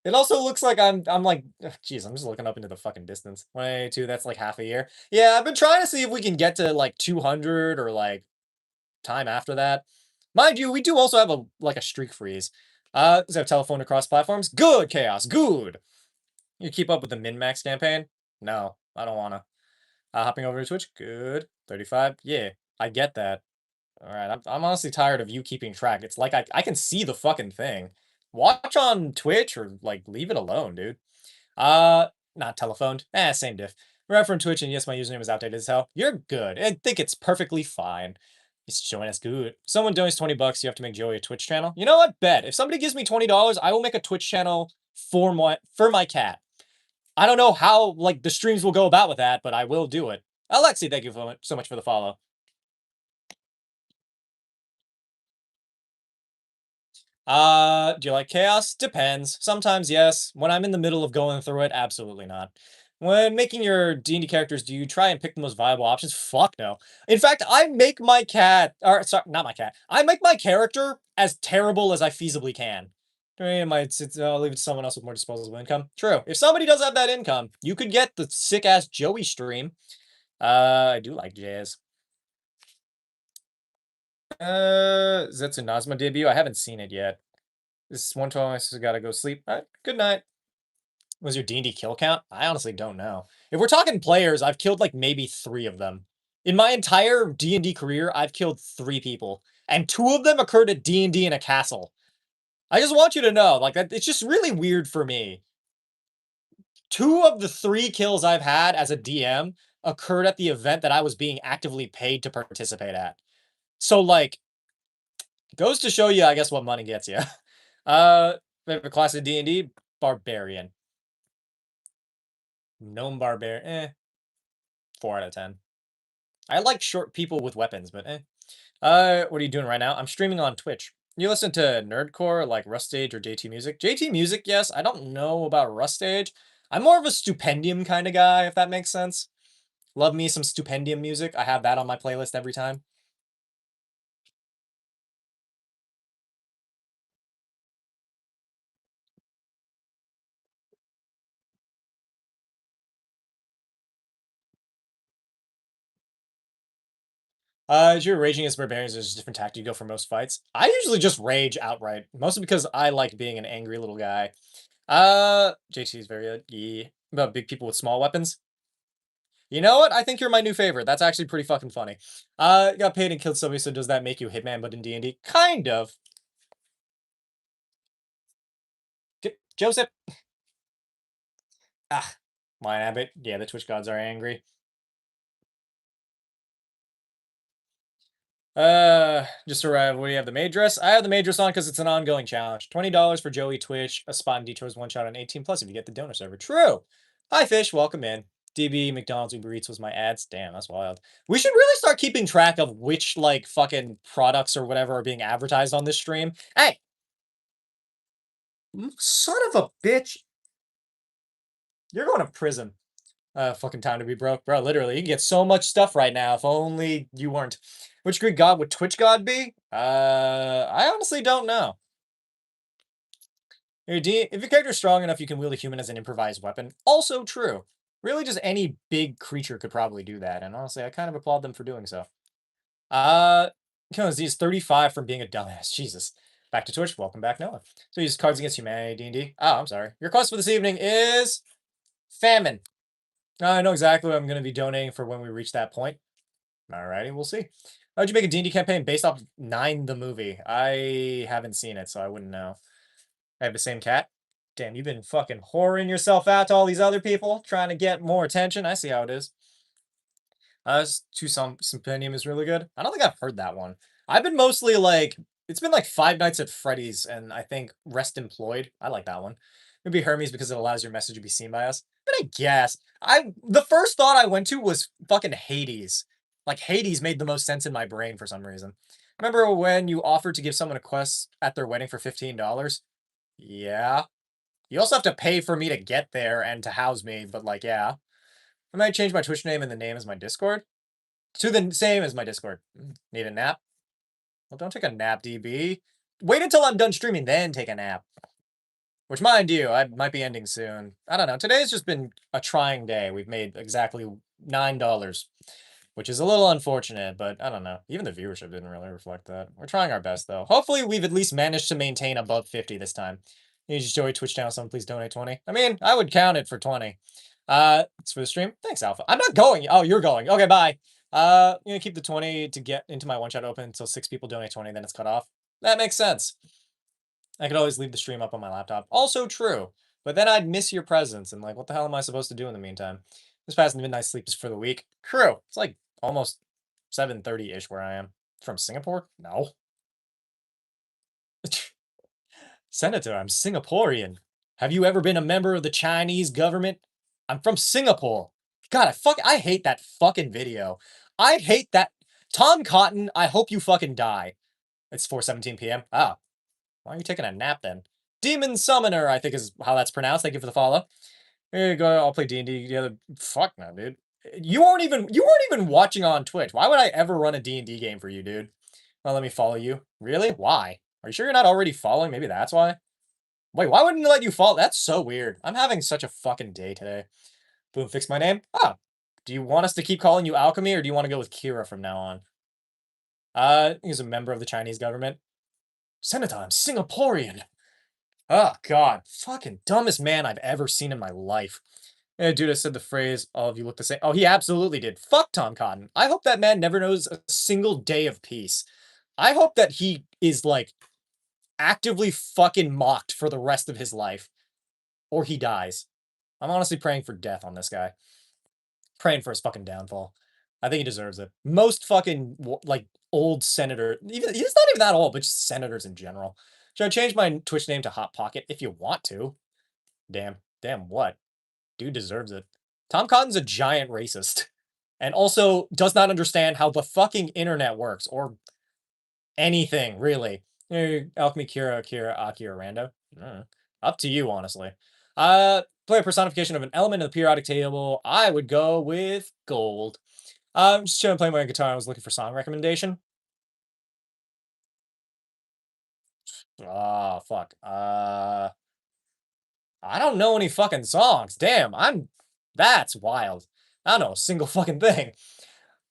It also looks like I'm like, jeez, I'm just looking up into the fucking distance. 182, that's like half a year. Yeah, I've been trying to see if we can get to like 200 or like time after that. Mind you, we do also have a streak freeze. Does it have telephone across platforms? Good, Chaos, good. You keep up with the min-max campaign? No, I don't wanna. Hopping over to Twitch? Good. 35? Yeah, I get that. Alright, I'm honestly tired of you keeping track. It's like I can see the fucking thing. Watch on Twitch or, like, leave it alone, dude. Not telephoned. Same diff. Reference Twitch, and yes, my username is outdated as hell. You're good. I think it's perfectly fine. He's showing us good. Someone donates $20, you have to make Joey a Twitch channel. You know what? Bet. If somebody gives me $20, I will make a Twitch channel for my cat. I don't know how like the streams will go about with that, but I will do it. Alexi, thank you so much for the follow. Do you like chaos? Depends. Sometimes yes. When I'm in the middle of going through it, absolutely not. When making your D&D characters, do you try and pick the most viable options? Fuck no. In fact, I make my cat, or sorry, not my cat. I make my character as terrible as I feasibly can. I mean, I'll leave it to someone else with more disposable income. True. If somebody does have that income, you could get the sick ass Joey stream. I do like jazz. Zetsu Nazma debut. I haven't seen it yet. This is 1:12. I still gotta go sleep. All right, good night. Was your D&D kill count? I honestly don't know. If we're talking players, I've killed like maybe 3 of them. In my entire D&D career, I've killed 3 people, and 2 of them occurred at D&D in a castle. I just want you to know, like, it's just really weird for me. 2 of the 3 kills I've had as a DM occurred at the event that I was being actively paid to participate at. So, like, goes to show you, I guess, what money gets you. Favorite class of D&D? Barbarian. Gnome barbarian. 4 out of 10. I like short people with weapons, but eh. What are you doing right now? I'm streaming on Twitch. You listen to nerdcore like Rustage or JT Music? JT Music, yes. I don't know about Rustage. I'm more of a Stupendium kind of guy, if that makes sense. Love me some Stupendium music. I have that on my playlist every time. If you're raging against barbarians, there's a different tactic you go for most fights. I usually just rage outright, mostly because I like being an angry little guy. JC is very good. Yeah. About big people with small weapons. You know what? I think you're my new favorite. That's actually pretty fucking funny. Got paid and killed somebody, so does that make you Hitman, but in D&D? Kind of. Joseph. Ah, my Abbott. Yeah, the Twitch gods are angry. Just arrived. What do you have? The maid dress? I have the maid dress on because it's an ongoing challenge. $20 for Joey Twitch, a spot in Detours, one shot on 18 plus if you get the donor server. True. Hi, Fish. Welcome in. DB, McDonald's, Uber Eats was my ads. Damn, that's wild. We should really start keeping track of which, like, fucking products or whatever are being advertised on this stream. Hey! Son of a bitch. You're going to prison. Fucking time to be broke, bro. Literally, you can get so much stuff right now. If only you weren't. Which Greek god would Twitch god be? I honestly don't know. If your character is strong enough, you can wield a human as an improvised weapon. Also true. Really, just any big creature could probably do that. And honestly, I kind of applaud them for doing so. Because he's 35 from being a dumbass. Jesus. Back to Twitch. Welcome back, Noah. So use Cards Against Humanity, D&D. Oh, I'm sorry. Your quest for this evening is famine. I know exactly what I'm going to be donating for when we reach that point. Alrighty, we'll see. How'd you make a D&D campaign based off Nine the movie? I haven't seen it, so I wouldn't know. I have the same cat? Damn, you've been fucking whoring yourself out to all these other people, trying to get more attention. I see how it is. Some Compendium is really good. I don't think I've heard that one. I've been mostly like, it's been like Five Nights at Freddy's and I think Rest Employed. I like that one. Maybe Hermes because it allows your message to be seen by us. But I guess the first thought I went to was fucking Hades. Like Hades made the most sense in my brain for some reason. Remember when you offered to give someone a quest at their wedding for $15? Yeah. You also have to pay for me to get there and to house me, but like, yeah. I might change my Twitch name and the name as my Discord. To the same as my Discord. Need a nap? Well, don't take a nap, DB. Wait until I'm done streaming, then take a nap. Which, mind you, I might be ending soon. I don't know. Today's just been a trying day. We've made exactly $9, which is a little unfortunate, but I don't know. Even the viewership didn't really reflect that. We're trying our best, though. Hopefully, we've at least managed to maintain above 50 this time. You just Joey Twitch channel, someone please donate 20. I mean, I would count it for 20. It's for the stream. Thanks, Alpha. I'm not going. Oh, you're going. Okay, bye. I'm gonna keep the 20 to get into my one shot open until 6 people donate 20, then it's cut off. That makes sense. I could always leave the stream up on my laptop. Also true. But then I'd miss your presence, and like, what the hell am I supposed to do in the meantime? This past midnight sleep is for the week. True. It's like almost 7:30-ish where I am. From Singapore? No. Senator, I'm Singaporean. Have you ever been a member of the Chinese government? I'm from Singapore. God, I hate that fucking video. I hate that. Tom Cotton, I hope you fucking die. It's 4:17 p.m. Ah, why are you taking a nap then? Demon Summoner, I think is how that's pronounced. Thank you for the follow. Here you go. I'll play D&D together. Fuck no, dude. You weren't even watching on Twitch. Why would I ever run a D&D game for you, dude? Well, let me follow you. Really? Why? Are you sure you're not already following? Maybe that's why. Wait, why wouldn't it let you follow? That's so weird. I'm having such a fucking day today. Boom, fix my name. Ah, do you want us to keep calling you Alchemy, or do you want to go with Kira from now on? He's a member of the Chinese government. Senator, I'm Singaporean. Oh God, fucking dumbest man I've ever seen in my life. Yeah, dude, I said the phrase, all of you look the same. Oh, he absolutely did. Fuck Tom Cotton. I hope that man never knows a single day of peace. I hope that he is, like, actively fucking mocked for the rest of his life. Or he dies. I'm honestly praying for death on this guy. Praying for his fucking downfall. I think he deserves it. Most fucking, like, old senator, even he's not even that old, but just senators in general. Should I change my Twitch name to Hot Pocket if you want to? Damn. Damn what? Dude deserves it. Tom Cotton's a giant racist. And also does not understand how the fucking internet works. Or anything, really. Alchemy, Kira, Aki, or Rando. Up to you, honestly. Play a personification of an element of the periodic table. I would go with gold. I'm just trying to play my guitar. I was looking for song recommendation. Ah, fuck. I don't know any fucking songs. Damn, that's wild. I don't know a single fucking thing.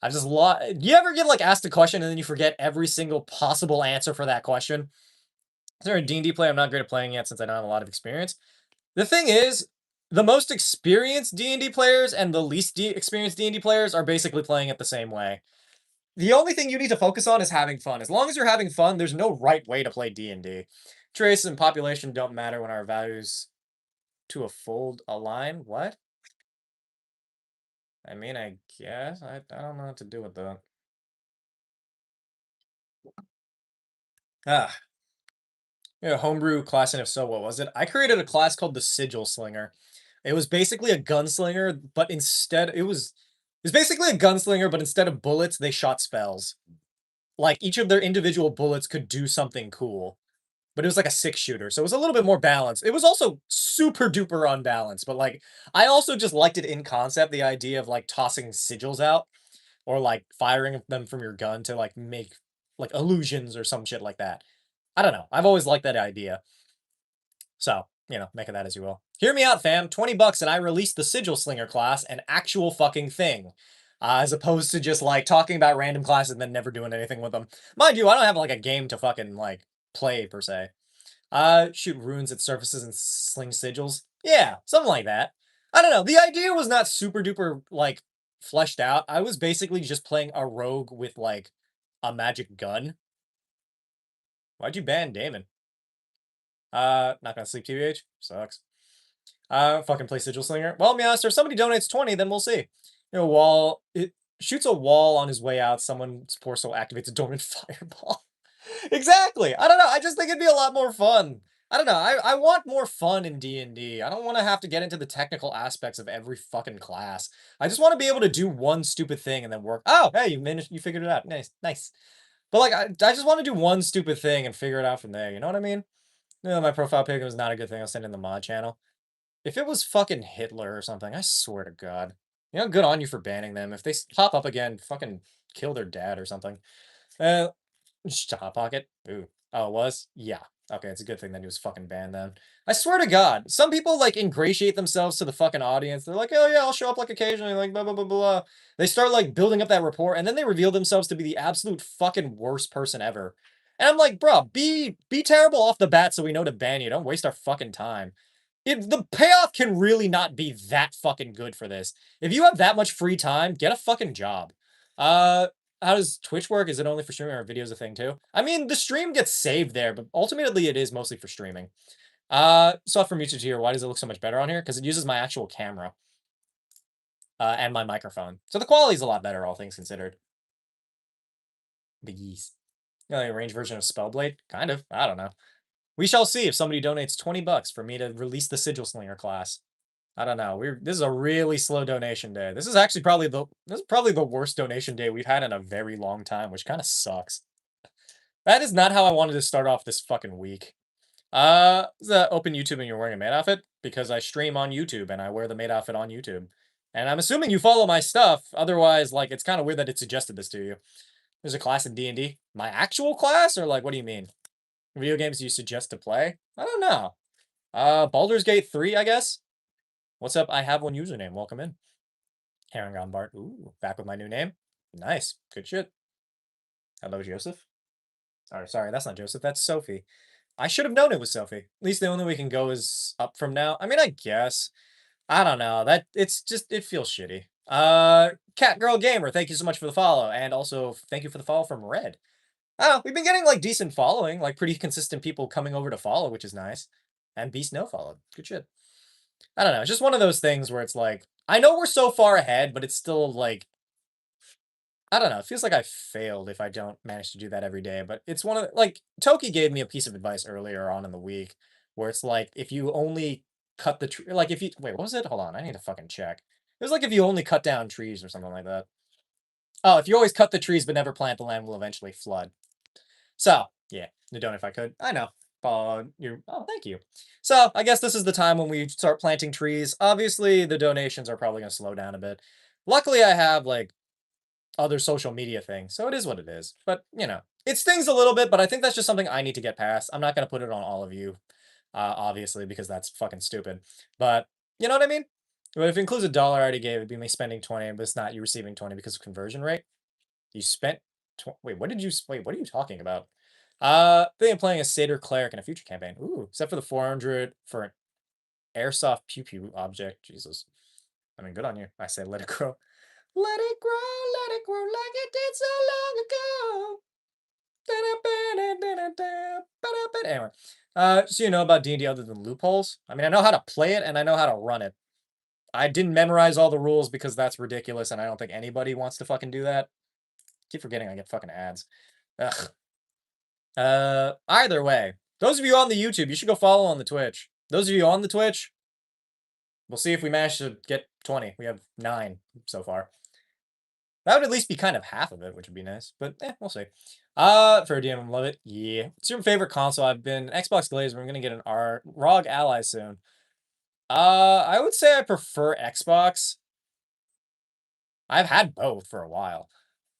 I've just lost. You ever get, like, asked a question and then you forget every single possible answer for that question? Is there a D&D play I'm not great at playing yet since I don't have a lot of experience? The thing is, the most experienced D&D players and the least experienced D&D players are basically playing it the same way. The only thing you need to focus on is having fun. As long as you're having fun, there's no right way to play D&D. Trace and population don't matter when our values to a fold align. What? I mean, I guess. I don't know what to do with that. Ah. Yeah, homebrew class, and if so, what was it? I created a class called the Sigil Slinger. It was basically a gunslinger, but instead it was basically a gunslinger, but instead of bullets, they shot spells. Like, each of their individual bullets could do something cool. But it was like a six shooter, so it was a little bit more balanced. It was also super duper unbalanced, but, like, I also just liked it in concept, the idea of, like, tossing sigils out or, like, firing them from your gun to, like, make, like, illusions or some shit like that. I don't know. I've always liked that idea. So, make of that as you will. Hear me out, fam. 20 bucks and I release the Sigil Slinger class, an actual fucking thing. As opposed to just, like, talking about random classes and then never doing anything with them. Mind you, I don't have, like, a game to fucking, like, play, per se. Shoot runes at surfaces and sling sigils. Yeah, something like that. I don't know. The idea was not super duper, like, fleshed out. I was basically just playing a rogue with, like, a magic gun. Why'd you ban Damon? Not gonna sleep, TBH. Sucks. Fucking play Sigil Slinger. Well, Meowster, if somebody donates 20, then we'll see. Wall, it shoots a wall on his way out. Someone's poor soul activates a dormant fireball. Exactly. I don't know. I just think it'd be a lot more fun. I don't know. I want more fun in D&D. I don't want to have to get into the technical aspects of every fucking class. I just want to be able to do one stupid thing and then work. Oh, hey, you managed. You figured it out. Nice, nice. But, like, I just want to do one stupid thing and figure it out from there. You know what I mean? My profile pic was not a good thing. I'll send in the mod channel. If it was fucking Hitler or something, I swear to God. Good on you for banning them. If they pop up again, fucking kill their dad or something. Uh, just a hot pocket. Ooh. Oh, it was? Yeah. Okay, it's a good thing that he was fucking banned then. I swear to God, some people, like, ingratiate themselves to the fucking audience. They're like, oh yeah, I'll show up, like, occasionally, like, blah, blah, blah, blah. They start, like, building up that rapport, and then they reveal themselves to be the absolute fucking worst person ever. And I'm like, bro, be terrible off the bat so we know to ban you. Don't waste our fucking time. If the payoff can really not be that fucking good for this. If you have that much free time, get a fucking job. How does Twitch work? Is it only for streaming or videos a thing too? I mean, the stream gets saved there, but ultimately it is mostly for streaming. Soft from YouTube here. Why does it look so much better on here? Because it uses my actual camera. And my microphone. So the quality's a lot better, all things considered. Biggies. A range version of Spellblade? Kind of. I don't know. We shall see if somebody donates 20 bucks for me to release the Sigil Slinger class. I don't know. This is a really slow donation day. This is probably the worst donation day we've had in a very long time, which kind of sucks. That is not how I wanted to start off this fucking week. Is that open YouTube and you're wearing a maid outfit? Because I stream on YouTube and I wear the maid outfit on YouTube. And I'm assuming you follow my stuff. Otherwise, like, it's kind of weird that it suggested this to you. There's a class in D&D. My actual class? Or, like, what do you mean? Video games you suggest to play? I don't know. Baldur's Gate 3, I guess? What's up? I have one username. Welcome in. Harangon Bart. Ooh, back with my new name. Nice. Good shit. Hello, Joseph. Sorry, that's not Joseph. That's Sophie. I should have known it was Sophie. At least the only way we can go is up from now. I mean, I guess. I don't know. It feels shitty. Cat Girl Gamer, thank you so much for the follow. And also thank you for the follow from Red. Oh, we've been getting like decent following, like pretty consistent people coming over to follow, which is nice. And Beast no followed. Good shit. I don't know. It's just one of those things where it's like, I know we're so far ahead, but it's still like, I don't know. It feels like I failed if I don't manage to do that every day. But it's one of like Toki gave me a piece of advice earlier on in the week where it's like if you only cut the tree, like if you wait, what was it? Hold on, I need to fucking check. It was like if you only cut down trees or something like that. Oh, if you always cut the trees but never plant, the land will eventually flood. So yeah, dndone if I could. I know. Thank you. So I guess this is the time when we start planting trees. Obviously, the donations are probably gonna slow down a bit. Luckily, I have like other social media things. So it is what it is. But, it stings a little bit, but I think that's just something I need to get past. I'm not going to put it on all of you, obviously, because that's fucking stupid. But, you know what I mean? But if it includes a dollar I already gave, it'd be me spending 20, but it's not you receiving 20 because of conversion rate. You spent, wait, what are you talking about? They am playing a satyr cleric in a future campaign. Ooh, except for the 400 for an airsoft pew pew object. Jesus. I mean, good on you. I say let it grow. Let it grow like it did so long ago. Anyway, so you know about D&D other than loopholes? I mean, I know how to play it and I know how to run it. I didn't memorize all the rules because that's ridiculous and I don't think anybody wants to fucking do that. Keep forgetting I get fucking ads. Ugh. Either way, those of you on the YouTube, you should go follow on the Twitch. Those of you on the Twitch, we'll see if we manage to get 20. We have 9 so far. That would at least be kind of half of it, which would be nice. But we'll see. For a DM, love it. Yeah. What's your favorite console? I've been Xbox Glazer. I'm gonna get an ROG Ally soon. I would say I prefer Xbox. I've had both for a while.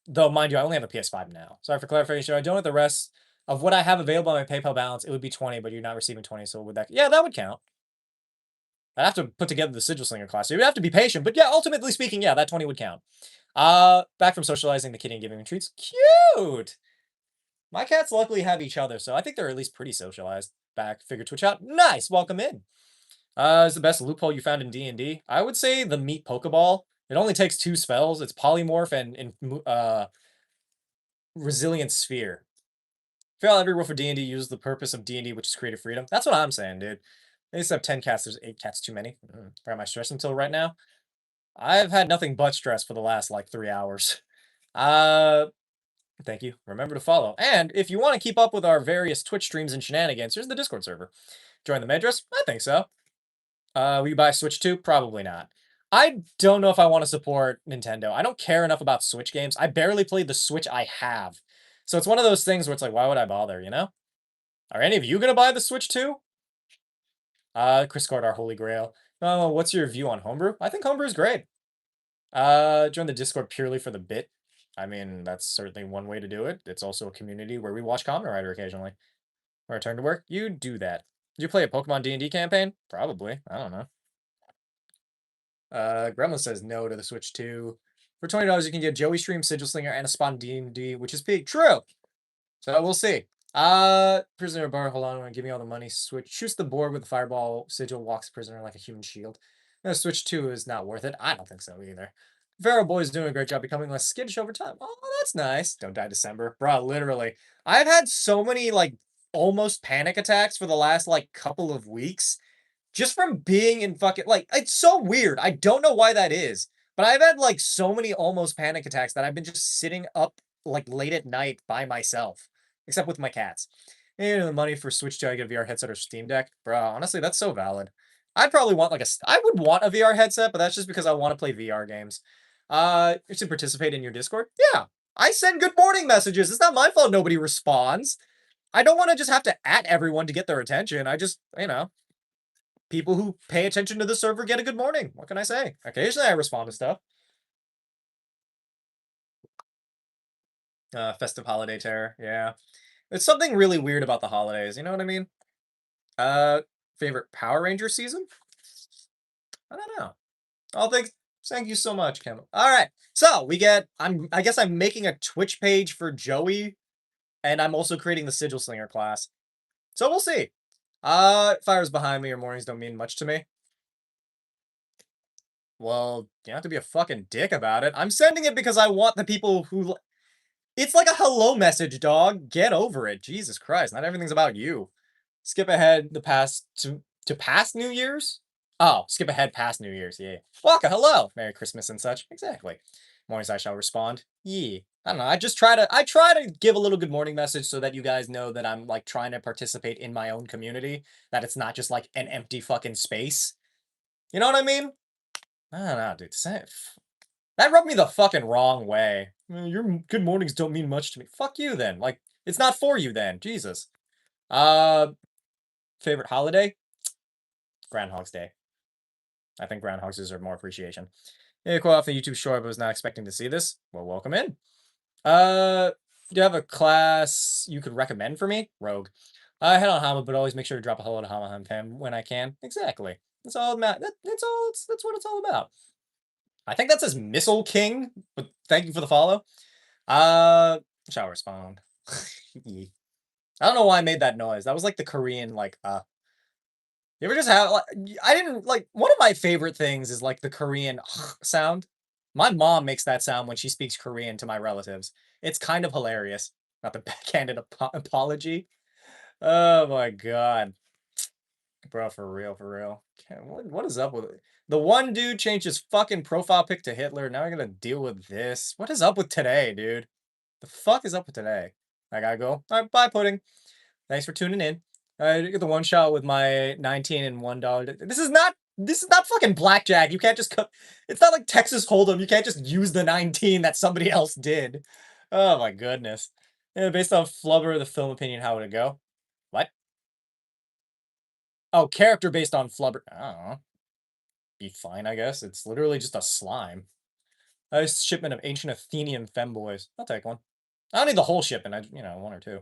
Though, mind you, I only have a PS5 now. Sorry for clarification. I don't have the rest of what I have available on my PayPal balance. It would be 20, but you're not receiving 20. So would that? Yeah, that would count. I'd have to put together the Sigil Slinger class. So you would have to be patient. But yeah, ultimately speaking, yeah, that 20 would count. Back from socializing the kitty and giving me treats. Cute! My cats luckily have each other, so I think they're at least pretty socialized. Back, figure Twitch out. Nice, welcome in. Is the best loophole you found in D&D? I would say the meat Pokeball. It only takes 2 spells. It's Polymorph and Resilient Sphere. I feel every rule for D&D uses the purpose of D&D, which is creative freedom. That's what I'm saying, dude. I used to have 10 cats. There's 8 cats too many. Where am I stressed until right now? I've had nothing but stress for the last, like, 3 hours. Thank you. Remember to follow. And if you want to keep up with our various Twitch streams and shenanigans, here's the Discord server. Join the Madras? I think so. Will you buy Switch 2? Probably not. I don't know if I want to support Nintendo. I don't care enough about Switch games. I barely played the Switch I have. So it's one of those things where it's like, why would I bother, you know? Are any of you going to buy the Switch 2? Chris Card, our holy grail. Oh, what's your view on Homebrew? I think Homebrew is great. Join the Discord purely for the bit. I mean, that's certainly one way to do it. It's also a community where we watch Kamen Rider occasionally. Return to work? You do that. Did you play a Pokemon D&D campaign? Probably. I don't know. Gremlin says no to the Switch 2. For $20, you can get Joey Stream, Sigil Slinger, and a Spawn D&D, which is big. True! So we'll see. Prisoner bar, hold on, give me all the money. Switch, shoots the board with the fireball. Sigil walks prisoner like a human shield. No, Switch 2 is not worth it. I don't think so either. Pharaoh Boy is doing a great job becoming less skittish over time. Oh, that's nice. Don't die December. Bro, literally. I've had so many, like, almost panic attacks for the last, like, couple of weeks. Just from being in fucking, like, it's so weird. I don't know why that is. But I've had, like, so many almost panic attacks that I've been just sitting up, like, late at night by myself. Except with my cats. And the money for Switch 2, I get a VR headset or Steam Deck. Bro, honestly, that's so valid. I'd probably want like I would want a VR headset, but that's just because I want to play VR games. To participate in your Discord? Yeah. I send good morning messages. It's not my fault nobody responds. I don't want to just have to at everyone to get their attention. I just, people who pay attention to the server get a good morning. What can I say? Occasionally I respond to stuff. Festive holiday terror. Yeah. It's something really weird about the holidays. You know what I mean? Uh, Favorite Power Ranger season? I don't know. Oh, thank you so much, Kim. All right. So we get, I guess I'm making a Twitch page for Joey, and I'm also creating the Sigil Slinger class. So we'll see. Fires behind me or mornings don't mean much to me. Well, you have to be a fucking dick about it. I'm sending it because I want the people who. It's like a hello message, dog. Get over it. Jesus Christ. Not everything's about you. Skip ahead the past to past New Year's? Oh, skip ahead past New Year's. Yeah. Waka, hello. Merry Christmas and such. Exactly. Mornings I shall respond. Yeah. I don't know. I try to give a little good morning message so that you guys know that I'm like trying to participate in my own community, that it's not just like an empty fucking space. You know what I mean? I don't know, dude. That rubbed me the fucking wrong way. Your good mornings don't mean much to me. Fuck you then. Like, it's not for you then. Jesus. Uh, Favorite holiday? Groundhog's Day. I think groundhogs deserve more appreciation. Hey, quite off the YouTube short, but was not expecting to see this. Well, welcome in. Do you have a class you could recommend for me? Rogue. I head on Hama, but always make sure to drop a hello to Hama Fam when I can. Exactly. That's all that's what it's all about. I think that says Missile King, but thank you for the follow. Shall respond. I don't know why I made that noise. That was like the Korean, like, You ever just have, like, I didn't, like, one of my favorite things is, like, the Korean sound. My mom makes that sound when she speaks Korean to my relatives. It's kind of hilarious. Not the backhanded apology. Oh my god. Bro, for real, for real. What is up with it? The one dude changed his fucking profile pic to Hitler. Now I gotta deal with this. What is up with today, dude? The fuck is up with today? I gotta go. All right, bye, Pudding. Thanks for tuning in. I get the one shot with my 19 and $1. This is not fucking blackjack. You can't just cut. It's not like Texas Hold'em. You can't just use the 19 that somebody else did. Oh my goodness. Yeah, based on Flubber, the film opinion, how would it go? What? Oh, character based on Flubber. I don't know. Be fine, I guess. It's literally just a slime. A shipment of ancient Athenian femboys. I'll take one. I don't need the whole shipment. One or two.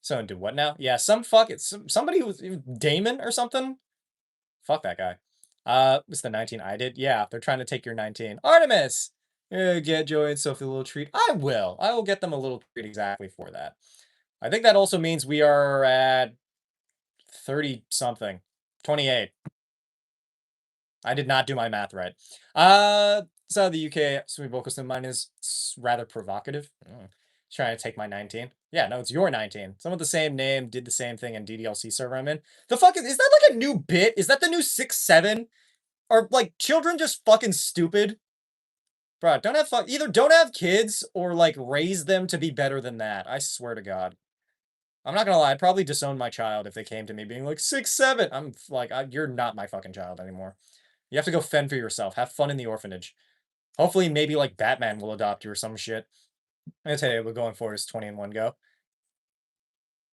So do what now? Yeah, somebody who's Damon or something. Fuck that guy. It's the 19 I did. Yeah, they're trying to take your 19. Artemis! Get Joey and Sophie a little treat. I will. I will get them a little treat exactly for that. I think that also means we are at 30 something. 28. I did not do my math right. So the UK sweet vocal system, mine is rather provocative. Trying to take my 19. Yeah, no, it's your 19. Someone with the same name did the same thing in DDLC server I'm in. The fuck is that like a new bit? Is that the new 6-7? Are like children just fucking stupid? Bro, either don't have kids or like raise them to be better than that. I swear to God. I'm not gonna lie, I'd probably disown my child if they came to me being like 6-7. I'm like, you're not my fucking child anymore. You have to go fend for yourself. Have fun in the orphanage. Hopefully, maybe like Batman will adopt you or some shit. I tell you, we're going for is 20 in one go.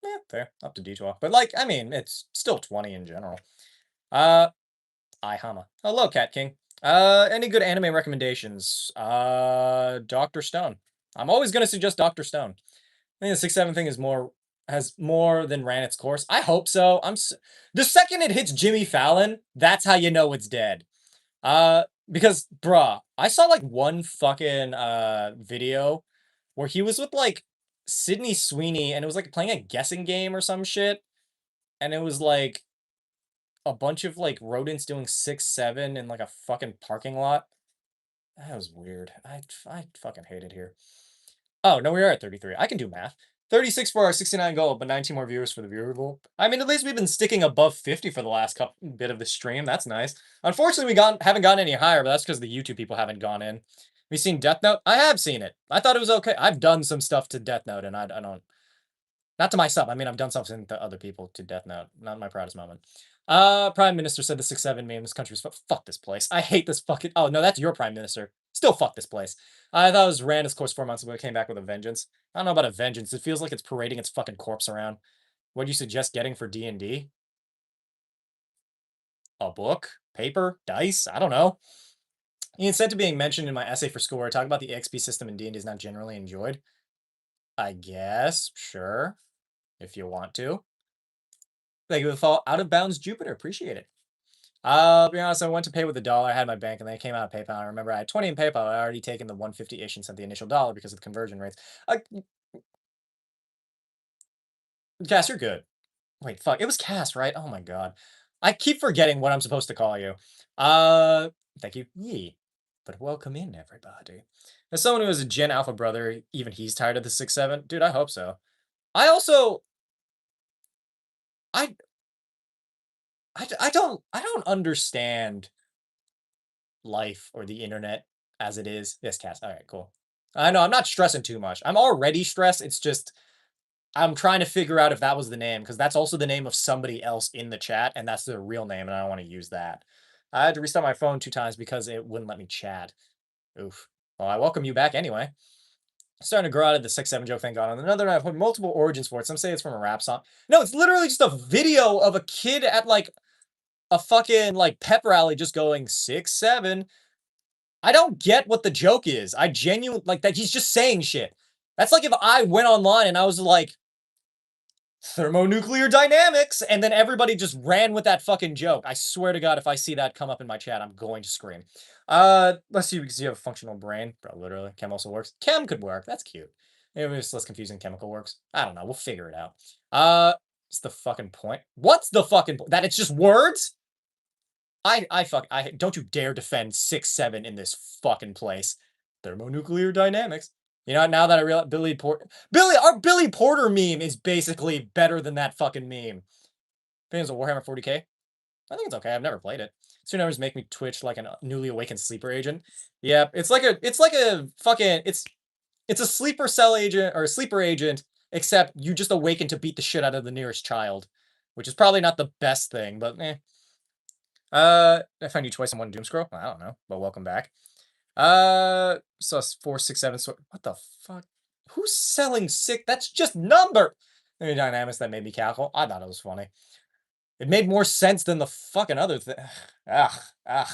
Yeah, fair. Up to D12. But like, I mean, it's still 20 in general. Ihama. Hello, Cat King. Any good anime recommendations? Dr. Stone. I'm always gonna suggest Dr. Stone. I think the 6-7 thing has more than ran its course. I hope so. The second it hits Jimmy Fallon, that's how you know it's dead. Because, bruh, I saw like one fucking video where he was with like Sydney Sweeney and it was like playing a guessing game or some shit. And it was like a bunch of like rodents doing 6-7 in like a fucking parking lot. That was weird. I fucking hate it here. Oh, no, we are at 33. I can do math. 36 for our 69 goal, but 19 more viewers for the viewer goal. I mean, at least we've been sticking above 50 for the last bit of the stream. That's nice. Unfortunately, haven't gone any higher, but that's because the YouTube people haven't gone in. Have you seen Death Note? I have seen it. I thought it was okay. I've done some stuff to Death Note, and I don't... Not to myself. I mean, I've done something to other people to Death Note. Not my proudest moment. Prime Minister said the 6-7 meme. This country's fuck this place. I hate this fucking. Oh no, that's your Prime Minister. Still fuck this place. I thought it was ran its course 4 months ago. It came back with a vengeance. I don't know about a vengeance. It feels like it's parading its fucking corpse around. What do you suggest getting for D&D? A book, paper, dice. I don't know. Instead of being mentioned in my essay for school, where I talk about the EXP system in D&D is not generally enjoyed. I guess, sure, if you want to. Thank you for the fall. Out of bounds, Jupiter. Appreciate it. To be honest, I went to pay with $1. I had my bank, and then it came out of PayPal. I remember I had 20 in PayPal. I already taken the 150-ish and sent the initial dollar because of the conversion rates. Cass, you're good. Wait, fuck. It was Cass, right? Oh my god. I keep forgetting what I'm supposed to call you. Thank you. Yee. But welcome in, everybody. As someone who is a Gen Alpha brother, even he's tired of the 6-7. Dude, I hope so. I also... I don't understand life or the internet as it is. Yes, Cass. All right, cool. I know I'm not stressing too much. I'm already stressed. It's just I'm trying to figure out if that was the name because that's also the name of somebody else in the chat, and that's their real name, and I don't want to use that. I had to restart my phone 2 times because it wouldn't let me chat. Oof. Well, I welcome you back anyway. Starting to grow out of the 6-7 joke, thank God. On another night, I've heard multiple origins for it. Some say it's from a rap song. No, it's literally just a video of a kid at like a fucking like pep rally just going 6-7. I don't get what the joke is. I genuinely like that he's just saying shit. That's like if I went online and I was like thermonuclear dynamics and then everybody just ran with that fucking joke. I swear to God, if I see that come up in my chat, I'm going to scream. Let's see because you have a functional brain. Bro, literally. Chem also works. Chem could work. That's cute. Maybe it's less confusing. Chemical works. I don't know. We'll figure it out. What's the fucking point? What's the fucking point? That it's just words? I don't you dare defend 6-7 in this fucking place. Thermonuclear dynamics. You know, now that I realize our Billy Porter meme is basically better than that fucking meme. Opinions of Warhammer 40k? I think it's okay. I've never played it. Soon numbers make me twitch like a newly awakened sleeper agent. Yeah, it's like a fucking it's a sleeper cell agent or a sleeper agent, except you just awaken to beat the shit out of the nearest child, which is probably not the best thing, but eh. I found you twice in one doom scroll. I don't know, but welcome back. So 4-6-7. So what the fuck? Who's selling 6? That's just number. Any dynamics that made me cackle. I thought it was funny. It made more sense than the fucking other thing. Ugh. There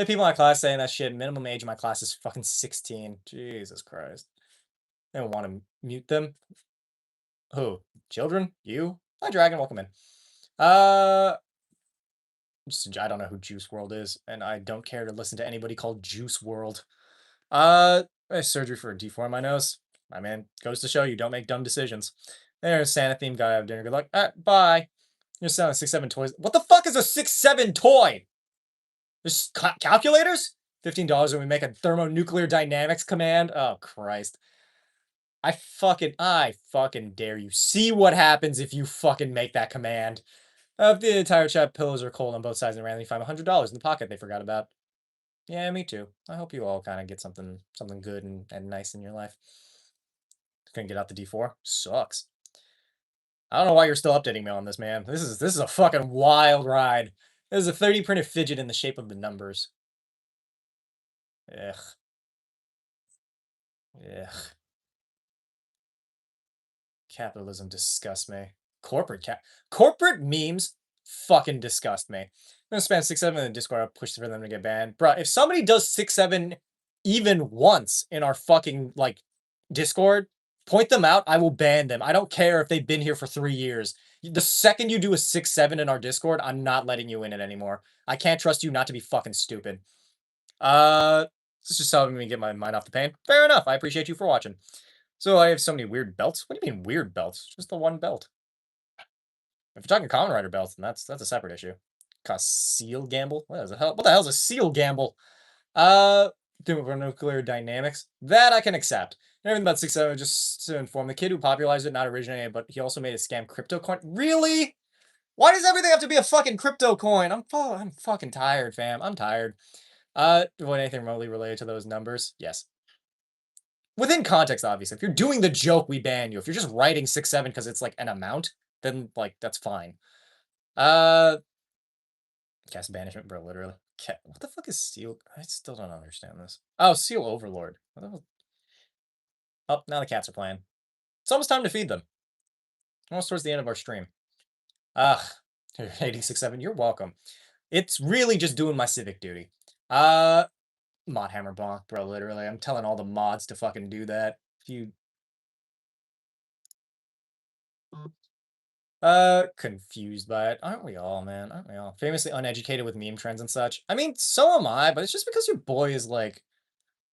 are people in my class saying that shit. Minimum age in my class is fucking 16. Jesus Christ. I don't want to mute them. Who? Children? You? Hi, Dragon. Welcome in. I don't know who Juice World is, and I don't care to listen to anybody called Juice World. Surgery for a D4 on my nose. My man, goes to show you don't make dumb decisions. There's Santa theme guy. Have dinner. Good luck. Bye. You're selling 6-7 toys. What the fuck is a 6-7 toy? There's calculators? $15 when we make a thermonuclear dynamics command. Oh Christ. I fucking dare you. See what happens if you fucking make that command. If the entire chat pillows are cold on both sides and randomly find $100 in the pocket they forgot about. Yeah, me too. I hope you all kind of get something good and nice in your life. Couldn't get out the D4. Sucks. I don't know why you're still updating me on this, man. This is a fucking wild ride. This is a 3D printed fidget in the shape of the numbers. Ugh. Ugh. Capitalism disgusts me. Corporate memes fucking disgust me. I'm gonna spam 6-7 in the Discord. I'll push for them to get banned. Bruh, if somebody does 6-7 even once in our fucking, like, Discord, point them out. I will ban them. I don't care if they've been here for 3 years. The second you do a 6-7 in our Discord, I'm not letting you in it anymore. I can't trust you not to be fucking stupid. This is just helping me get my mind off the pain. Fair enough. I appreciate you for watching. So I have so many weird belts. What do you mean weird belts? Just the one belt. If you're talking Common Rider belts, then that's a separate issue. Seal gamble? What the hell is a seal gamble? Thermonuclear dynamics. That I can accept. Everything about 6-7 just to inform the kid who popularized it, not originated, but he also made a scam crypto coin. Really? Why does everything have to be a fucking crypto coin? I'm fucking tired, fam. I'm tired. Avoid anything remotely related to those numbers? Yes. Within context, obviously. If you're doing the joke, we ban you. If you're just writing 6-7 because it's like an amount, then like that's fine. Cast banishment, bro, literally. What the fuck is seal? I still don't understand this. Oh, seal overlord. What the hell? Oh, now the cats are playing. It's almost time to feed them. Almost towards the end of our stream. Ugh. 86.7, you're welcome. It's really just doing my civic duty. Mod hammer bonk, bro, literally. I'm telling all the mods to fucking do that. If you confused by it. Aren't we all, man? Aren't we all? Famously uneducated with meme trends and such. I mean, so am I, but it's just because your boy is like,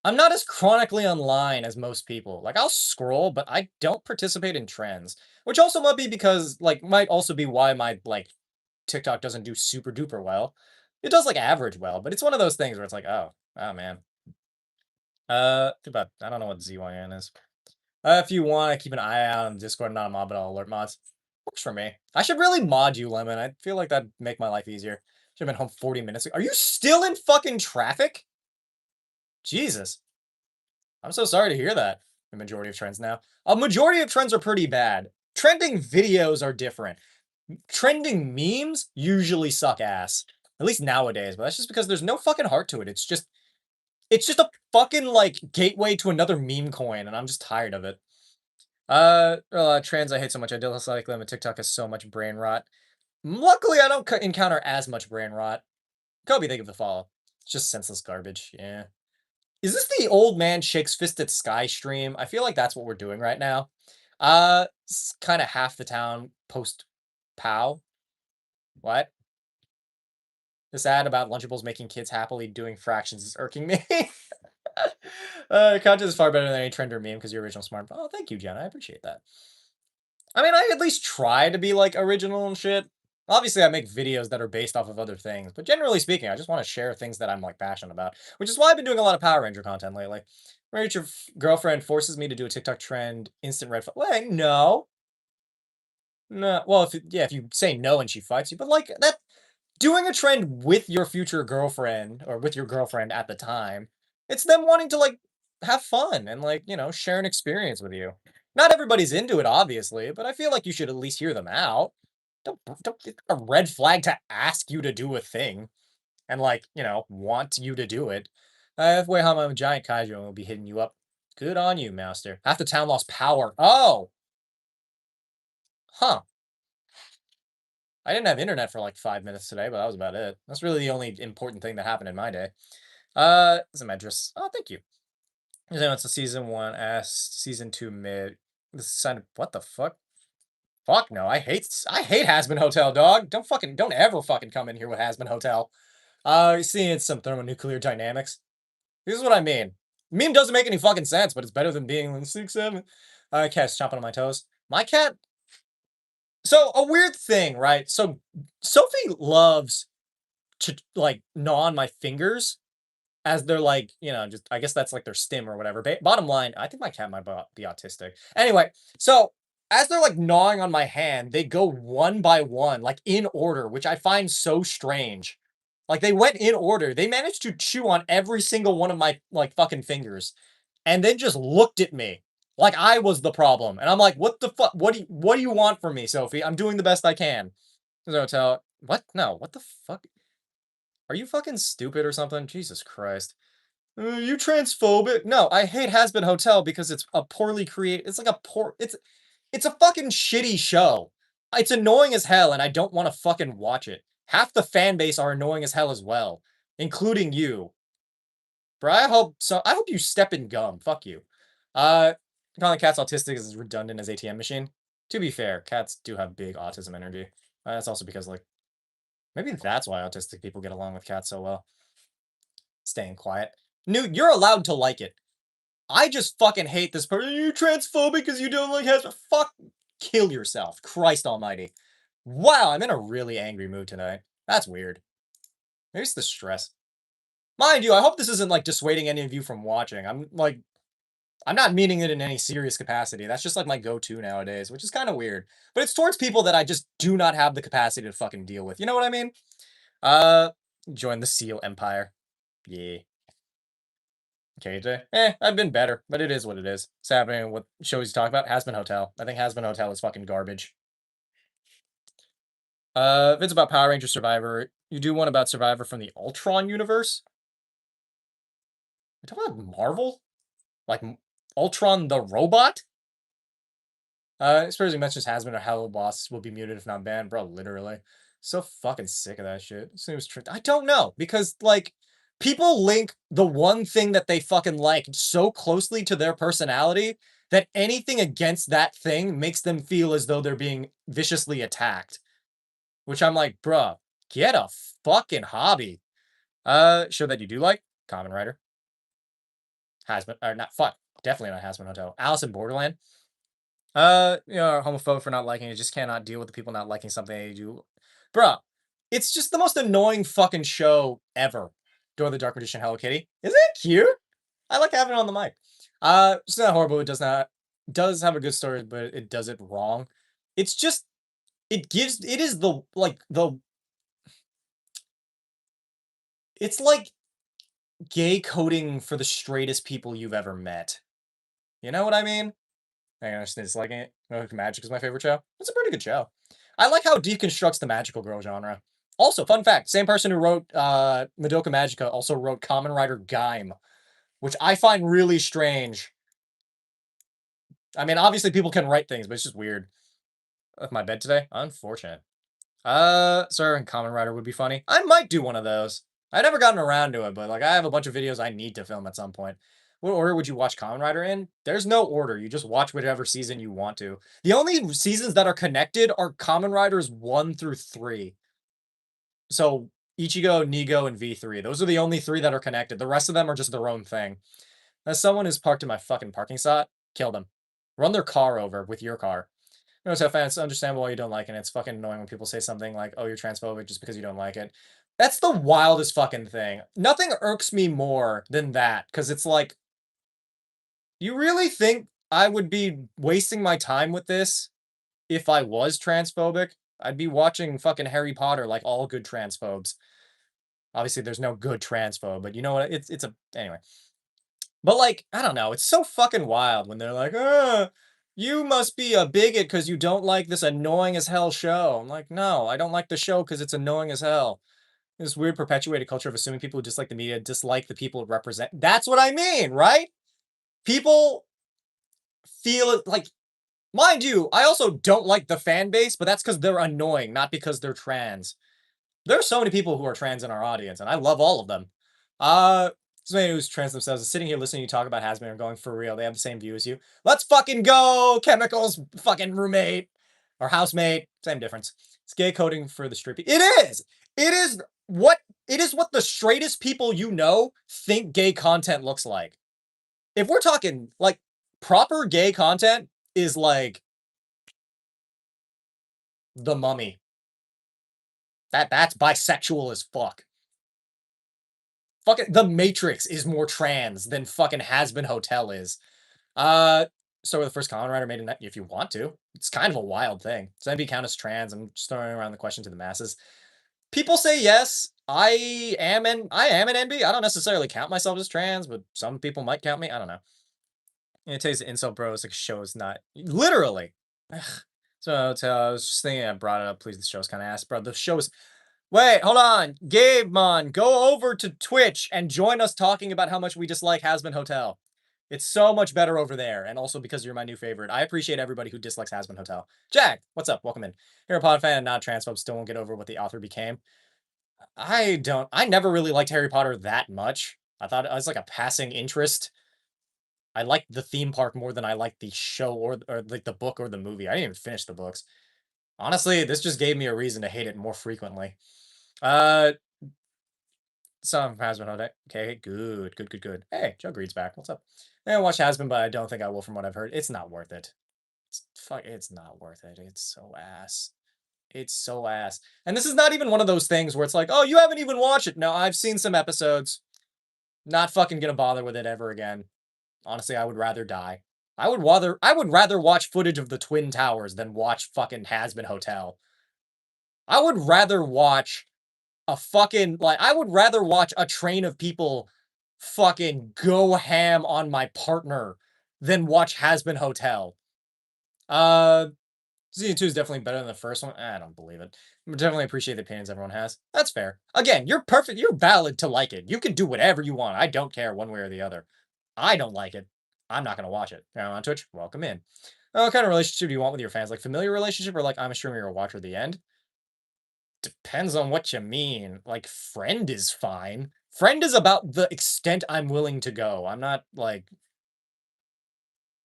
I'm not as chronically online as most people. Like, I'll scroll, but I don't participate in trends. Which also might be because, like, might also be why my, like, TikTok doesn't do super duper well. It does, like, average well, but it's one of those things where it's like, oh man. Too bad. I don't know what ZYN is. If you want to keep an eye out on Discord, not a mod, but I'll alert mods. Works for me. I should really mod you, Lemon. I feel like that'd make my life easier. Should have been home 40 minutes ago. Are you still in fucking traffic? Jesus. I'm so sorry to hear that. The majority of trends now. A majority of trends are pretty bad. Trending videos are different. Trending memes usually suck ass. At least nowadays, but that's just because there's no fucking heart to it. It's just a fucking like gateway to another meme coin, and I'm just tired of it. Trans I hate so much. I dislike them, and TikTok has so much brain rot. Luckily, I don't encounter as much brain rot. Kobe, thank you for the follow. It's just senseless garbage. Yeah. Is this the old man shakes fist at sky stream? I feel like that's what we're doing right now. It's kind of half the town post pow. What? This ad about Lunchables making kids happily doing fractions is irking me. Content is far better than any trend or meme because you're original smart. Oh, thank you, Jenna. I appreciate that. I mean, I at least try to be like original and shit. Obviously, I make videos that are based off of other things, but generally speaking, I just want to share things that I'm like passionate about, which is why I've been doing a lot of Power Ranger content lately. Where your girlfriend forces me to do a TikTok trend, instant red flag. Wait, no, no. Well, if you say no and she fights you, but like that, doing a trend with your future girlfriend or with your girlfriend at the time, it's them wanting to like have fun and like, share an experience with you. Not everybody's into it, obviously, but I feel like you should at least hear them out. Don't it's a red flag to ask you to do a thing and like, want you to do it. Halfway home, I'm a giant kaiju and will be hitting you up. Good on you, master. Half the town lost power. Oh, huh. I didn't have internet for like 5 minutes today, but that was about it. That's really the only important thing that happened in my day. It's a Medris. Oh, thank you. It's a season 1 S, season 2 mid. This sign of what the fuck? Fuck no, I hate Hasbin Hotel, dog. Don't ever fucking come in here with Hasbin Hotel. You're seeing some thermonuclear dynamics. This is what I mean. Meme doesn't make any fucking sense, but it's better than being in 6-7. Cat's chomping on my toes. My cat. So a weird thing, right? So Sophie loves to like gnaw on my fingers as they're like, just I guess that's like their stim or whatever. Bottom line, I think my cat might be autistic. Anyway, so as they're like gnawing on my hand, they go one by one, like in order, which I find so strange. Like they went in order. They managed to chew on every single one of my like fucking fingers and then just looked at me like I was the problem. And I'm like, what the fuck? What do you want from me, Sophie? I'm doing the best I can. So tell what? No, what the fuck? Are you fucking stupid or something? Jesus Christ. You transphobic? No, I hate Has-Been Hotel because it's a poorly created. It's like it's a fucking shitty show. It's annoying as hell, and I don't want to fucking watch it. Half the fan base are annoying as hell as well, including you. Bro, I hope you step in gum. Fuck you. Calling cats autistic is as redundant as ATM machine. To be fair, cats do have big autism energy. That's also because like maybe that's why autistic people get along with cats so well. Staying quiet. Newt, you're allowed to like it. I just fucking hate this person. You transphobic because you don't like Hasbro. Fuck, kill yourself. Christ almighty. Wow, I'm in a really angry mood tonight. That's weird. Maybe it's the stress. Mind you, I hope this isn't like dissuading any of you from watching. I'm not meaning it in any serious capacity. That's just like my go-to nowadays, which is kind of weird. But it's towards people that I just do not have the capacity to fucking deal with. You know what I mean? Uh, join the SEAL Empire. Yeah. KJ. I've been better, but it is what it is. It's happening. What shows you talk about? Has Been Hotel. I think Has Been Hotel is fucking garbage. If it's about Power Ranger Survivor, you do one about Survivor from the Ultron universe? You talking about Marvel? Like Ultron the robot? As mentions has been a Hello Boss will be muted if not banned, bro. Literally, so fucking sick of that shit. Seems true. I don't know because like people link the one thing that they fucking like so closely to their personality that anything against that thing makes them feel as though they're being viciously attacked. Which I'm like, bruh, get a fucking hobby. Show that you do like Common Rider, Hasbin, or not fuck, definitely not Hasbin Hotel. Alice in Borderland. You know, homophobe for not liking it. Just cannot deal with the people not liking something they do. Bruh, it's just the most annoying fucking show ever. Door of the Dark Magician Hello Kitty. Isn't it cute? I like having it on the mic. It's not horrible. It does have a good story, but it does it wrong. It's just it is the it's like gay coding for the straightest people you've ever met. You know what I mean? I understand disliking it. Magic is my favorite show. It's a pretty good show. I like how it deconstructs the magical girl genre. Also, fun fact, same person who wrote Madoka Magica also wrote Kamen Rider Gaim, which I find really strange. I mean, obviously people can write things, but it's just weird. Left my bed today? Unfortunate. Sir, Kamen Rider would be funny. I might do one of those. I never gotten around to it, but like I have a bunch of videos I need to film at some point. What order would you watch Kamen Rider in? There's no order. You just watch whatever season you want to. The only seasons that are connected are Kamen Riders 1 through 3. So Ichigo, Nigo, and V3. Those are the only 3 that are connected. The rest of them are just their own thing. As someone is parked in my fucking parking spot, kill them. Run their car over with your car. You know, so it's understandable why you don't like it. It's fucking annoying when people say something like, oh, you're transphobic just because you don't like it. That's the wildest fucking thing. Nothing irks me more than that, because it's like, you really think I would be wasting my time with this if I was transphobic? I'd be watching fucking Harry Potter like all good transphobes. Obviously, there's no good transphobe, but you know what? It's a anyway. But like, I don't know. It's so fucking wild when they're like, you must be a bigot because you don't like this annoying as hell show. I'm like, no, I don't like the show because it's annoying as hell. This weird perpetuated culture of assuming people who dislike the media dislike the people it represent. That's what I mean, right? People feel it like, mind you, I also don't like the fan base, but that's because they're annoying, not because they're trans. There are so many people who are trans in our audience, and I love all of them. Somebody who's trans themselves is sitting here listening to you talk about Hasbin and going, for real, they have the same view as you. Let's fucking go! Chemicals, fucking roommate. Or housemate. Same difference. It's gay coding for the straight people. It is! It is what the straightest people you know think gay content looks like. If we're talking, like, proper gay content is like The Mummy. That's bisexual as fuck. Fucking The Matrix is more trans than fucking Hasbin Hotel is. So we're the first Kamen Rider made in that, if you want to. It's kind of a wild thing. Does NB count as trans? I'm just throwing around the question to the masses. People say yes. I am an NB. I don't necessarily count myself as trans, but some people might count me. I don't know. It takes insult bros like show is not literally. Ugh. So I was just thinking I brought it up. Please, the show's kind of ass, bro. The show is. Wait, hold on. Gabe, man, go over to Twitch and join us talking about how much we dislike Hasbin Hotel. It's so much better over there, and also because you're my new favorite. I appreciate everybody who dislikes Hasbin Hotel. Jack, what's up? Welcome in. You're a pod fan and not transphobe, still won't get over what the author became. I never really liked Harry Potter that much. I thought it was like a passing interest. I liked the theme park more than I liked the show or like the book or the movie. I didn't even finish the books. Honestly, this just gave me a reason to hate it more frequently. Uh, Some Hasbin Hotel. Okay, good. Hey, Joe Greed's back. What's up? I watched Hasbin, but I don't think I will from what I've heard. It's not worth it. It's not worth it. It's so ass. It's so ass. And this is not even one of those things where it's like, oh, you haven't even watched it. No, I've seen some episodes. Not fucking gonna bother with it ever again. Honestly, I would rather die. I would rather watch footage of the Twin Towers than watch fucking Hasbin Hotel. I would rather watch I would rather watch a train of people fucking go ham on my partner than watch Hasbin Hotel. Uh Season 2 is definitely better than the first one. I don't believe it. I definitely appreciate the opinions everyone has. That's fair. Again, you're perfect. You're valid to like it. You can do whatever you want. I don't care one way or the other. I don't like it. I'm not going to watch it. Now on Twitch, welcome in. What kind of relationship do you want with your fans? Like familiar relationship or like I'm a streamer, you're a watcher at the end? Depends on what you mean. Like friend is fine. Friend is about the extent I'm willing to go. I'm not like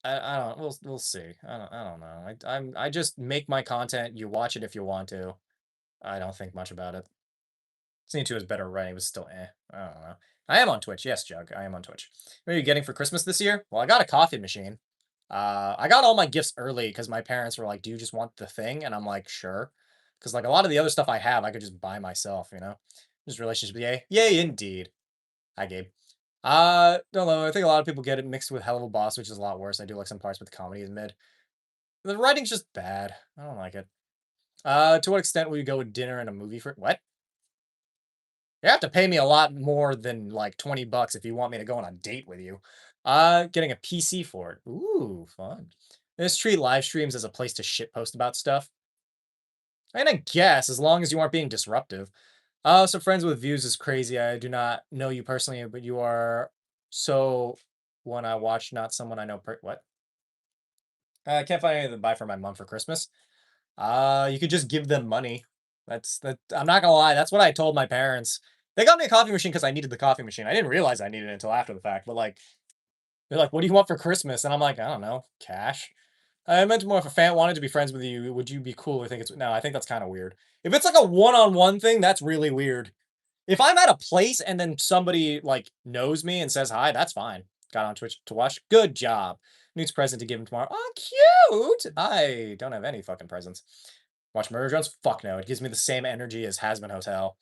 I don't. We'll see. I don't know. I just make my content. You watch it if you want to. I don't think much about it. Season 2 is better writing, but still I don't know. I am on Twitch. Yes, Jug. I am on Twitch. What are you getting for Christmas this year? Well, I got a coffee machine. I got all my gifts early because my parents were like, "Do you just want the thing?" And I'm like, "Sure." Because like a lot of the other stuff I have, I could just buy myself. Just relationship. Yay, yay, indeed. Hi, Gabe. Don't know. I think a lot of people get it mixed with Hell of a Boss, which is a lot worse. I do like some parts, but the comedy is mid. The writing's just bad. I don't like it. To what extent will you go with dinner and a movie for what? You have to pay me a lot more than like 20 bucks if you want me to go on a date with you. Getting a PC for it. Ooh, fun. Just treat live streams as a place to shitpost about stuff. And I guess as long as you aren't being disruptive. So friends with views is crazy. I do not know you personally, but you are so one I watch, not someone I know. What? I can't find anything to buy for my mom for Christmas. You could just give them money. That's that. I'm not gonna lie. That's what I told my parents. They got me a coffee machine because I needed the coffee machine. I didn't realize I needed it until after the fact. But like, they're like, "What do you want for Christmas?" And I'm like, "I don't know, cash." I meant more if a fan wanted to be friends with you, would you be cool? I think it's no. I think that's kind of weird. If it's like a one-on-one thing, that's really weird. If I'm at a place and then somebody like knows me and says hi, that's fine. Got on Twitch to watch. Good job. Needs present to give him tomorrow. Oh, cute. I don't have any fucking presents. Watch Murder Drones? Fuck no. It gives me the same energy as Hasbin Hotel.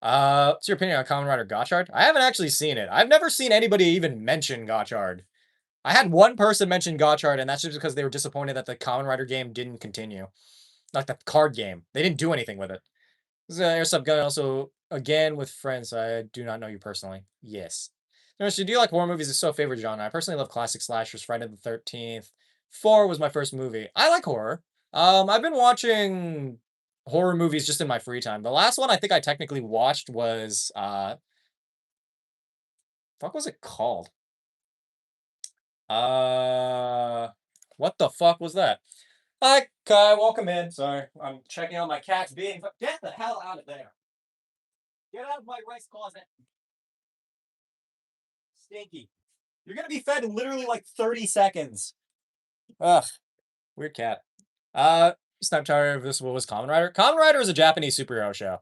What's your opinion on Kamen Rider Gotchard? I haven't actually seen it. I've never seen anybody even mention Gotchard. I had one person mention Gotchard, and that's just because they were disappointed that the Kamen Rider game didn't continue. Like the card game. They didn't do anything with it. Airsoft gun also again with friends. I do not know you personally. Yes. No, so do you like horror movies? It's so favorite genre. I personally love classic slashers. Friday the 13th. 4 was my first movie. I like horror. I've been watching horror movies just in my free time. The last one I think I technically watched was fuck was it called? Uh what the fuck was that? Hi, Kai, welcome in. Sorry, I'm checking out my cat's being. Get the hell out of there. Get out of my rice closet. Stinky. You're gonna be fed in literally like 30 seconds. Ugh, weird cat. Uh, Snap Tower of this was Kamen Rider. Kamen Rider is a Japanese superhero show.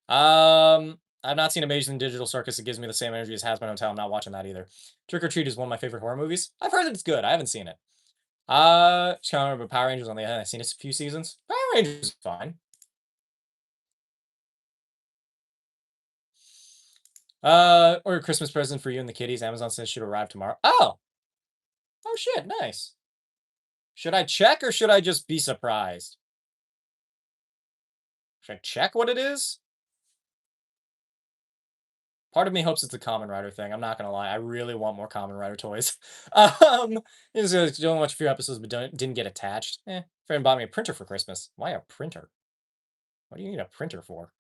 I've not seen Amazing Digital Circus. It gives me the same energy as Hazbin Hotel. I'm not watching that either. Trick or Treat is one of my favorite horror movies. I've heard that it's good. I haven't seen it. Just can't remember Power Rangers on the other hand. I've seen it a few seasons. Power Rangers is fine. Or a Christmas present for you and the kitties. Amazon says should arrive tomorrow. Oh! Oh shit, nice. Should I check or should I just be surprised? Should I check what it is? Part of me hopes it's a Kamen Rider thing. I'm not gonna lie. I really want more Kamen Rider toys. Just only watched a few episodes, but didn't get attached. Friend bought me a printer for Christmas. Why a printer? What do you need a printer for?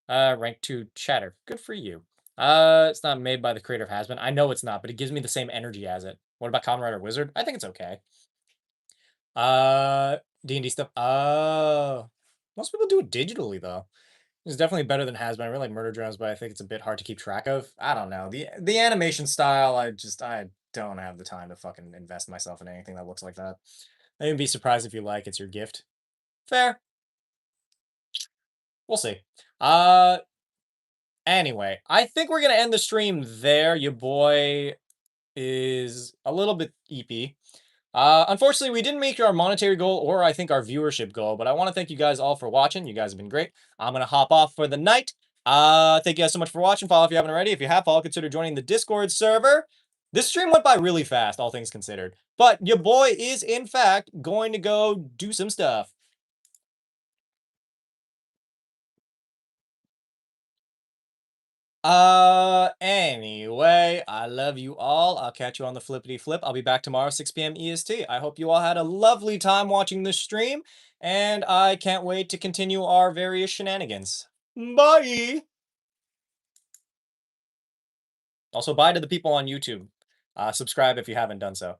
Rank 2 chatter. Good for you. It's not made by the creator of Hasbin. I know it's not, but it gives me the same energy as it. What about Kamen Rider Wizard? I think it's okay. Uh, D&D stuff. Oh, most people do it digitally though. It's definitely better than has been. I really like Murder Drones, but I think it's a bit hard to keep track of. I don't know. The animation style, I don't have the time to fucking invest myself in anything that looks like that. I'd be surprised if you like it's your gift. Fair. We'll see. Uh anyway, I think we're gonna end the stream there. Your boy is a little bit EP. Unfortunately, we didn't make our monetary goal or I think our viewership goal, but I want to thank you guys all for watching. You guys have been great. I'm going to hop off for the night. Thank you guys so much for watching. Follow if you haven't already. If you have, follow, consider joining the Discord server. This stream went by really fast, all things considered. But your boy is, in fact, going to go do some stuff. Anyway, I love you all. I'll catch you on the flippity flip. I'll be back tomorrow, 6 p.m. EST. I hope you all had a lovely time watching this stream, and I can't wait to continue our various shenanigans. Bye! Also, bye to the people on YouTube. Subscribe if you haven't done so.